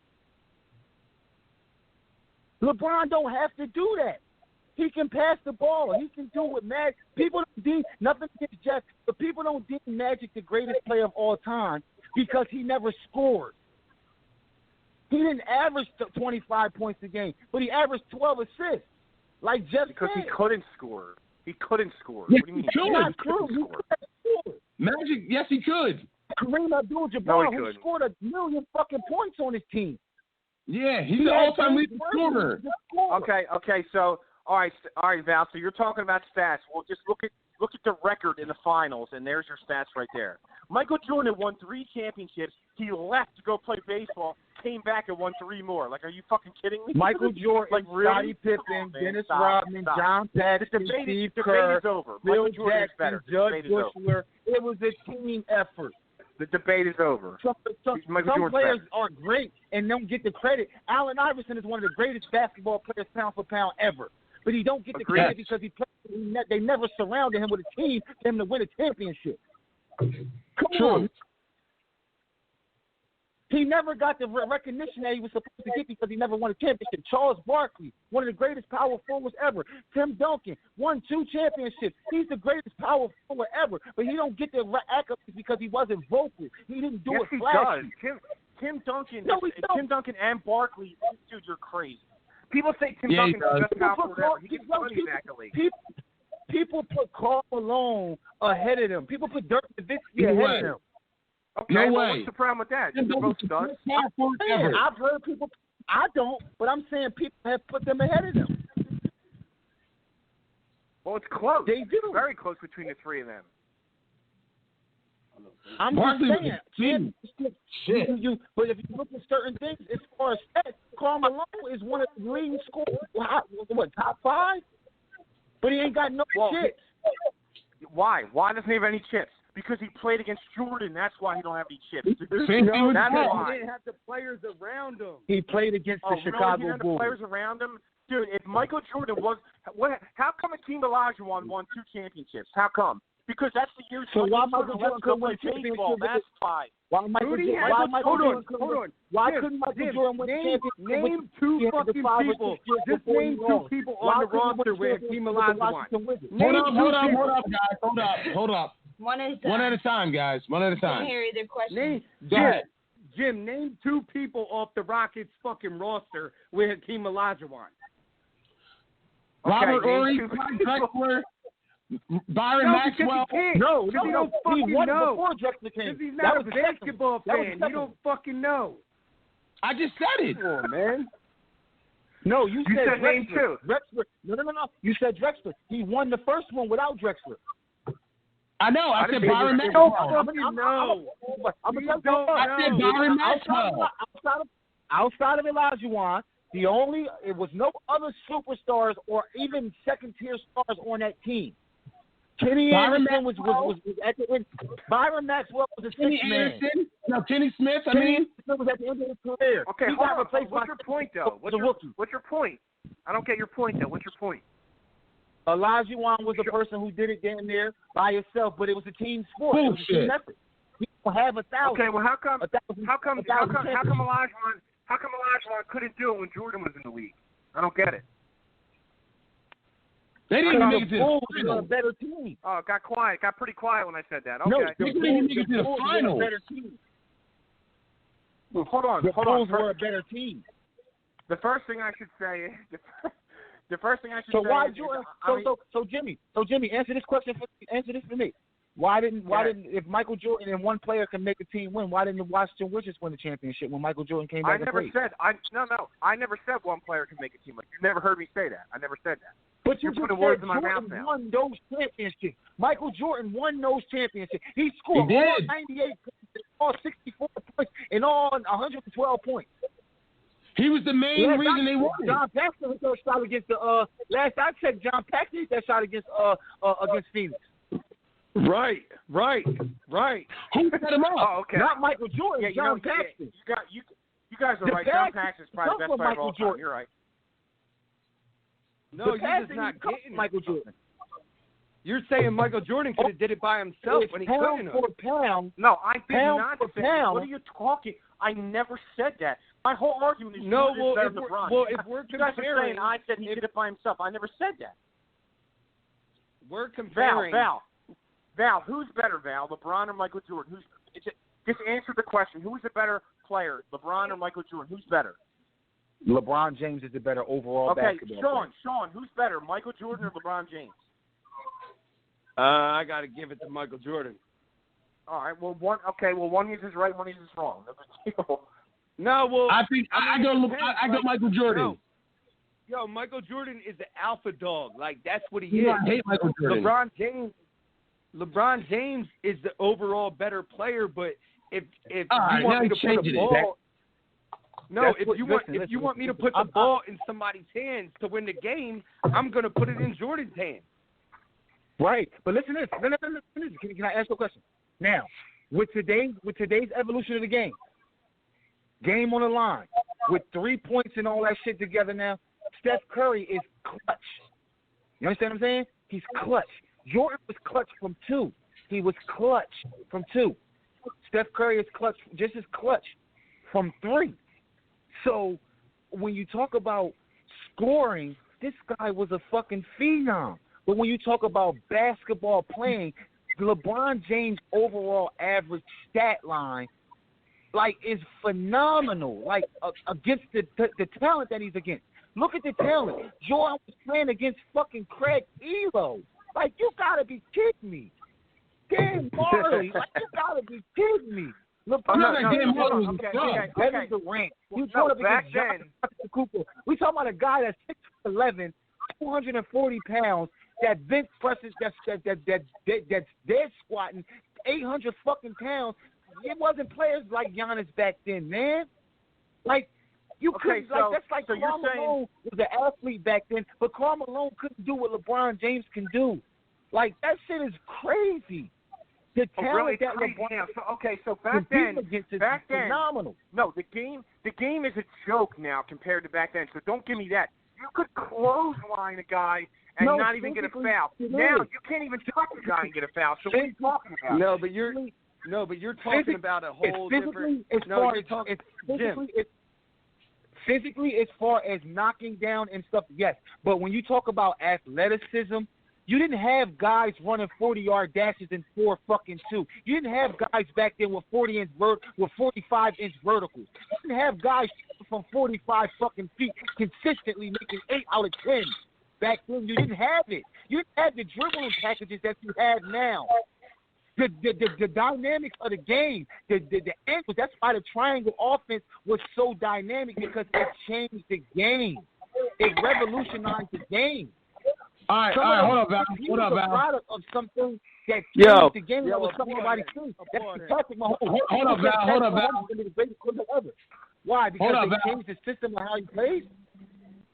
LeBron don't have to do that. He can pass the ball. He can do what Magic. People don't deem nothing against Jeff, but people don't deem Magic the greatest player of all time because he never scored. He didn't average 25 points a game, but he averaged 12 assists, like Jeff because said. He couldn't score. He couldn't score. Yes, what do you mean? He couldn't score? Magic, yes, he could. Kareem Abdul-Jabbar, who scored 1 million fucking points on his team. Yeah, he's the all-time leading scorer. Okay. So, all right, Val. So you're talking about stats. Well, just look at the record in the finals, and there's your stats right there. Michael Jordan won 3 championships. He left to go play baseball, came back and won 3 more. Like, are you fucking kidding me? Michael Jordan, like, really? Scottie Pippen, Dennis Rodman, John Paxson, Steve Kerr, Phil Jackson, Judge Bushler. It was a team effort. The debate is over. Some players are great and don't get the credit. Allen Iverson is one of the greatest basketball players pound for pound ever. But he don't get the credit because they never surrounded him with a team for him to win a championship. Come on. He never got the recognition that he was supposed to get because he never won a championship. Charles Barkley, one of the greatest power forwards ever. Tim Duncan won 2 championships. He's the greatest power forward ever, but he don't get the accolades because he wasn't vocal. He didn't do it flashy. Tim Duncan. Tim Duncan and Barkley. Dude, you're crazy. People say Tim Duncan is just power forward. He gets plenty of accolades. People put Karl Malone ahead of him. People put Dirk Nowitzki ahead of him. Okay, no well, way. What's the problem with that? They're both studs. I've heard people. I don't, but I'm saying people have put them ahead of them. Well, it's close. They do. It's very close between the 3 of them. I'm Barkley just saying. Shit. But if you look at certain things, as far as stats, Karl Malone is one of the leading scorers. What, top 5? But he ain't got no chips. Why? Why doesn't he have any chips? Because he played against Jordan. That's why he don't have any chips. That's why. He didn't have the players around him. He played against the Chicago really? Bulls. The players around him? Dude, if Michael Jordan was – how come Hakeem Olajuwon won 2 championships? How come? Because that's the year Michael Jordan couldn't win baseball. That's why. Why couldn't Michael Jordan win championship? Name 2 fucking people. Just name 2 people on the roster with Hakeem Olajuwon. Hold up. One at a time, guys. One at a time. Hear their question. Jim, name 2 people off the Rockets' fucking roster with Hakeem Olajuwon. Robert Horry, Drexler, Byron Maxwell. He won before Drexler came. Because he's not a basketball fan. You don't fucking know. I just said it. Come on, man. No, you said name 2. Drexler. No. You said Drexler. He won the first one without Drexler. I know. I said Byron Maxwell. I said Byron Maxwell. Outside of Olajuwon, it was no other superstars or even second-tier stars on that team. Kenny Anderson was at the end. Byron Maxwell was a six-man. Kenny Smith, was at the end of his career. Okay, what's your point, though? What's your point? I don't get your point, though. What's your point? Olajuwon was the person who did it damn near by himself, but it was a team sport. It was a team effort. He don't have 1,000. Okay, well, how come Olajuwon couldn't do it when Jordan was in the league? I don't get it. They didn't even make it to the Bulls final. were a better team. Oh, it got quiet. Got pretty quiet when I said that. Okay. No, they didn't even make it to the final. Well, hold on. The Bulls were a better team. The first thing I should say is. So why Jordan? So Jimmy, answer this question. Answer this for me. Why didn't if Michael Jordan and one player can make a team win? Why didn't the Washington Wizards win the championship when Michael Jordan came back? I never said one player can make a team. Like, you never heard me say that. I never said that. But you're putting words in my mouth now. Won those championships. Michael Jordan won those championships. He scored all 98 points, all 64 points, and all 112 points. He was the main reason they won. John Paxson hit that shot against the last I checked. John Paxson hit that shot against Phoenix. Right. Who set him up? Oh, okay. Not Michael Jordan. Yeah, John Paxson. You guys are right. John Paxson's probably the best player of all time. You're right. No, you're just not getting Michael Jordan. You're saying Michael Jordan could have did it by himself when he couldn't have. Pound. No, I did not say that. Pound. What are you talking? I never said that. My whole argument is better than LeBron. Well, if we're you guys comparing, are saying I said he did it by himself. I never said that. We're comparing. Val, who's better, Val? LeBron or Michael Jordan? Just answer the question. Who's the better player, LeBron or Michael Jordan? Who's better? LeBron James is the better overall basketball player. Sean, who's better, Michael Jordan or LeBron James? I got to give it to Michael Jordan. All right. Well, one is right, one is wrong. No, well, I think I go Michael Jordan. Yo, Michael Jordan is the alpha dog. Like, that's what he is. I hate Michael Jordan. LeBron James is the overall better player, but if you right, want me to put a ball, if you want me to put the ball in somebody's hands to win the game, I'm gonna put it in Jordan's hands. Right, but listen to this. Listen. Can I ask you a question? Now, with today's evolution of the game on the line, with 3 points and all that shit together now, Steph Curry is clutch. You understand what I'm saying? He's clutch. Jordan was clutch from 2. He was clutch from 2. Steph Curry is clutch, just as clutch from 3. So when you talk about scoring, this guy was a fucking phenom. But when you talk about basketball playing, LeBron James' overall average stat line, like, is phenomenal. Like, against the talent that he's against. Look at the talent. Jordan was playing against fucking Craig Elo. Like, you gotta be kidding me. Dan Marley. Like, you gotta be kidding me. LeBron Kevin Durant. You talking about Johnson. We talking about a guy that's 6'11", 240 pounds, that bench presses, that's dead squatting 800 fucking pounds. It wasn't players like Giannis back then, man. Like, you couldn't, that's like Karl Malone was an athlete back then, but Karl Malone couldn't do what LeBron James can do. Like, that shit is crazy. The talent that LeBron. Yeah. So back then, phenomenal. No, the game is a joke now compared to back then. So don't give me that. You could clothesline a guy and not even get a foul. Now you can't even touch a guy and get a foul. So what are you talking about? No, but you're talking about a whole different. Physically, as far as knocking down and stuff, yes. But when you talk about athleticism, you didn't have guys running 40-yard dashes in 4-2. You didn't have guys back then with 45-inch verticals. You didn't have guys from 45 fucking feet consistently making 8 out of 10. Back then, you didn't have it. You didn't have the dribbling packages that you have now. The dynamics of the game, the angles. That's why the triangle offense was so dynamic, because it changed the game. It revolutionized the game. All right, hold up, Val. Hold up, Val. Product of something that changed the game that was something nobody seen. That's Patrick Mahomes. Hold up, Val. Why? Because they changed the system of how he plays.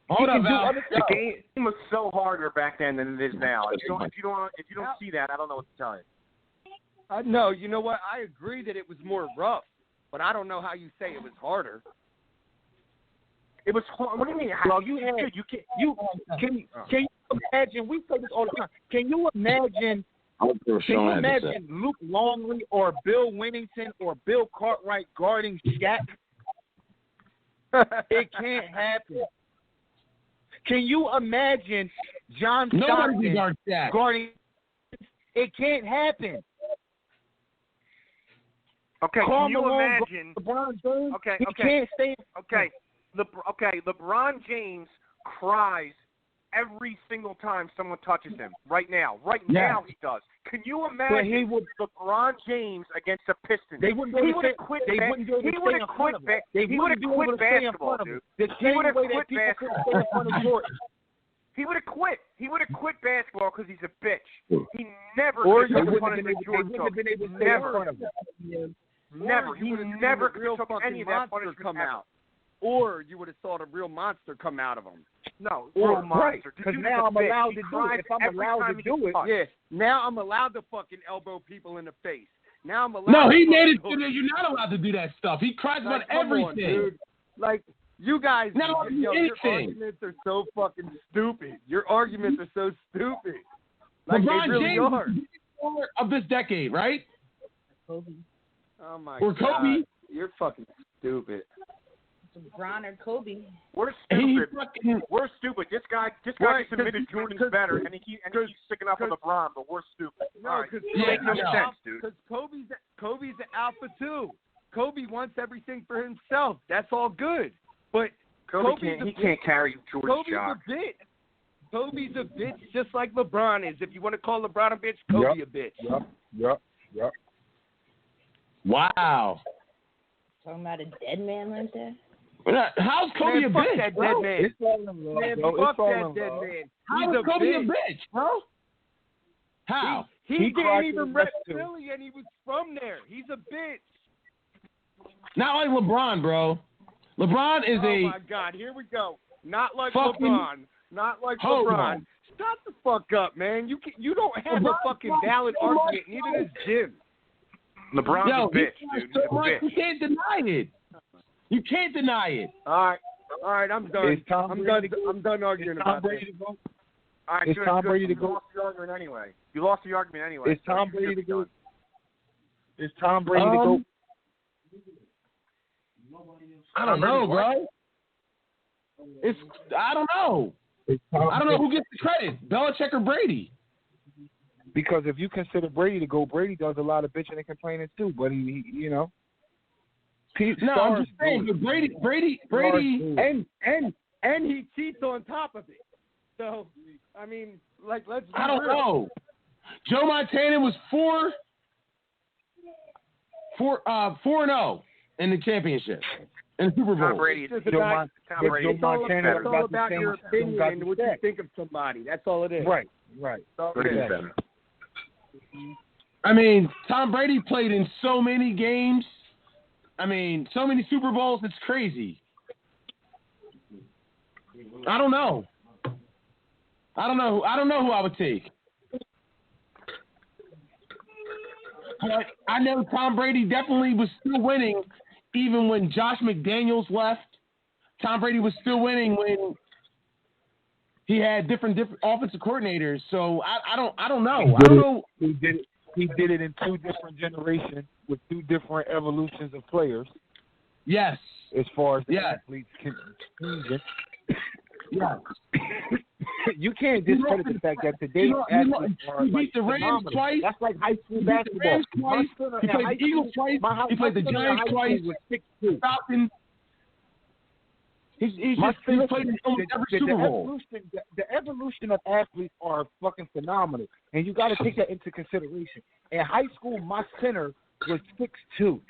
Hold up, Val. The game was so harder back then than it is now. If you don't see that, I don't know what to tell you. No, you know what? I agree that it was more rough, but I don't know how you say it was harder. It was hard. What do you mean? Well, can you imagine? We say this all the time. Can you imagine? Luke Longley or Bill Winnington or Bill Cartwright guarding Shaq? It can't happen. Can you imagine John Stockton guarding? It can't happen. Okay, can you imagine? LeBron James, he can't stay. LeBron James cries every single time someone touches him. Right now. Right now he does. Can you imagine LeBron James against the Pistons? They wouldn't he would have quit. He would have quit basketball, dude. He would have quit basketball. He would have quit. He would have quit basketball because he's a bitch. He never could have punishment Jordan took. Never. He never could have took any of that punishment come out. Or you would have saw the real monster come out of him. No, real monster. Because now I'm allowed to do it. If I'm allowed to do it, now I'm allowed to fucking elbow people in the face. Now I'm allowed. No, he made it so that you're not allowed to do that stuff. He cries about everything. On, dude. Like, you guys, your arguments are so fucking stupid. Your arguments are so stupid. Like, LeBron they really James are. Of this decade, right? Kobe. Oh my or God. Kobe. You're fucking stupid. LeBron or Kobe. We're stupid. We're stupid. This guy just admitted Jordan's better, and he keeps sticking up with LeBron, but we're stupid. No, because makes no sense, dude. Because Kobe's an alpha too. Kobe wants everything for himself. That's all good. But Kobe can't carry Jordan's job. Kobe's a bitch just like LeBron is. If you want to call LeBron a bitch, Kobe a bitch. Yep. Wow. Talking about a dead man right there? How's Kobe a bitch, that bro? dead man. Fuck that dead man. How is Kobe a bitch, bro? How? He didn't even rep Philly, and he was from there. He's a bitch. Not like LeBron, bro. LeBron is Oh my God! Here we go. Not like LeBron. Stop the fuck up, man. You don't have a fucking valid argument. Neither does Jim. LeBron's a bitch, dude. He's a bitch. You can't deny it. You can't deny it. All right. I'm done. I'm done arguing about this. All right, is Tom Brady to go? You lost the argument anyway. You lost the argument anyway. Is Tom Brady to go? Is Tom Brady to go? I don't know, bro. I don't know. I don't know who gets the credit, Belichick or Brady. Because if you consider Brady to go, Brady does a lot of bitching and complaining too. But he you know. I'm just saying, but Brady, and he cheats on top of it. So, I mean, like, let's. I don't know. Joe Montana was 4-0 in the championship in the Super Bowl. Tom Brady. It's all about your opinion and what you think of somebody. That's all it is. Right. I mean, Tom Brady played in so many games. I mean, so many Super Bowls. It's crazy. I don't know who I would take. But I know Tom Brady definitely was still winning even when Josh McDaniels left. Tom Brady was still winning when he had different offensive coordinators. So I don't know. He did it in two different generations with two different evolutions of players. Yes. As far as the athletes can. Yeah. You can't discredit the fact that today's athletes are he beat the Rams twice. That's like high school basketball. He played the Eagles twice. He played the Giants twice. Falcons. He's played in almost every Super Bowl. The evolution of athletes are fucking phenomenal, and you got to take that into consideration. In high school, my center was 6'2".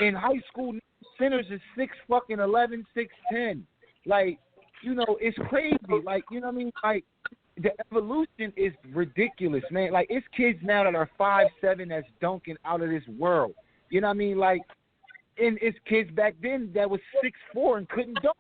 In high school, centers is 6'11", 6'10". Like, you know, it's crazy. Like, you know what I mean? Like, the evolution is ridiculous, man. Like, it's kids now that are 5'7" that's dunking out of this world. You know what I mean? Like, and it's kids back then that was 6'4" and couldn't dunk.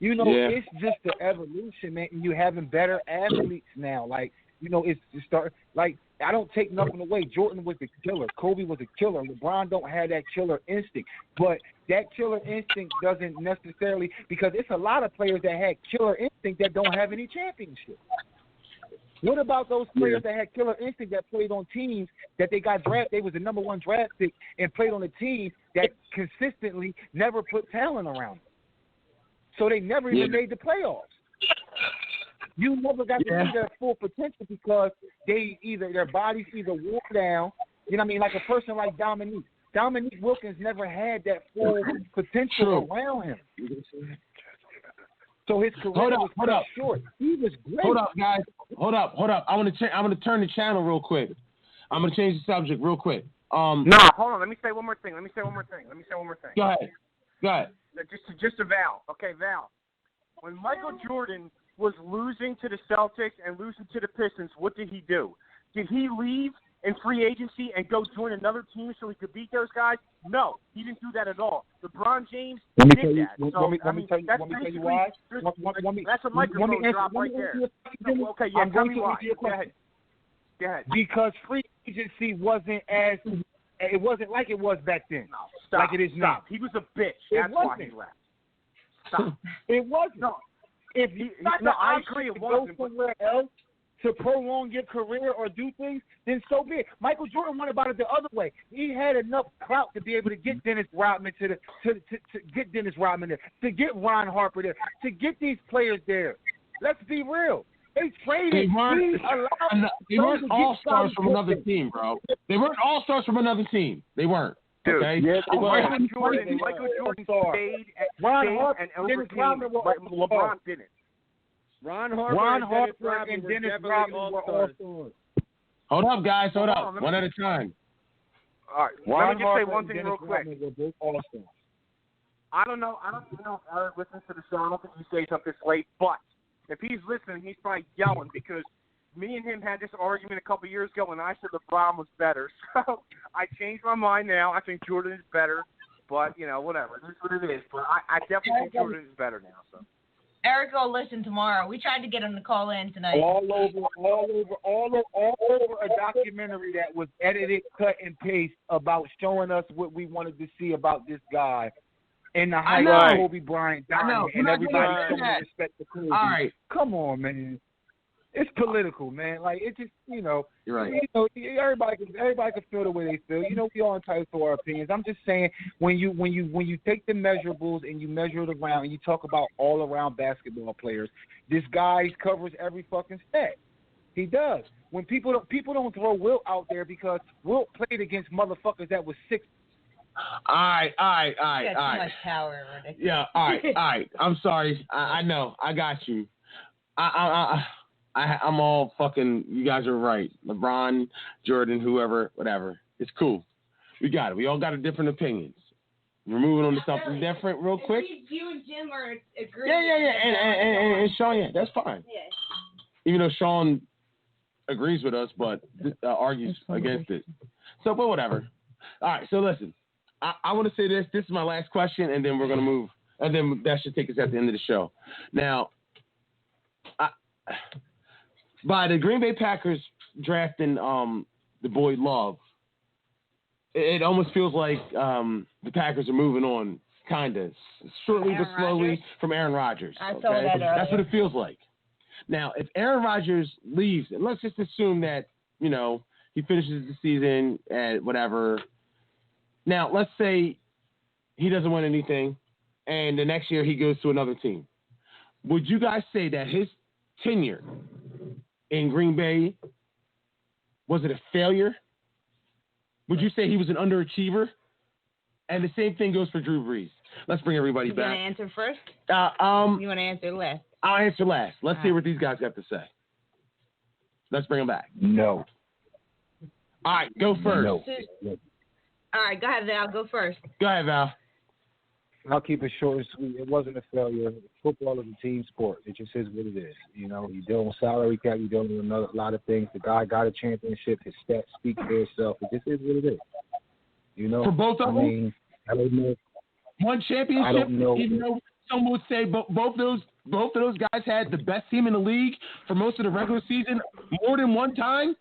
You know, It's just the evolution, man. And you having better athletes now. Like, you know, it's start like I don't take nothing away. Jordan was a killer. Kobe was a killer. LeBron don't have that killer instinct. But that killer instinct doesn't necessarily, because it's a lot of players that had killer instinct that don't have any championships. What about those players that had killer instinct that played on teams that they got drafted? They was the number one draft pick and played on a team that consistently never put talent around them. So they never even made the playoffs. You never got to see their full potential because their bodies either wore down. You know what I mean? Like a person like Dominique. Dominique Wilkins never had that full potential around him. So his career was cut short. He was great. Hold up, guys. Hold up. I'm gonna turn the channel real quick. I'm gonna change the subject real quick. Hold on. Let me say one more thing. Go ahead. Just to Val. Okay, Val. When Michael Jordan was losing to the Celtics and losing to the Pistons, what did he do? Did he leave in free agency and go join another team so he could beat those guys? No, he didn't do that at all. LeBron James did that. Let me tell you why. That's a microphone drop right there. Okay, yeah, tell me why. Go ahead. Because free agency wasn't like it was back then. No, stop. Like it is now. He was a bitch. That's why he left. Stop. It wasn't. No. If you I agree it wasn't. Go somewhere else to prolong your career or do things, then so be it. Michael Jordan went about it the other way. He had enough clout to be able to get Dennis Rodman to get Dennis Rodman there, to get Ron Harper there, to get these players there. Let's be real. They traded. They weren't all-stars from another team, bro. They weren't all-stars from another team. They weren't. Dude, okay? Michael Jordan stayed and overcame. LeBron didn't. Ron Harper and Dennis Rodman were all-stars. Hold up, guys. Hold up. One at a time. All right. Let me just say one thing real quick. I don't know if Eric listens to the show. I don't think he stays up this late, but if he's listening, he's probably yelling because me and him had this argument a couple years ago, and I said LeBron was better. So I changed my mind now. I think Jordan is better, but, whatever. That's what it is. But I definitely think Jordan is better now. So Eric will listen tomorrow. We tried to get him to call in tonight. All over a documentary that was edited, cut, and paste about showing us what we wanted to see about this guy. And the height of Kobe Bryant dying, and everybody showing respect to Kobe. All right. Come on, man. It's political, man. Like, it just, You're right. Everybody can feel the way they feel. We all entitled to our opinions. I'm just saying, when you take the measurables and you measure it around and you talk about all around basketball players, this guy covers every fucking stat. He does. When people don't throw Wilt out there because Wilt played against motherfuckers that was 6. All right. Too much power. Yeah, all right. I'm sorry. I know. I got you. I'm all fucking. You guys are right. LeBron, Jordan, whoever, whatever. It's cool. We got it. We all got different opinions. We're moving on to something different real quick. You and Jim are agreeing. Yeah. And Sean, that's fine. Yeah. Even though Sean agrees with us, but argues against it. So, but whatever. All right. So listen. I want to say this. This is my last question, and then we're going to move. And then that should take us at the end of the show. Now, by the Green Bay Packers drafting the boy Love, it almost feels like the Packers are moving on, kind of, shortly but slowly, from Aaron Rodgers. I saw that earlier. That's what it feels like. Now, if Aaron Rodgers leaves, and let's just assume that, he finishes the season at whatever. Now, let's say he doesn't win anything, and the next year he goes to another team. Would you guys say that his tenure in Green Bay, was it a failure? Would you say he was an underachiever? And the same thing goes for Drew Brees. Let's bring everybody back. You want to answer first? You want to answer last? I'll answer last. Let's hear what these guys have to say. Let's bring them back. No. All right, go first. No. All right, go ahead, Val. Go first. Go ahead, Val. I'll keep it short and sweet. It wasn't a failure. Football is a team sport. It just is what it is. You're dealing with salary cap. You're dealing with a lot of things. The guy got a championship. His stats speak for itself. It just is what it is. For both of them? I don't know. One championship? I don't know. Even though some would say both of those guys had the best team in the league for most of the regular season more than one time?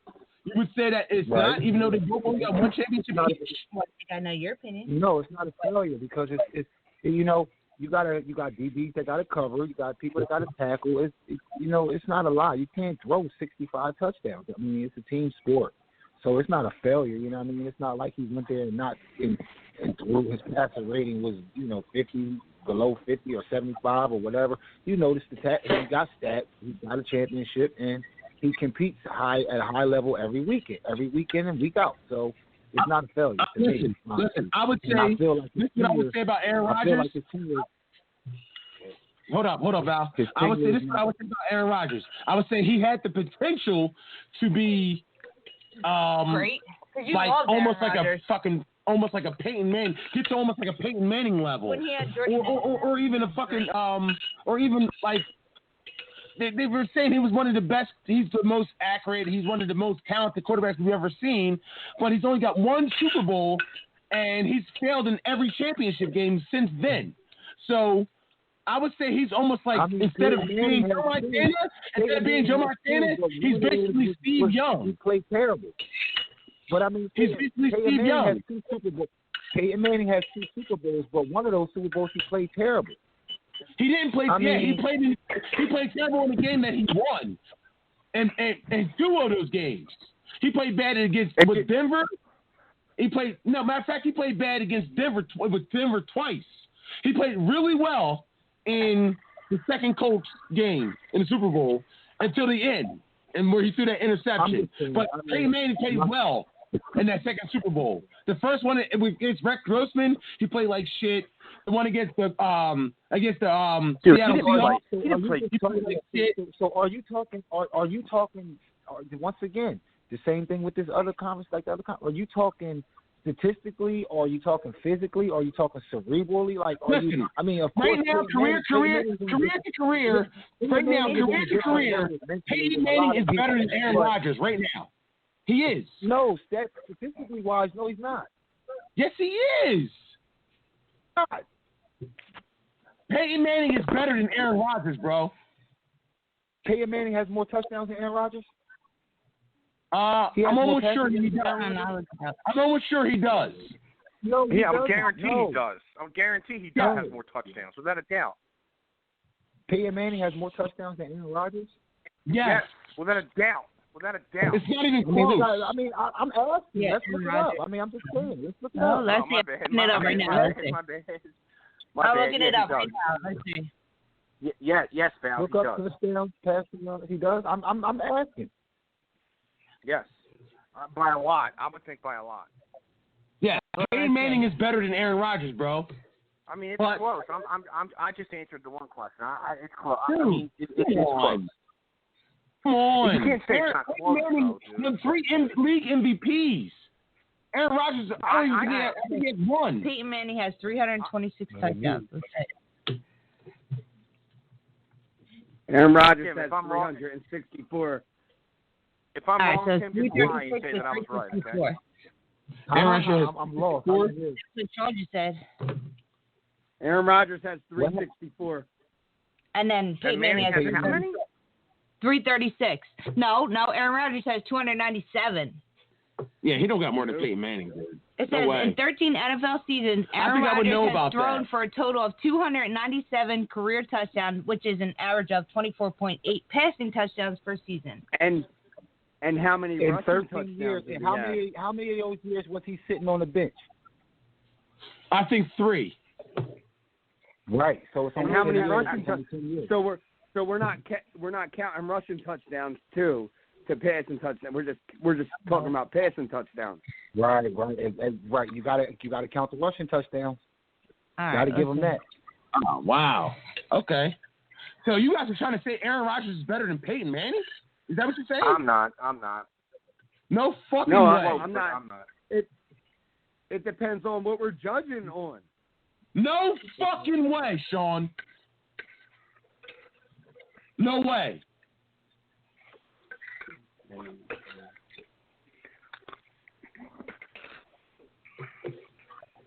You would say that it's not, even though they both only got one championship each? I know your opinion. No, it's not a failure because it's you got DBs that got to cover. You got people that got to tackle. It's not a lot. You can't throw 65 touchdowns. I mean, it's a team sport, so it's not a failure. You know what I mean? It's not like he went there and threw his passer rating was 50 below 50 or 75 or whatever. You notice he got stats. He got a championship and he competes at a high level every weekend and week out. So it's not a failure. Listen, I would say this is what I would say about Aaron Rodgers. Hold up, Val. I would say this is what I would say about Aaron Rodgers. I would say he had the potential to be great. Like almost like a Peyton Manning. Get to almost like a Peyton Manning level. When he had Jordan or even a fucking or even like they were saying he was one of the best. He's the most accurate. He's one of the most talented quarterbacks we've ever seen. But he's only got one Super Bowl, and he's failed in every championship game since then. So I would say he's almost like instead of being Joe Montana, he's basically Steve Young. He played terrible. But I mean, he's basically Steve Young. Peyton Manning has 2 Super Bowls, but one of those Super Bowls he played terrible. He didn't play. He played terrible in the game that he won, and 2 of those games he played bad with Denver. Matter of fact, he played bad against Denver twice. He played really well in the second Colts game in the Super Bowl until the end, and where he threw that interception. But Peyton Manning played well in that second Super Bowl. The first one against Rex Grossman, he played like shit. The one against the Seattle Seahawks, he played like shit. So are you talking once again the same thing with this other conference like the other conference? Are you talking statistically, or are you talking physically, or are you talking cerebrally? Like, listen, of right course, now, career to career, Peyton Manning is better than Aaron Rodgers right now. He is. No, statistically wise, no, he's not. Yes, he is. God. Peyton Manning is better than Aaron Rodgers, bro. Peyton Manning has more touchdowns than Aaron Rodgers? I'm almost sure he does. I'm almost sure he does. No, I'm guaranteed he does. I'm guaranteed he does have more touchdowns, without a doubt. Peyton Manning has more touchdowns than Aaron Rodgers? Yes, without a doubt. Without a doubt. It's not even close. I'm asking. Yeah, let's look it up. I'm just saying. Let's look it up. Let's see. I'm looking it up right now. I'm looking it up right now. Let's see. Yes, Val. Look up touchdowns, passing. He does. I'm asking. Yes, by a lot. I would think by a lot. Yeah, Peyton Manning is better than Aaron Rodgers, bro. I mean, it's close. I just answered the one question. It's close. Dude, I mean, it's close. Come on. You can't say it's not close, Manning won 3 league MVPs. Aaron Rodgers, I think he had 1. Peyton Manning has 326 touchdowns. Aaron Rodgers has 364. If I'm wrong, Tim, just lie and say that I was right, okay? I'm lost. That's what Sean just said. Aaron Rodgers has 364. And then Peyton Manning has how many? 336. No, Aaron Rodgers has 297. Yeah, he don't got more than Peyton Manning, dude. It says in 13 NFL seasons, Aaron Rodgers has thrown for a total of 297 career touchdowns, which is an average of 24.8 passing touchdowns per season. And how many in rushing 13 years? And how many of those years was he sitting on the bench? I think 3. Right. So it's and how many rushing touchdowns? So we're not counting rushing touchdowns too to passing touchdowns. We're just talking about passing touchdowns. Right. Right. You gotta count the rushing touchdowns. Got to give them that. Oh wow. Okay. So you guys are trying to say Aaron Rodgers is better than Peyton Manning? Is that what you're saying? I'm not. No fucking way. I'm not. It depends on what we're judging on. No fucking way, Sean. No way.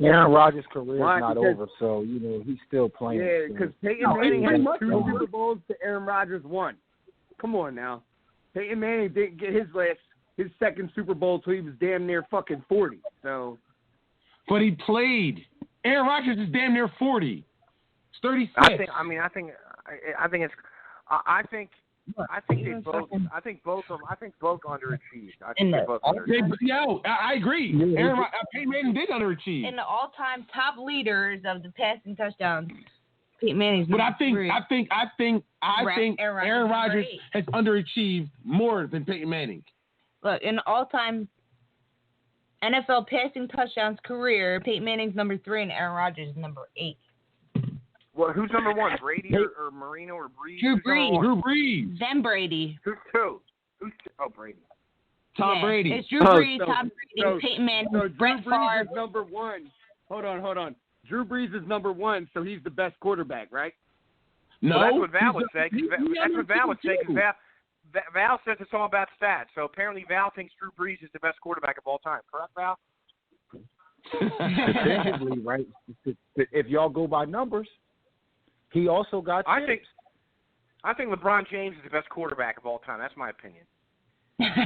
Aaron Rodgers' career is not over, so he's still playing. Yeah, because Peyton Manning had 2 Super Bowls to Aaron Rodgers 1. Come on now. Peyton Manning didn't get his second Super Bowl till he was damn near fucking 40. So, but he played. Aaron Rodgers is damn near 40. It's 36. I think both underachieved. I agree. Peyton Manning did underachieve. In the all-time top leaders of the passing touchdowns, Peyton Manning's. But I think Aaron Rodgers has underachieved more than Peyton Manning. Look, in the all-time NFL passing touchdowns career, Peyton Manning's number 3 and Aaron Rodgers is number 8. Well, who's number one? Brady or Marino or Breeze? Drew Brees. Drew Brees. Then Brady. Who's two? Oh, Brady. Tom Brady. It's Drew Brees, Tom Brady, Peyton Manning, Brett Drew Brees Favre. is number one. Hold on. Drew Brees is number one, so he's the best quarterback, right? No. Well, that's what Val would say. That's what Val would say. Val says it's all about stats. So apparently Val thinks Drew Brees is the best quarterback of all time. Correct, Val? Defensively, right? If y'all go by numbers, he also got. I think LeBron James is the best quarterback of all time. That's my opinion.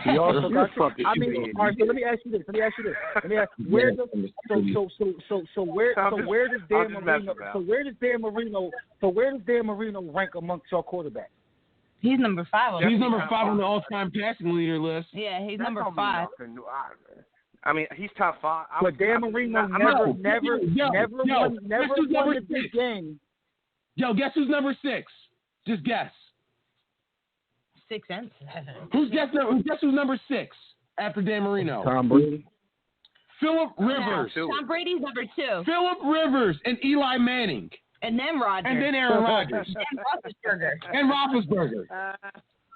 He also got. I mean, all right. So let me ask you this. Where does Dan Marino rank amongst your quarterbacks? He's number 5. He's number 5 on the all-time passing leader list. Yeah, he's number 5. I mean, he's top 5. But Dan Marino never won the big game. Yo, guess who's number 6? Just guess. 6 and 7. Guess who's number 6 after Dan Marino? Tom Brady. Phillip Rivers. Tom Brady's number 2. Phillip Rivers and Eli Manning. And then Rodgers. And then Aaron Rodgers. and Roethlisberger.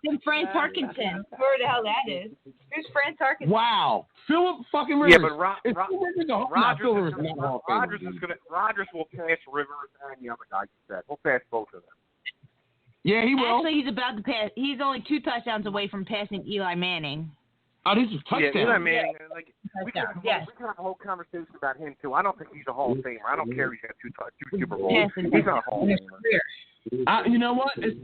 Then Fran Tarkenton. Where the hell that is? Who's Fran Tarkenton? Wow. Phillip fucking Rivers. Yeah, but Rodgers will pass Rivers and the other guy you said. We'll pass both of them. Yeah, he will. Actually, he's about to pass. He's only 2 touchdowns away from passing Eli Manning. Oh, these are touchdowns. Yeah, Eli Manning. We can have a whole conversation about him too. I don't think he's a Hall of Famer. I don't care if he's got 2 Super Bowls. He's not a Hall of Famer. You know what? He's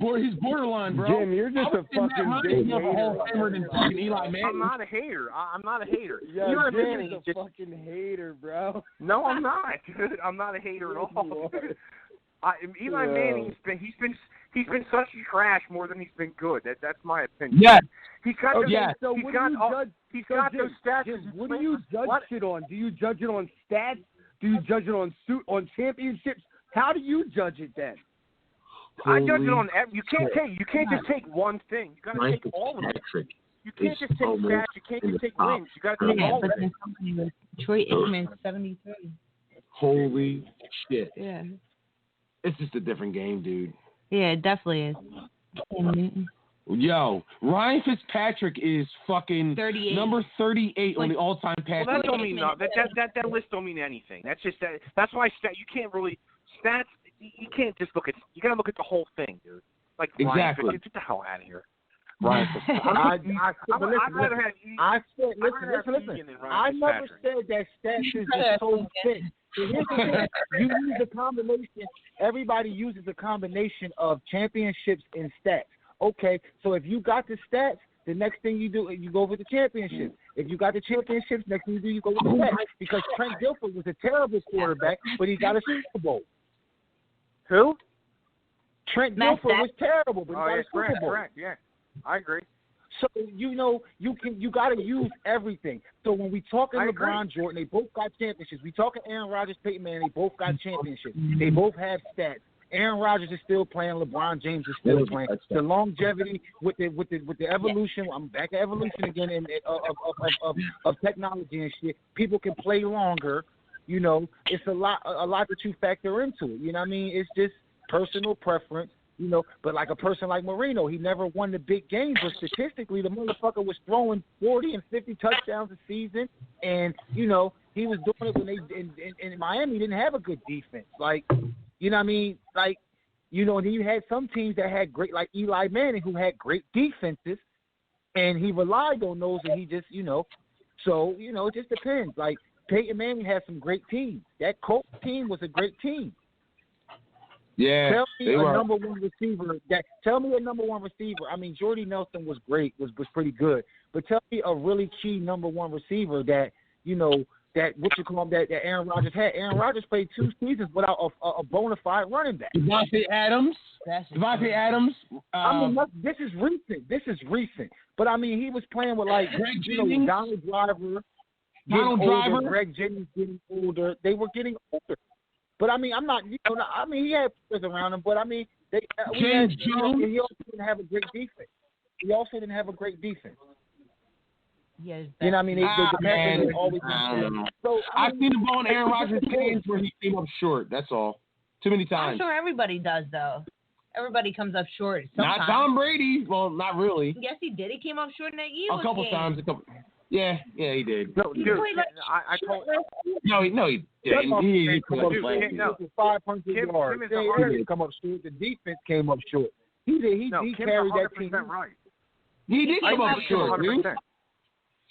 borderline, bro. Jim, you're just a fucking big Hall of Famer than fucking Eli Manning. I'm not a hater. Yeah, Eli Jim Manning is a fucking hater, bro. No, I'm not. I'm not a hater at all. Eli Manning he's been such trash more than he's been good. That's my opinion. Yeah. He's got those stats. What do you judge shit on? Do you judge it on stats? Do you judge it on championships? How do you judge it then? I judge it on you can't just take one thing. You got to take all of it. You can't just take stats. You can't just take wins. You got to take all of it. Troy Aikman, 73. Holy shit. Yeah. It's just a different game, dude. Yeah, it definitely is. Yo, Ryan Fitzpatrick is fucking 38. number 38 on the all-time passing. Well, that don't mean nothing. That list don't mean anything. That's just that. That's why you can't really stats. You can't just look at. You got to look at the whole thing, dude. Like exactly. Ryan, get the hell out of here. Right. I never said that stats is the whole thing. Here's the thing. You use a combination. Everybody uses a combination of championships and stats. Okay, so if you got the stats, the next thing you do is you go with the championship. If you got the championships, next thing you do, you go with the stats. Because Trent Dilfer was a terrible quarterback, but he got a Super Bowl. Who? Trent Dilfer was terrible, but he got a Super Bowl. Correct. Yeah, I agree. So you got to use everything. So when we talking LeBron Jordan, they both got championships. We talking Aaron Rodgers, Peyton Manning, they both got championships. They both have stats. Aaron Rodgers is still playing. LeBron James is still playing. The longevity with the evolution. I'm back at evolution again of technology and shit. People can play longer. You know, it's a lot that you factor into it. You know what I mean? It's just personal preference. You know, but like a person like Marino, he never won the big games, but statistically, the motherfucker was throwing 40 and 50 touchdowns a season, and you know he was doing it when they in Miami didn't have a good defense. Like, you know what I mean? Like, you know, and then you had some teams that had great, like Eli Manning, who had great defenses, and he relied on those, and he just, you know, so you know, it just depends. Like Peyton Manning had some great teams. That Colts team was a great team. Yeah, tell me a number one receiver. I mean, Jordy Nelson was great, was pretty good. But tell me a really key number one receiver that, you know, that Aaron Rodgers had. Aaron Rodgers played 2 seasons without a bona fide running back. Devontae Adams. I mean, this is recent. But I mean, he was playing with like Donald Driver, Greg Jennings getting older. They were getting older. But I mean, I'm not. You know, I mean, he had players around him, but I mean, James Jones. He also didn't have a great defense. Yes, you know what I mean? They always. So I've seen the ball in Aaron Rodgers' hands where he came up short. That's all. Too many times. I'm sure everybody does, though. Everybody comes up short sometimes. Not Tom Brady. Well, not really. Yes, he did. He came up short in that Eagles A couple times. Yeah, he did. No, dude, I told. No, he didn't. He come up short. 500 yards. He come up short. The defense came up short. He carried that team. Right. He did come up short, dude.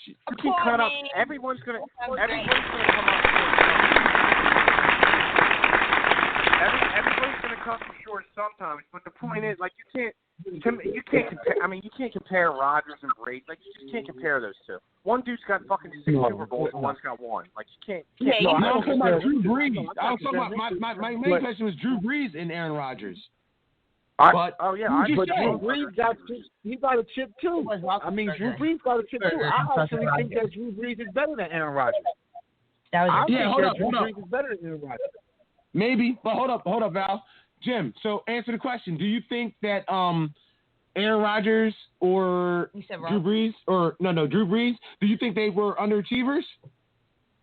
You keep cut up. Everyone's gonna come up short. Everybody's gonna come short sometimes. But the point is, like, you can't compare. I mean, you can't compare Rodgers and Brady. Like, you just can't compare those two. One dude's got fucking 6 Super Bowls and one's got 1. Like, you can't. I'm talking about Drew Brees. My main question was Drew Brees and Aaron Rodgers. But Drew Brees got a chip too. I mean, Drew Brees got a chip too. I actually think that Drew Brees is better than Aaron Rodgers. Hold up. Drew Brees is better than Aaron Rodgers. Maybe, but hold up, Val. Jim, so answer the question. Do you think that Aaron Rodgers or Drew Brees Drew Brees, do you think they were underachievers?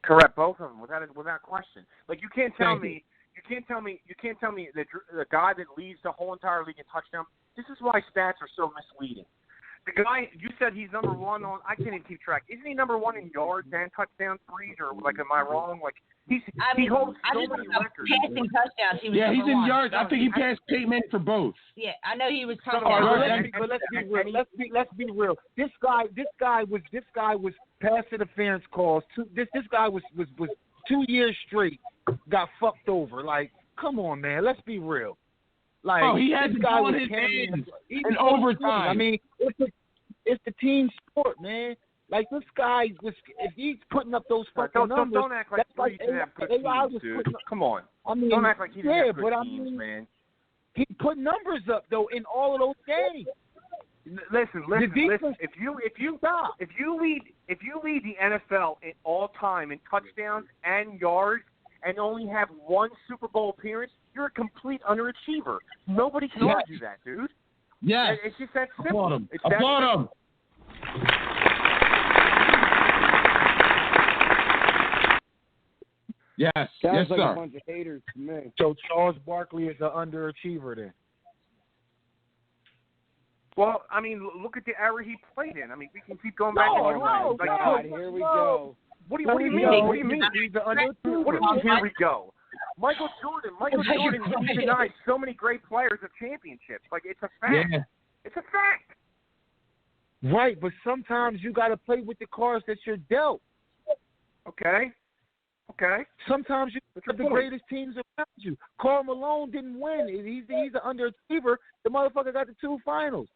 Correct, both of them, without question. Like, you can't tell me that the guy that leads the whole entire league in touchdown. This is why stats are so misleading. The guy you said he's number 1 on. I can't even keep track. Isn't he number 1 in yards and touchdown threes? Or like, am I wrong? Like, he holds so many records. Passing touchdowns. He's in yards. I think he passed Peyton Manning for both. Yeah, I know he was. But let's be real. This guy was pass interference calls. This guy was 2 years straight got fucked over. Like, come on, man. Let's be real. Like, he had this guy on his hands in overtime. I mean, it's the team sport, man. Like, this guy if he's putting up those fucking numbers, don't act like that's he didn't have good teams, dude. Come on. I mean, don't act like he didn't have good teams, man. He put numbers up though in all of those games. Listen. If you lead the NFL in all time in touchdowns and yards and only have 1 Super Bowl appearance, you're a complete underachiever. Nobody can argue that, dude. Yes. It's just that simple. Applaud him. Yes. Sounds like sir. A bunch of haters to me. So Charles Barkley is an underachiever then. Well, I mean, look at the era he played in. I mean, we can keep going back. Here we go. What do you mean? He's an underachiever. What do you mean? Here we go. Michael Jordan denied so many great players of championships. Like, it's a fact. Yeah. It's a fact. Right, but sometimes you got to play with the cards that you're dealt. Okay. Sometimes you have the greatest teams around you. Karl Malone didn't win. He's an underachiever. The motherfucker got the 2 finals.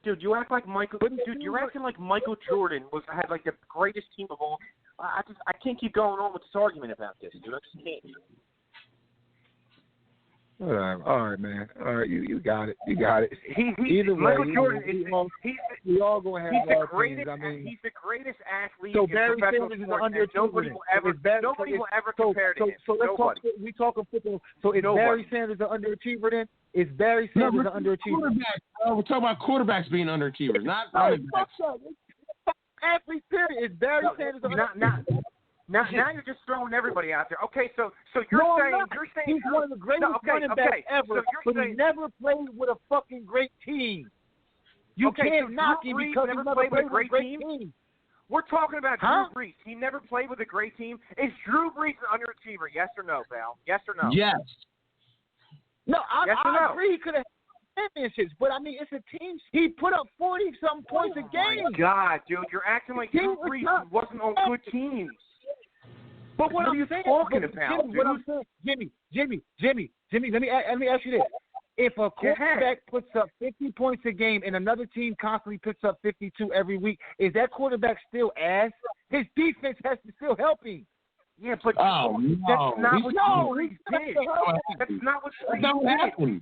Dude, you act like you're acting like Michael Jordan had like the greatest team of all. I can't keep going on with this argument about this, dude. I just can't. All right, man. All right, you got it. Either way, Michael Jordan we all gonna have our greatest. opinions. I mean, he's the greatest athlete so in Barry professional Sanders is sports. an underachiever. Nobody will ever compare to him. So let's Nobody. we talking football. So is Barry Sanders an underachiever then? Is Barry Sanders an underachiever? We're talking about quarterbacks being underachievers, not running backs. Athlete period. Is Barry Sanders an underachiever? Now you're just throwing everybody out there. Okay, so you're saying he's one of the greatest running backs ever, but he never played with a fucking great team. You can't knock him because he never played with a great team. We're talking about Drew Brees. He never played with a great team. Is Drew Brees an underachiever? Yes or no, Val? Yes or no? Yes. No, I agree. He could have championships, but I mean, it's a team. He put up 40-something points a game. My God, dude, you're acting like Drew Brees wasn't on good teams. But what are you talking about, Jimmy, what I'm saying, Jimmy, let me ask you this. If a quarterback puts up 50 points a game and another team constantly puts up 52 every week, is that quarterback still ass? His defense has to still help him. Yeah, but that's not what Brees did. That's not what Brees did.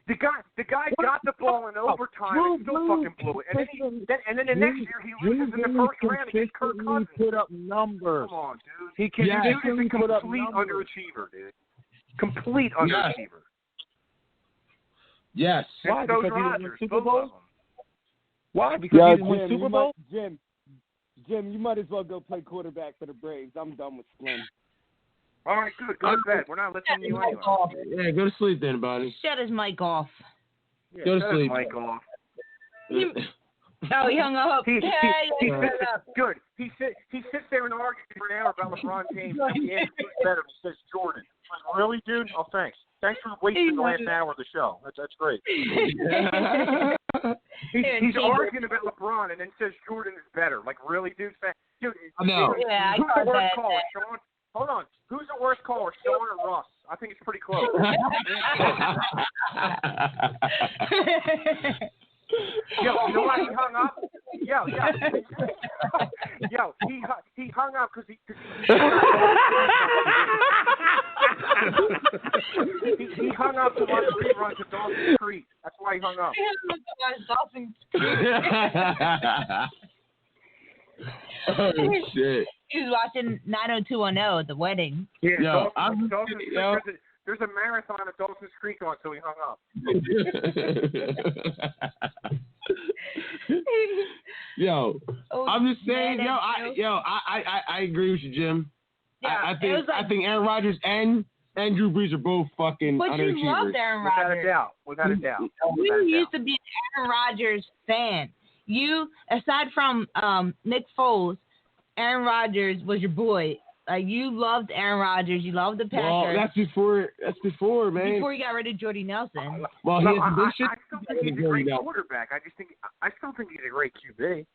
The guy got the ball in overtime and still fucking blew it. And then the next year he loses in the first round against Kirk Cousins. Put up numbers. Come on, dude. He can He's a complete underachiever, dude. Complete underachiever. Yes. Why? Because he didn't win Super Bowl? Bowl? Why? Because he didn't win Super Bowl? Jim, you might as well go play quarterback for the Braves. I'm done with Slim. All right, good. Go to bed. We're not listening to you anyway. Yeah, go to sleep then, buddy. Shut his mic off. Yeah, go to sleep. Shut his mic off. Oh, he hung up. He good. He sits there and argues for an hour about LeBron James. And he asks who's better. He says Jordan. Like, really, dude? Oh, thanks. Thanks for wasting the last hour of the show. That's great. He's arguing about LeBron and then says Jordan is better. Like, really, dude? Dude, I know. Yeah, who's the worst caller, Sean? Hold on. Who's the worst caller, Sean or Russ? I think it's pretty close. Yo, you know why he hung up? Yo, he hung up because he hung up to watch reruns of Dawson's Creek. That's why he hung up. Oh, shit. He was watching 90210 at the wedding. Yeah, there's a marathon at Dawson's Creek on, so he hung up. I'm just saying, I agree with you, Jim. Yeah, I think Aaron Rodgers and Drew Brees are both fucking underachievers. But you loved Aaron Rodgers. Without a doubt. You used to be an Aaron Rodgers fan. You, aside from Nick Foles, Aaron Rodgers was your boy. Like, you loved Aaron Rodgers. You loved the Patriots. Well, that's before, man. Before you got rid of Jordy Nelson. Well, I still think he's a great quarterback. I still think he's a great QB.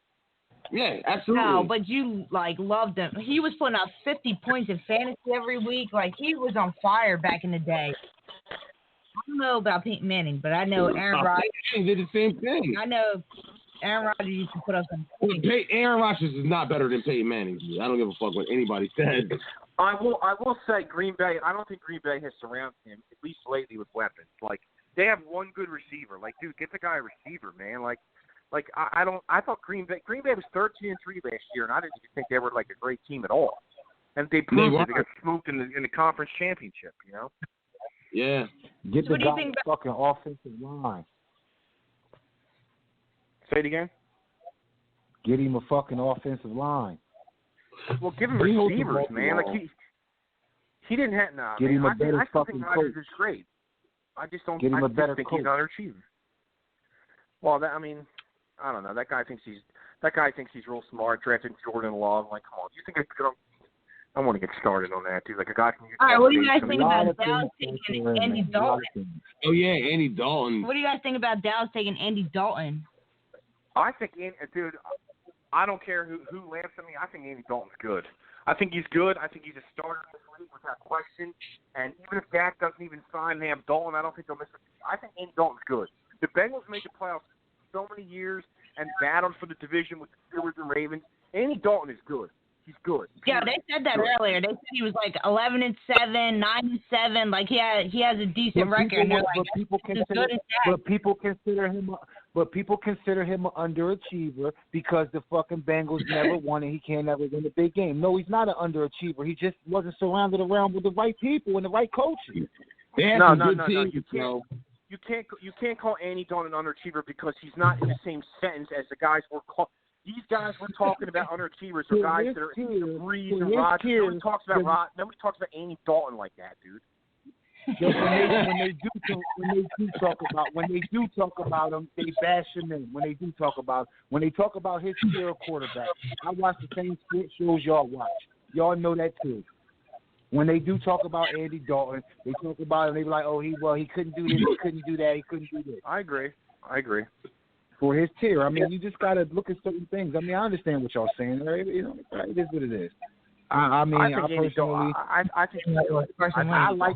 Yeah, absolutely. No, but you, loved him. He was putting up 50 points in fantasy every week. Like, he was on fire back in the day. I don't know about Peyton Manning, but I know Aaron Rodgers. He did the same thing. I know Aaron Rodgers used to put up some points. Aaron Rodgers is not better than Peyton Manning. I don't give a fuck what anybody said. I will say Green Bay. I don't think Green Bay has surrounded him, at least lately, with weapons. Like, they have one good receiver. Like, dude, get the guy a receiver, man. Like I thought Green Bay was 13-3 last year, and I didn't think they were like a great team at all. And they proved it. They got smoked in the conference championship. You know. Yeah. Get the guy a fucking offensive line. Say it again. Get him a fucking offensive line. Well, give him receivers, man. Like he didn't have no. Get him a better I still fucking think Rodgers coach. is great. I just don't. Get him a better think coach. He's underachieving. Well, I don't know. That guy thinks he's real smart. Drafted Jordan Love. Like, come on. Do you think I want to get started on that, too. Like a guy can. All right, what do you guys think about Dallas taking Andy Dalton? Oh yeah, Andy Dalton. What do you guys think about Dallas taking Andy Dalton? I think, dude, I don't care who laughs at me. I think Andy Dalton's good. I think he's good. I think he's a starter in this league without question. And even if Dak doesn't even sign and they have Dalton, I don't think they'll miss it. I think Andy Dalton's good. The Bengals made the playoffs so many years and battled for the division with the Steelers and Ravens. Andy Dalton is good. He's good. Yeah, they said that earlier. They said he was like 11-7, 9-7. Like he has a decent record. And they're like, But people consider him an underachiever because the fucking Bengals never won and he can't ever win a big game. No, he's not an underachiever. He just wasn't surrounded around with the right people and the right coaches. No. You can't call Andy Dalton an underachiever because he's not in the same sentence as the guys we're called. These guys we're talking about underachievers are guys that are in the Breeze and Rodgers. Nobody talks about Andy Dalton like that, dude. When they do talk about him, they bash him in. When they talk about his tier of quarterback, I watch the same shows y'all watch. Y'all know that too. When they do talk about Andy Dalton, they talk about him. They be like, "Oh, he couldn't do this, he couldn't do that, he couldn't do this." I agree. For his tier, I mean, you just gotta look at certain things. I mean, I understand what y'all saying. Right? You know, it is what it is. I like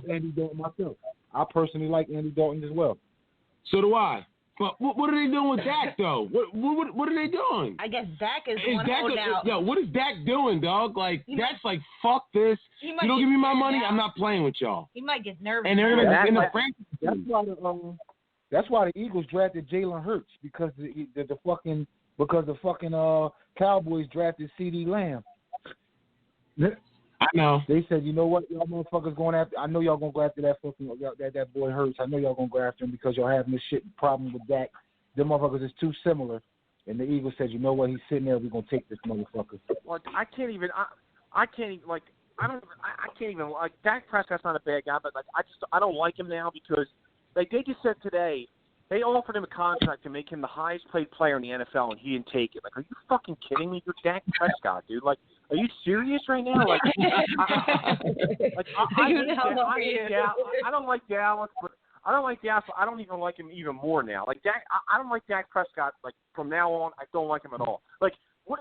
Andy Dalton myself. I personally like Andy Dalton as well. So do I. But what are they doing with Dak, though? What are they doing? I guess Dak is one holding out. Yo, what is Dak doing, dog? Like, Dak's like, fuck this. You don't give me my money, I'm not playing with y'all. He might get nervous. And they're going to end up franchise. That's why the Eagles drafted Jalen Hurts because the fucking Cowboys drafted CeeDee Lamb. I know. They said, you know what, y'all motherfuckers going after. I know y'all gonna go after that fucking that boy Hurts. I know y'all gonna go after him because y'all having this shit problem with Dak. Them motherfuckers is too similar. And the Eagles said, you know what, he's sitting there. We're gonna take this motherfucker. Well, I can't even like can't even like Dak Prescott's not a bad guy, but like I don't like him now because like they just said today they offered him a contract to make him the highest paid player in the NFL, and he didn't take it. Like, are you fucking kidding me? You're Dak Prescott, dude. Like, are you serious right now? Like, I don't like Dallas, but I don't like Dallas. I don't even like him even more now. Like Dak, I don't like Dak Prescott. Like from now on, I don't like him at all. Like, what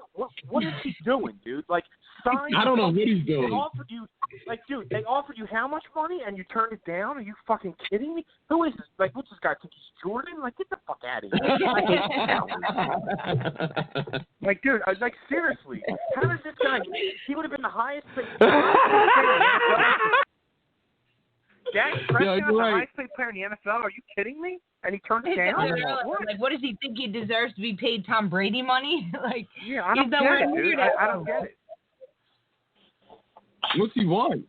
is he doing, dude? Like, sign. I don't know what he's doing. They offered you, like, dude, they offered you how much money and you turned it down? Are you fucking kidding me? Who is this? Like, what's this guy think he's Jordan? Like, get the fuck out of here. Like, dude, like, seriously, how does this guy? He would have been the highest paid. Dak Prescott, the highest paid player in the NFL. Are you kidding me? And he turned it down? Like, what does he think he deserves to be paid Tom Brady money? Like, yeah, I don't get it, dude. I don't get it. What's he want?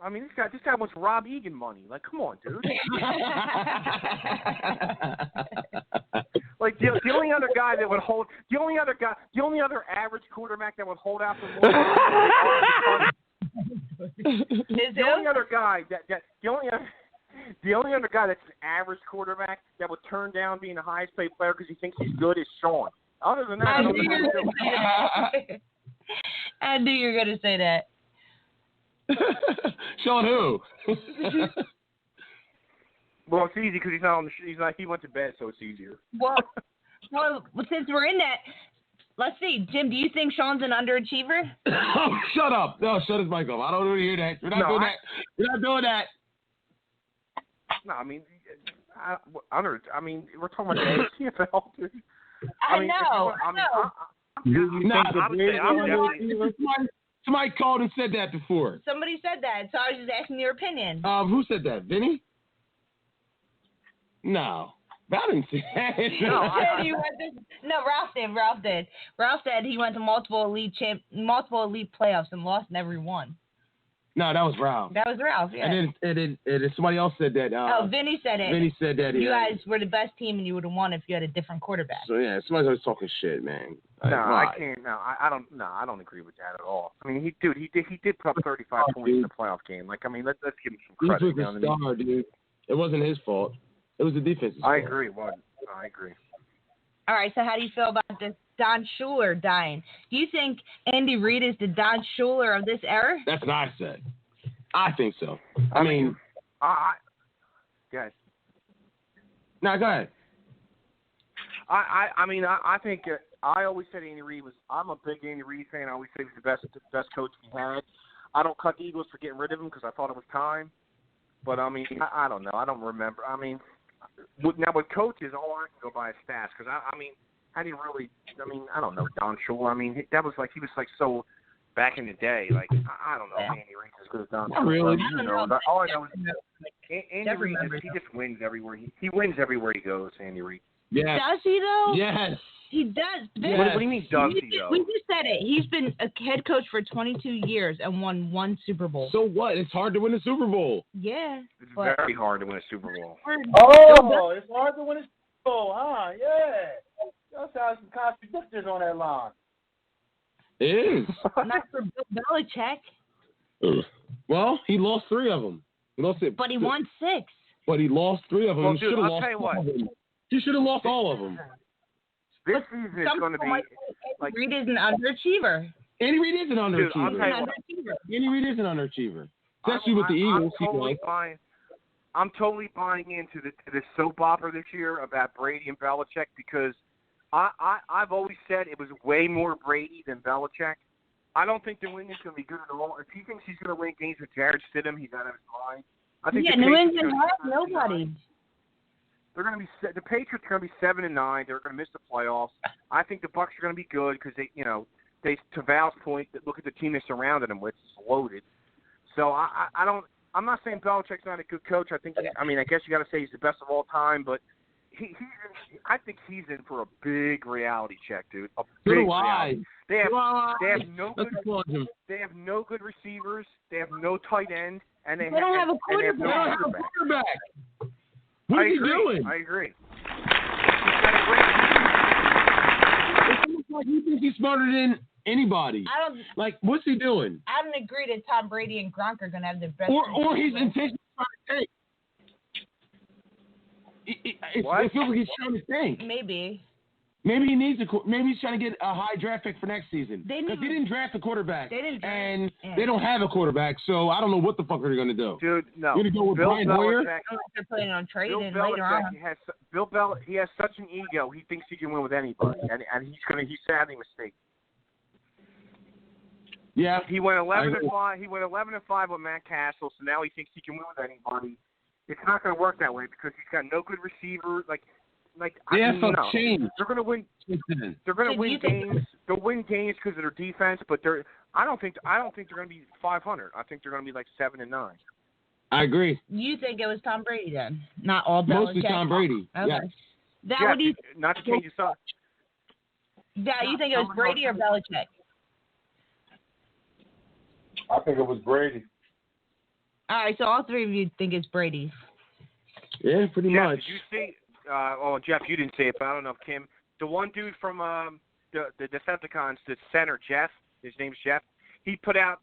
I mean, this guy wants Rob Egan money. Like, come on, dude. Like the only other guy that would hold, the only other average quarterback that would hold out for more. The only other guy that's an average quarterback that would turn down being the highest paid player because he thinks he's good is Sean. Other than that, I don't know what he's doing. I knew you were going to say that. Sean who? Well, it's easy because he's not on the. He went to bed, so it's easier. Well, since we're in that, let's see, Jim. Do you think Sean's an underachiever? Oh, shut up! No, shut his mic off. I don't want to hear that. We're not doing that. We're not doing that. No, I mean, we're talking about the CFL, dude. I know. Somebody called and said that before. Somebody said that, so I was just asking your opinion. Who said that? Vinny? No. Val didn't say that. Ralph did. Ralph said he went to multiple elite playoffs and lost in every one. No, that was Ralph. That was Ralph, yeah. And then somebody else said that. Vinny said it. Vinny said that. You guys were the best team and you would have won if you had a different quarterback. So, yeah, somebody was talking shit, man. I can't. No, I don't agree with that at all. I mean, he did put up 35 points in the playoff game. Like, I mean, let's give him some credit. He took a star, dude. It wasn't his fault. It was the defense's fault. I agree. I agree. All right, so how do you feel about this Don Shula dying? Do you think Andy Reid is the Don Shula of this era? That's what I said. I think so. I mean, guys. No, go ahead. I mean, I think I always said Andy Reid was. I'm a big Andy Reid fan. I always say he's the best coach we had. I don't cut the Eagles for getting rid of him because I thought it was time. But I mean, I don't know. I don't remember. I mean, now with coaches, all I can go by is stats because I mean, how do you really? I mean, I don't know Don Shula. I mean, he was like so back in the day. Like I don't know. Yeah. Andy Reid's as good as Don Shula. Not really. All I know is Andy Reid. He just wins everywhere. He wins everywhere he goes. Andy Reid. Yeah. Does he though? Yes. He does. Yes. What do you mean does he though? We just said it. He's been a head coach for 22 years and won 1 Super Bowl. So what? It's hard to win a Super Bowl. Yeah. It's very hard to win a Super Bowl. Oh, it's hard to win a Super Bowl, huh? Yeah. Y'all sound some contradictors on that line. It is. Not for Bill Belichick. Well, he lost 3 of them. But he won 6. But he lost 3 of them. Well, dude, I'll tell you what. He should have lost all of them. This season is going to be like Reid is an underachiever. Andy Reid is an underachiever. Dude, I'll tell you what. Andy Reid is an underachiever, especially with the Eagles. I'm totally buying into this soap opera this year about Brady and Belichick because I've always said it was way more Brady than Belichick. I don't think New England's going to be good at all. If he thinks he's going to win games with Jarrett Stidham, he's out of his mind. I think New England has nobody. They're going to be the Patriots are going to be 7-9. They're going to miss the playoffs. I think the Bucs are going to be good because they to Val's point, look at the team they surrounded him with, it's loaded. So I'm not saying Belichick's not a good coach. I guess you got to say he's the best of all time, but I think he's in for a big reality check, dude. A big reality. They have no good receivers. They have no tight end, and they don't have a quarterback. What are you doing? I agree. It's almost like you think he's smarter than anybody. I don't like. What's he doing? I don't agree that Tom Brady and Gronk are gonna have the best. Or he's intentionally trying to tank. It feels like he's trying to tank. Maybe. Maybe he needs maybe he's trying to get a high draft pick for next season. Because they didn't draft a quarterback. They don't have a quarterback, so I don't know what the fuck they're gonna do. Dude, no. You're gonna go with Brian Hoyer? They're planning on trading later on. He has such an ego. He thinks he can win with anybody, and he's sadly mistaken. Yeah. He went 11-5. He went 11-5 with Matt Castle, so now he thinks he can win with anybody. It's not going to work that way because he's got no good receiver. They're going to win. They're going to win games. They'll win games because of their defense, but I don't think they're going to be 500. I think they're going to be like 7-9. I agree. You think it was Tom Brady then? Not all Belichick? Mostly Tom Brady. Okay. Yes. What do you? Not to change the subject. You think it was Brady or Belichick? I think it was Brady. All right, so all three of you think it's Brady. Yeah, pretty much. Did you see? Jeff, you didn't say it, but I don't know if Kim. The one dude from the Decepticons, the center, Jeff. His name's Jeff. He put out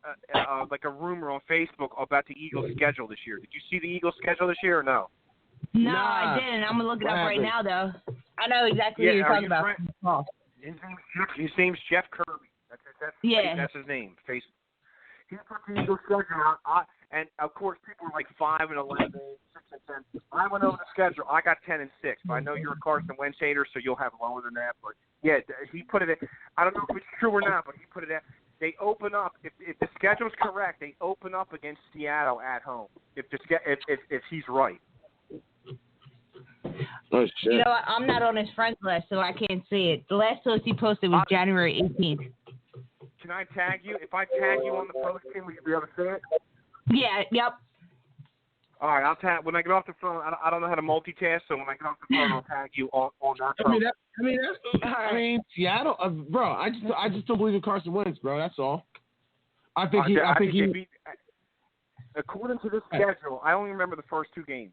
like a rumor on Facebook about the Eagles' schedule this year. Did you see the Eagles' schedule this year or no? No, I didn't. I'm gonna look it up right now, though. I know exactly what you're talking about. His name's Jeff Kirby. That's his name. Facebook. He put the Eagles' schedule out, and of course, people were like 5-11, 6-10. I went over the schedule. I got 10-6. But I know you're a Carson Wentz hater, so you'll have lower than that. But yeah, he put it. I don't know if it's true or not, but he put it at. They open up if the schedule's correct. They open up against Seattle at home. If he's right. Oh shit! You know what? I'm not on his friends list, so I can't see it. The last post he posted was January 18th. Can I tag you? If I tag you on the post, Kim, will you be able to see it? Yeah. Yep. All right, I'll tag. When I get off the phone, I don't know how to multitask, so when I get off the phone, I'll tag you on that phone. I mean, Seattle, bro. I just don't believe in Carson Wentz, bro. That's all. I think he. According to this schedule, I only remember the first two games.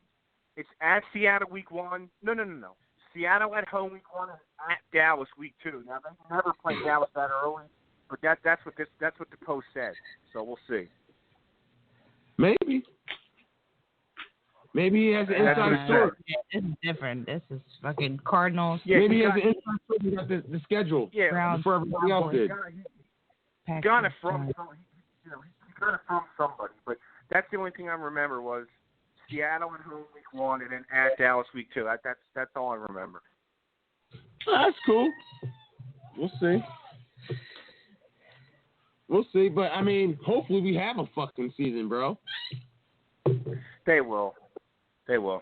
It's at Seattle week 1. No. Seattle at home week 1 and at Dallas week 2. Now they never play Dallas that early, but that's what the post said. So we'll see. Maybe he has an inside story. This is different. This is fucking Cardinals. Yeah, maybe he has an inside story about the schedule. Yeah, Browns, before everybody else did. He got it from somebody, but that's the only thing I remember was Seattle at home week 1 and then at Dallas week 2. That's all I remember. That's cool. We'll see, but I mean, hopefully we have a fucking season, bro. They will. They'll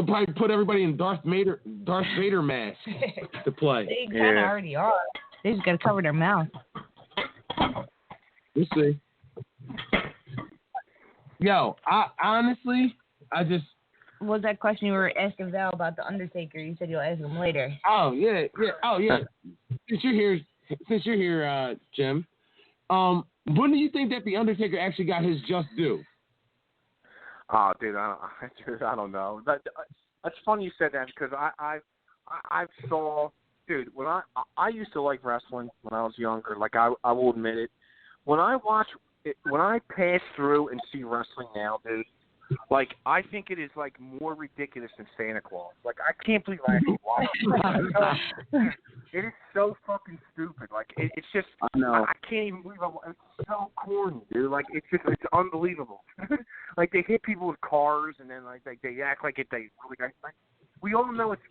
probably put everybody in Darth Vader mask to play. They kind of already are. They just gotta cover their mouth. We'll see. Yo, What was that question you were asking Val about the Undertaker? You said you'll ask him later. Oh yeah. Since you're here, Jim. When do you think that the Undertaker actually got his just due? Oh, dude, I don't know. That's funny you said that because I saw, dude, when I used to like wrestling when I was younger. Like I will admit it. When I pass through and see wrestling now, dude, like I think it is like more ridiculous than Santa Claus. Like I can't believe I actually watched it. It is so fucking stupid. Like it's just I can't even believe it's so corny, dude. Like it's unbelievable. Like they hit people with cars and then like they act like we all know it's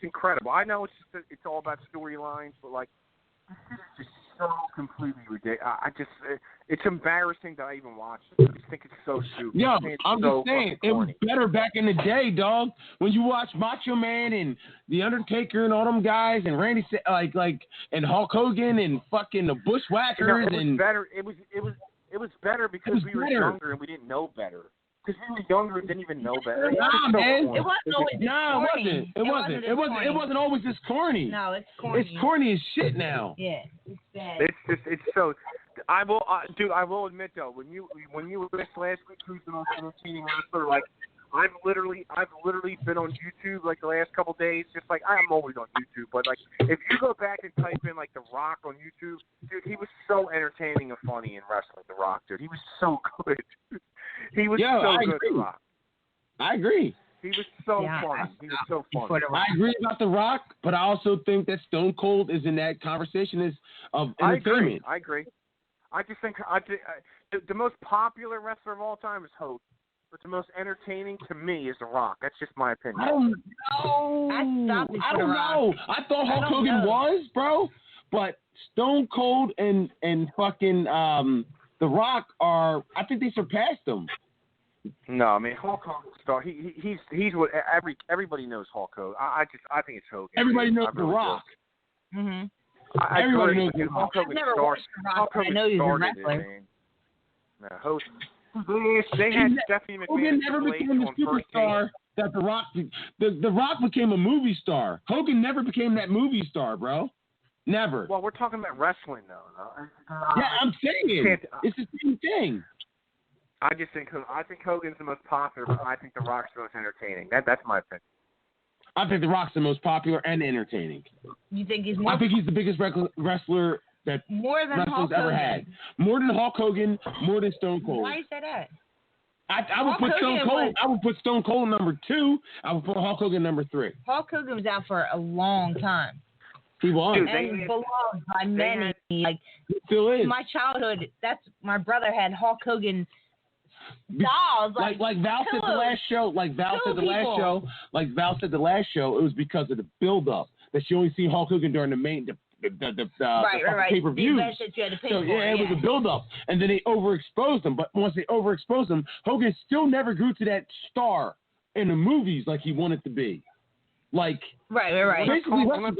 incredible. I know it's all about storylines, but like this is just so completely ridiculous. It's embarrassing that I even watch it. I just think it's so stupid. Yo, I'm just saying, it was better back in the day, dog. When you watch Macho Man and The Undertaker and all them guys and Randy, and Hulk Hogan and fucking the Bushwhackers. It was better. It was better because we were younger and we didn't know better. Because we were younger and didn't even know better. Nah, man. It wasn't always corny. It wasn't always this corny. No, it's corny. It's corny as shit now. Yeah, it's bad. It's so. I will admit though, when you list last week who's the most entertaining wrestler, like I've literally been on YouTube like the last couple days. Just like I'm always on YouTube, but like if you go back and type in like The Rock on YouTube, dude, he was so entertaining and funny in wrestling. The Rock, dude, he was so good. He was so good. The Rock. I agree. He was so funny. He was so funny. I agree about The Rock, but I also think that Stone Cold is in that conversation of entertainment. I agree. I just think the most popular wrestler of all time is Hogan. But the most entertaining to me is The Rock. That's just my opinion. I don't know. I thought Hulk Hogan was, bro. But Stone Cold and fucking The Rock are. I think they surpassed them. No, I mean Hulk Hogan star. He's what everybody knows. Hulk Hogan. I think it's Hogan. Everybody knows The Rock. Mhm. Everybody knows The Rock. I've never watched The Rock. I know he's a wrestler. No, Hogan. They had Stephanie McMahon. Hogan never became the superstar that The Rock. The Rock became a movie star. Hogan never became that movie star, bro. Never. Well, we're talking about wrestling, though. Yeah, I'm saying it's the same thing. I think Hogan's the most popular, but I think The Rock's the most entertaining. That's my opinion. I think The Rock's the most popular and entertaining. You think he's more? I think he's the biggest wrestler that wrestlers ever had. More than Hulk Hogan, more than Stone Cold. Why you say that? I would put Stone Cold. I would put Stone Cold number 2. I would put Hulk Hogan number 3. Hulk Hogan was out for a long time. He was. And beloved by many. Like he still is. In my childhood, my brother had Hulk Hogan dolls. Like Val said the last show. Like Val said the last show. It was because of the build-up that you only see Hulk Hogan during the main. Right. pay-per-views. So it was a build-up, and then they overexposed him. But once they overexposed him, Hogan still never grew to that star in the movies like he wanted to be. Like right. Basically, which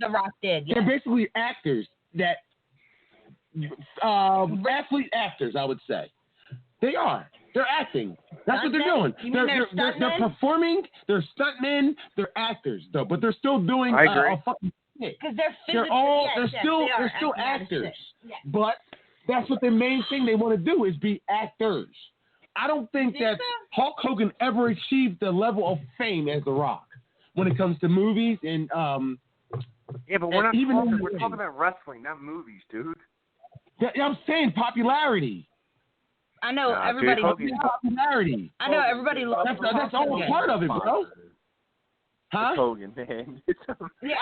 The Rock did. Yeah. They're basically actors that athlete actors. I would say they are. They're acting. That's what they're doing. They're performing. They're stuntmen. They're actors, though, but they're still doing a fucking shit. Because they're still actors. Yes. But that's what their main thing they want to do is be actors. I don't think that Hulk Hogan ever achieved the level of fame as The Rock when it comes to movies and yeah, but we're talking about wrestling, not movies, dude. Yeah, I'm saying popularity. I know everybody loves popularity. I know everybody loves that's all part of it, bro. Huh? It's Hogan, man. I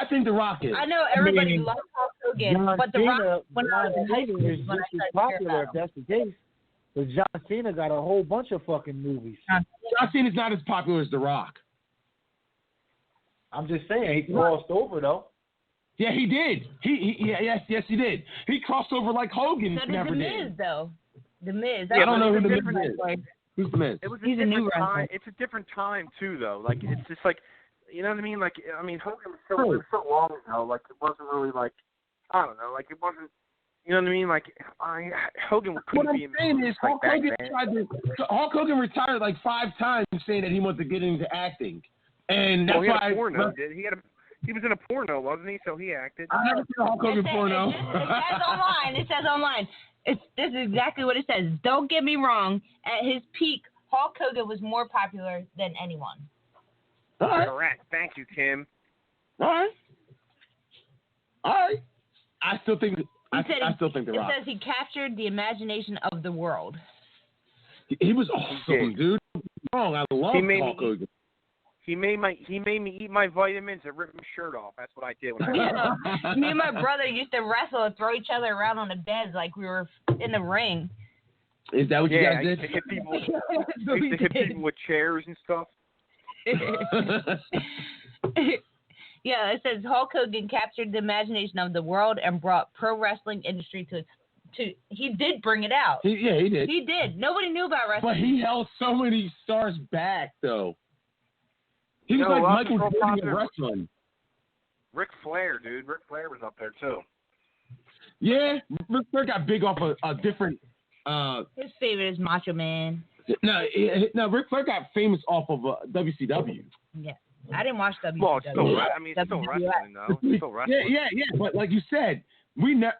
think The Rock is. I know everybody loves Hulk Hogan, but The Rock, when I was in high school, is just as popular if that's the case. But John Cena got a whole bunch of fucking movies. John Cena's not as popular as The Rock. I'm just saying, he crossed over though. Yeah, he did. Yes, he did. He crossed over like Hogan never did. The Miz, though. The Miz. I don't know who The Miz is. Who's The Miz? He's a new wrestler. It's a different time too, though. Like it's just like, you know what I mean? Like Hogan was so long ago. Like it wasn't really like, I don't know. Like it wasn't. You know what I mean? Like Hogan couldn't be. What I'm saying is Hulk Hogan retired like 5 times, saying that he wanted to get into acting, and that's why he was in a porno, wasn't he? So he acted. I never seen a Hulk Hogan porno. It says online. This is exactly what it says. Don't get me wrong. At his peak, Hulk Hogan was more popular than anyone. All right. Correct. Thank you, Tim. All right. I still think The Rock. It says he captured the imagination of the world. He was awesome, dude. Wrong. I love Hulk Hogan. He made me eat my vitamins and rip my shirt off. That's what I did when I was Me and my brother used to wrestle and throw each other around on the beds like we were in the ring. Is that what you guys did? I used to hit people with chairs and stuff. Yeah, it says Hulk Hogan captured the imagination of the world and brought pro wrestling industry to he did bring it out. He did. He did. Nobody knew about wrestling. But he held so many stars back, though. He was like Michael Jordan of wrestling. Ric Flair, dude. Ric Flair was up there, too. Yeah, Ric Flair got big off a different... His favorite is Macho Man. No, Ric Flair got famous off of WCW. Yeah. I didn't watch WCW. Well, it's still wrestling, though. It's still wrestling. Yeah. But like you said,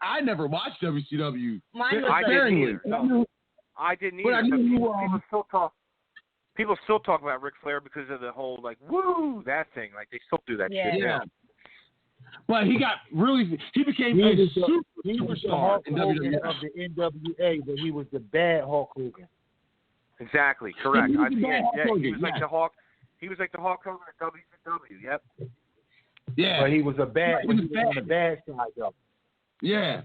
I never watched WCW. I didn't either. I didn't But either. I knew People still talk about Ric Flair because of the whole woo that thing. Like they still do that shit. Yeah. But he became a superstar in WWE. Of the NWA, but he was the bad Hulk Hogan. Exactly, correct. He was like the Hulk. He was like the Hulk Hogan at WCW. Yep. Yeah. But he was a bad. He was on the bad side though. Yeah.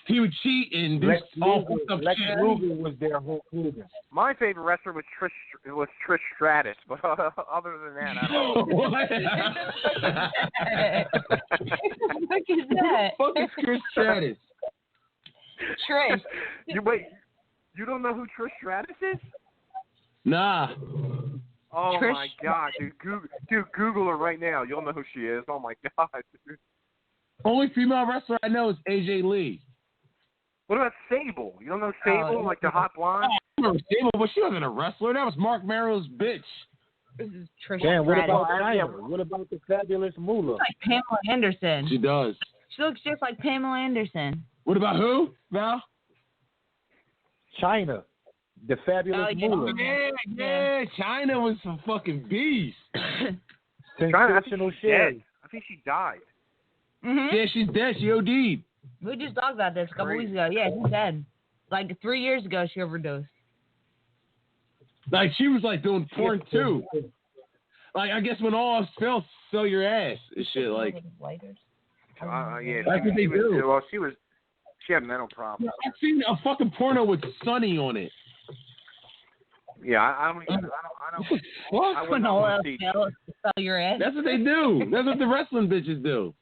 He would cheat and do awful stuff. Lex Luger was their Hulk Hogan. My favorite wrestler was Trish Stratus, but other than that, I don't know. What? What is that? What the fuck is Trish Stratus? Trish. You don't know who Trish Stratus is? Nah. Oh Trish? my God, dude, Google her right now. You'll know who she is. Oh my God, dude. Only female wrestler I know is AJ Lee. What about Sable? You don't know Sable, like the hot blonde? I remember Sable, but she wasn't a wrestler. That was Mark Merrill's bitch. This is Trish. Damn, what about Stratus. China? What about the fabulous Moolah? Like Pamela Anderson. She does. She looks just like Pamela Anderson. What about who, Val? China. The fabulous Moolah. Yeah, China was a fucking beast. Sensational shit. I think she died. Mm-hmm. Yeah, she's dead. She OD'd. We just talked about this a couple weeks ago. Yeah, she's dead. Like 3 years ago, she overdosed. Like, she was, like, doing porn, too. Like, I guess when all else fails, sell your ass and shit, like. Yeah, that's what they do. Well, she had mental problems. I've seen a fucking porno with Sonny on it. Yeah, I don't. What? When all else fails, sell your ass. That's what they do. That's what the wrestling bitches do.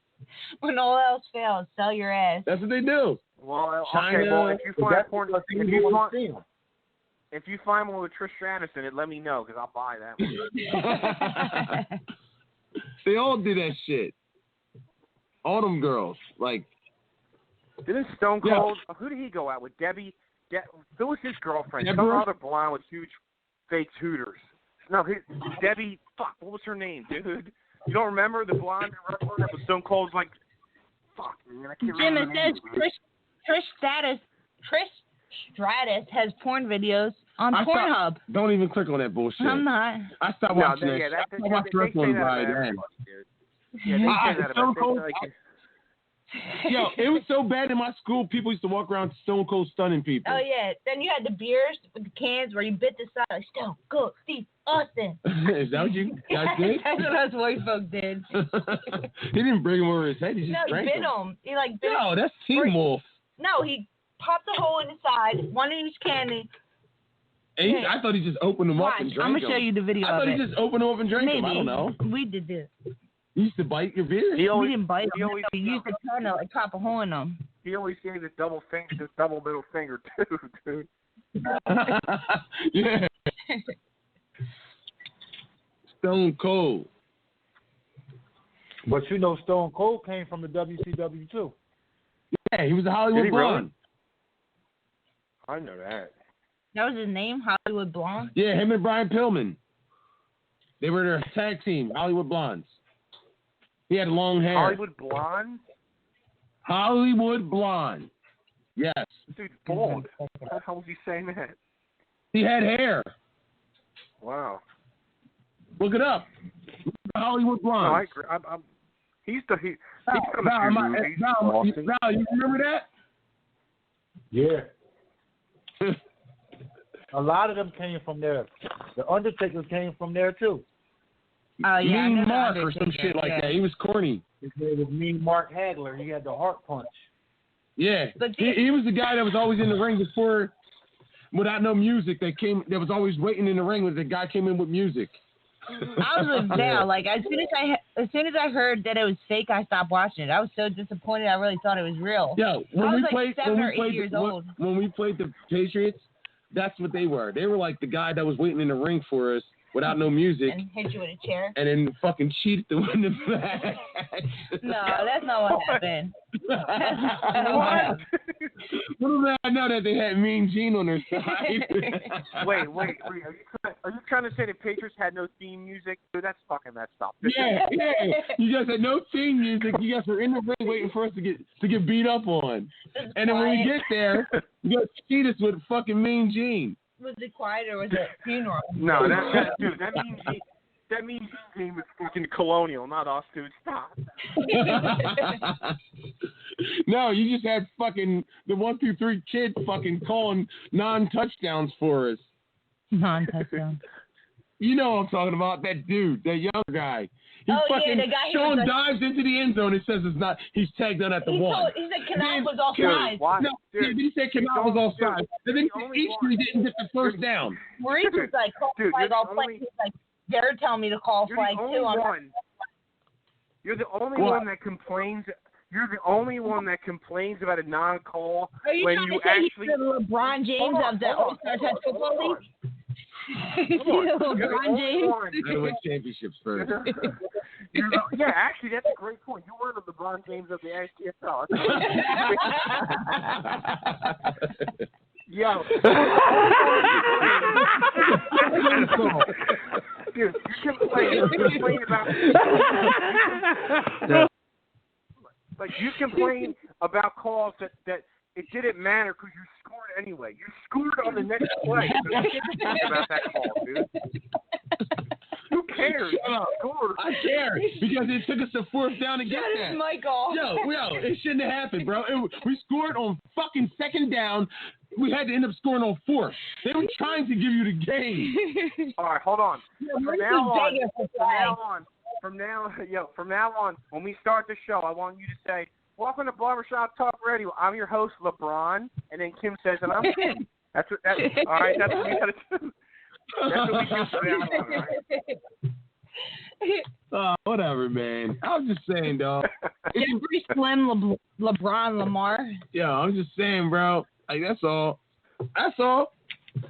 When all else fails, sell your ass. That's what they do. Well, China, okay. Well, if you find porn, if you find one with Trish Stratus in it, let me know because I'll buy that one. They all do that shit. All them girls, like. Didn't Stone Cold? Yeah. Who did he go out with? Debbie. Who was his girlfriend? Some other blonde with huge fake hooters. No, Debbie. Fuck, what was her name, dude? You don't remember the blonde wrestler that was Stone Cold's like? Fuck, man, I can't Jim, remember. it says Trish Stratus has porn videos on Pornhub. Don't even click on that bullshit. I'm not. I stopped watching that. I stopped watching wrestling by then. Yeah, they say that about Yo, it was so bad in my school, people used to walk around Stone Cold stunning people. Oh, yeah. Then you had the beers with the cans where you bit the side like Stone Cold Steve Austin. Is that what you guys did? That's what us white folk did. He didn't bring him over his head. He just drank bit him. He like bit No, that's Teen Wolf. No, he popped a hole in the side, one in each candy. And I thought he just opened them up and drank them. I'm going to show you the video I thought he just opened them up and drank them. I don't know. We did this. You used to bite your beer? We didn't bite them. We used to kind of like pop a hole in them. He always gave the double middle finger too, dude. Yeah. Stone Cold. But you know, Stone Cold came from the WCW too. Yeah, he was a Hollywood Blonde. Really? I know that. That was his name, Hollywood Blonde? Yeah, him and Brian Pillman. They were their tag team, Hollywood Blondes. He had long hair. Hollywood Blonde? Hollywood Blonde. Yes. Dude's bald. How the hell was he saying that? He had hair. Wow. Look it up. Hollywood Blonde. No, I agree. He's done Val, you remember that? Yeah. A lot of them came from there. The Undertaker came from there too. Oh yeah, Mean Mark or some shit like that. He was corny. His name was Mean Mark Hagler. He had the heart punch. Yeah, he was the guy that was always in the ring before, without no music. That was always waiting in the ring when the guy came in with music. I was with Val. Like as soon as I heard that it was fake, I stopped watching it. I was so disappointed. I really thought it was real. Yo, when we played 7 or 8 years old. When we played the Patriots, that's what they were. They were like the guy that was waiting in the ring for us without no music. And hit you with a chair. And then fucking cheated to win the match. No, that's not what happened. What? Little did I know that they had Mean Gene on their side. Wait. Are you trying to say the Patriots had no theme music? Dude, that's fucking messed up. Yeah. You guys had no theme music. You guys were in the ring waiting for us to get beat up on. And then when we get there, you guys cheat us with fucking Mean Gene. Was it quiet or was it funeral? No, that means Gene was fucking colonial, not us, dude. Stop. No, you just had fucking the 1 through 3 kid fucking calling non-touchdowns for us. Non-touchdowns. You know what I'm talking about? That dude, that young guy. The guy Sean dives into the end zone and says it's not. He's tagged on at the one. He said Canal was offside. No, he said Canal was offside. And then he didn't get the first down. Maurice was like, call flag, I'll play. He's like, they're telling me to call flag too. You're the only one that complains. You're the only one that complains about a non-call when you actually. Are you the LeBron James of the All-Star Touch Football League? LeBron James. I win championships first. Yeah, actually, that's a great point. You were the LeBron James of the ASPFL. Yo. Dude, you complain about. Like, you complain about calls that it didn't matter because you scored anyway. You scored on the next play. So you can't about that call, dude. Who cares? I care because it took us a fourth down to get that. Michael. Yo, it shouldn't have happened, bro. We scored on fucking second down. We had to end up scoring on fourth. They were trying to give you the game. All right, hold on. From now on, when we start the show, I want you to say, "Welcome to Barbershop Talk Radio. I'm your host, LeBron," and then Kim says, "And I'm Kim." All right. That's what we gotta do. That's what we do from now on, right? Whatever, man. I was just saying, dog. Jeffrey Slim LeBron Lamar. Yeah, I'm just saying, bro. Like that's all. That's all.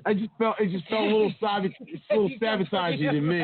It just felt a little savagey to me.